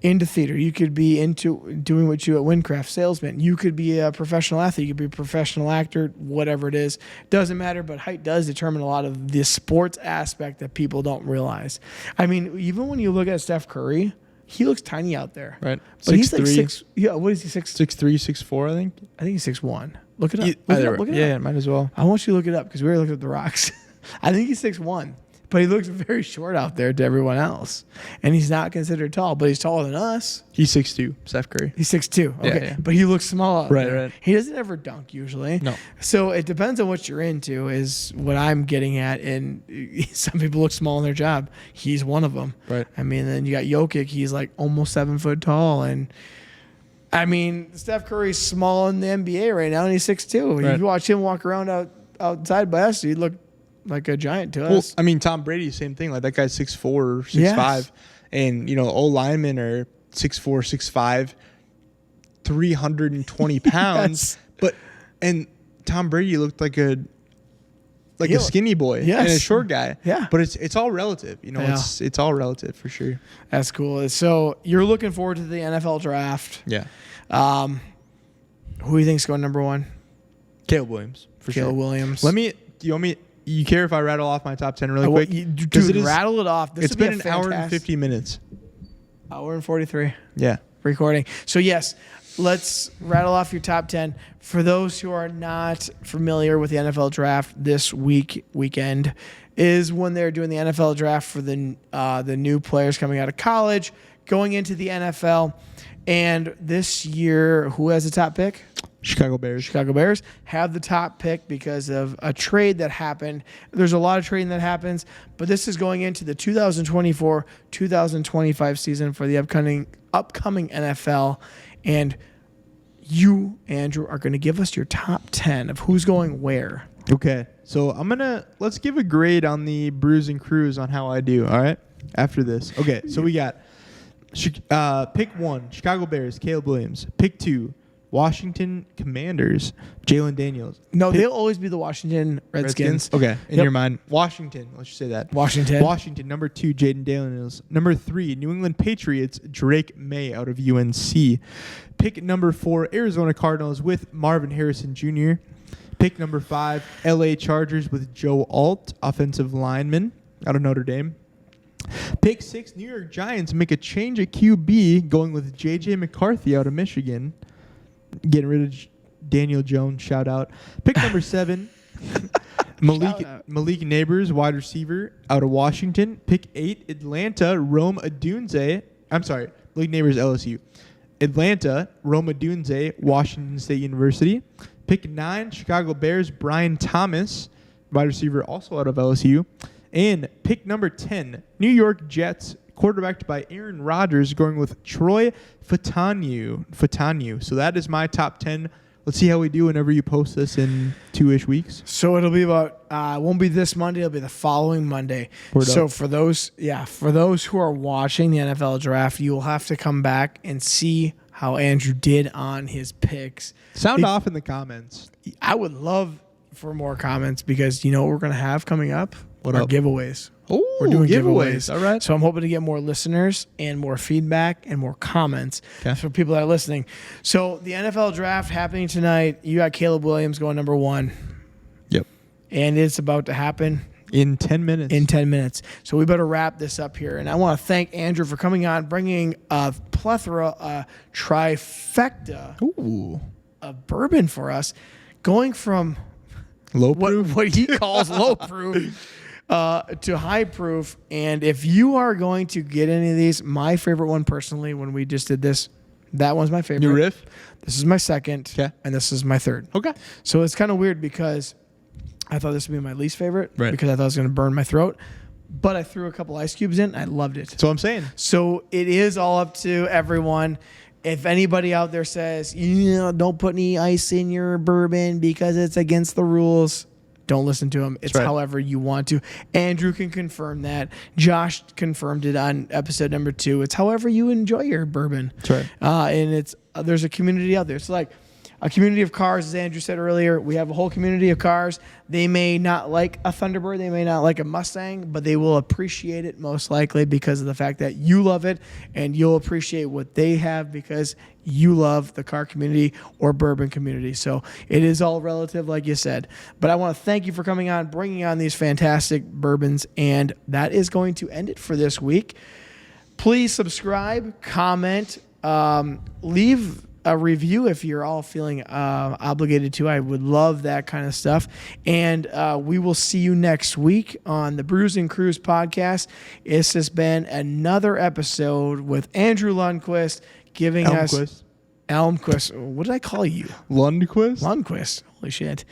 A: into theater. You could be into doing what you at Windcraft, salesman. You could be a professional athlete. You could be a professional actor, whatever it is. Doesn't matter, but height does determine a lot of the sports aspect that people don't realize. I mean, even when you look at Steph Curry, he looks tiny out there.
B: Right.
A: But he's like
B: 6'3".
A: 6. Yeah, what is he?
B: 6'3", 6'4", I think.
A: I think he's 6'1". Look it up. Look it
B: Yeah,
A: up.
B: might as well.
A: I want you to look it up because we already looked at the rocks. I think he's 6'1", but he looks very short out there to everyone else. And he's not considered tall, but he's taller than us.
B: He's 6'2", Steph Curry.
A: He's 6'2". Okay.
B: Yeah.
A: But he looks small out there.
B: Right.
A: He doesn't ever dunk usually.
B: No.
A: So it depends on what you're into is what I'm getting at. And some people look small in their job. He's one of them.
B: Right.
A: I mean, then you got Jokic. He's like almost 7 foot tall. And I mean, Steph Curry's small in the NBA right now, and he's 6'2".
B: Right.
A: You watch him walk around outside by us, he'd look like a giant to
B: Well,
A: us.
B: I mean, Tom Brady, same thing. Like that guy's 6'4", 6'5",
A: Yes.
B: and old linemen are 6'4", 6'5", 320 pounds.
A: Yes.
B: And Tom Brady looked like a skinny boy
A: Yes.
B: and a short guy.
A: Yeah.
B: But it's all relative.
A: Yeah.
B: It's all relative for sure.
A: That's cool. So you're looking forward to the NFL draft.
B: Yeah.
A: Who do you think's going number one?
B: Caleb Williams for sure.
A: Caleb Williams.
B: You care if I rattle off my top 10 really quick?
A: Dude, rattle it off.
B: It's been an hour and 50 minutes.
A: Hour and 43
B: Yeah.
A: recording. So yes, let's rattle off your top 10. For those who are not familiar with the NFL draft, this weekend is when they're doing the NFL draft for the new players coming out of college, going into the NFL. And this year, who has the top pick?
B: Chicago Bears.
A: Chicago Bears have the top pick because of a trade that happened. There's a lot of trading that happens, but this is going into the 2024-2025 season for the upcoming NFL. And you, Andrew, are going to give us your top 10 of who's going where.
B: Okay, so let's give a grade on the Brews and Crews on how I do, all right, after this. Okay, so we got pick 1, Chicago Bears, Caleb Williams. Pick 2, Washington Commanders, Jalen Daniels.
A: No, they'll always be the Washington Redskins.
B: Okay, in your mind. Washington, let's just say that.
A: Washington.
B: Number 2, Jaden Daniels. Number 3, New England Patriots, Drake May out of UNC. Pick number 4, Arizona Cardinals with Marvin Harrison Jr. Pick number 5, LA Chargers with Joe Alt, offensive lineman out of Notre Dame. Pick 6, New York Giants make a change at QB, going with J.J. McCarthy out of Michigan. Getting rid of Daniel Jones, shout out. Pick number 7, Malik Neighbors, wide receiver out of Washington. Pick 8, Atlanta, Rome Odunze. I'm sorry, Malik Neighbors, LSU. Atlanta, Rome Odunze, Washington State University. Pick 9, Chicago Bears, Brian Thomas, wide receiver also out of LSU. And pick number 10, New York Jets, quarterbacked by Aaron Rodgers, going with Troy Fautanu. So that is my top 10. Let's see how we do whenever you post this in 2-ish weeks.
A: So it'll be about, it won't be this Monday, it'll be the following Monday. So for those who are watching the NFL draft, you will have to come back and see how Andrew did on his picks.
B: Sound off in the comments.
A: I would love for more comments because you know what we're going to have coming up? Giveaways.
B: Oh,
A: we're doing giveaways.
B: All right.
A: So I'm hoping to get more listeners and more feedback and more comments for people that are listening. So the NFL draft happening tonight. You got Caleb Williams going number 1.
B: Yep.
A: And it's about to happen.
B: In 10 minutes.
A: So we better wrap this up here. And I want to thank Andrew for coming on, bringing a trifecta of bourbon for us, going from
B: low proof,
A: what he calls low proof, to high proof. And if you are going to get any of these, my favorite one personally, when we just did this, that one's my favorite.
B: New riff?
A: This is my second, and this is my third.
B: Okay.
A: So it's kind of weird because I thought this would be my least favorite because I thought it was going to burn my throat. But I threw a couple ice cubes in. I loved it.
B: That's what I'm saying.
A: So it is all up to everyone. If anybody out there says, don't put any ice in your bourbon because it's against the rules, don't listen to him. It's however you want to. Andrew can confirm that. Josh confirmed it on episode number 2. It's however you enjoy your bourbon.
B: That's right.
A: And there's a community out there. It's like a community of cars, as Andrew said earlier. We have a whole community of cars. They may not like a Thunderbird. They may not like a Mustang, but they will appreciate it most likely because of the fact that you love it, and you'll appreciate what they have because you love the car community or bourbon community. So it is all relative, like you said. But I want to thank you for coming on, bringing on these fantastic bourbons, and that is going to end it for this week. Please subscribe, comment, leave a review if you're all feeling obligated to. I would love that kind of stuff. And we will see you next week on the Brews and Crews podcast. This has been another episode with Andrew Lundquist giving us Elmquist. What did I call you? Lundquist. Holy shit.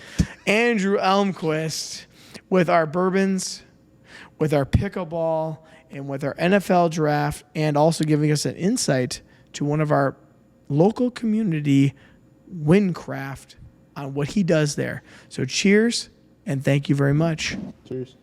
A: Andrew Elmquist with our bourbons, with our pickleball, and with our NFL draft, and also giving us an insight to one of our local community, Windcraft, on what he does there. So cheers, and thank you very much.
B: Cheers.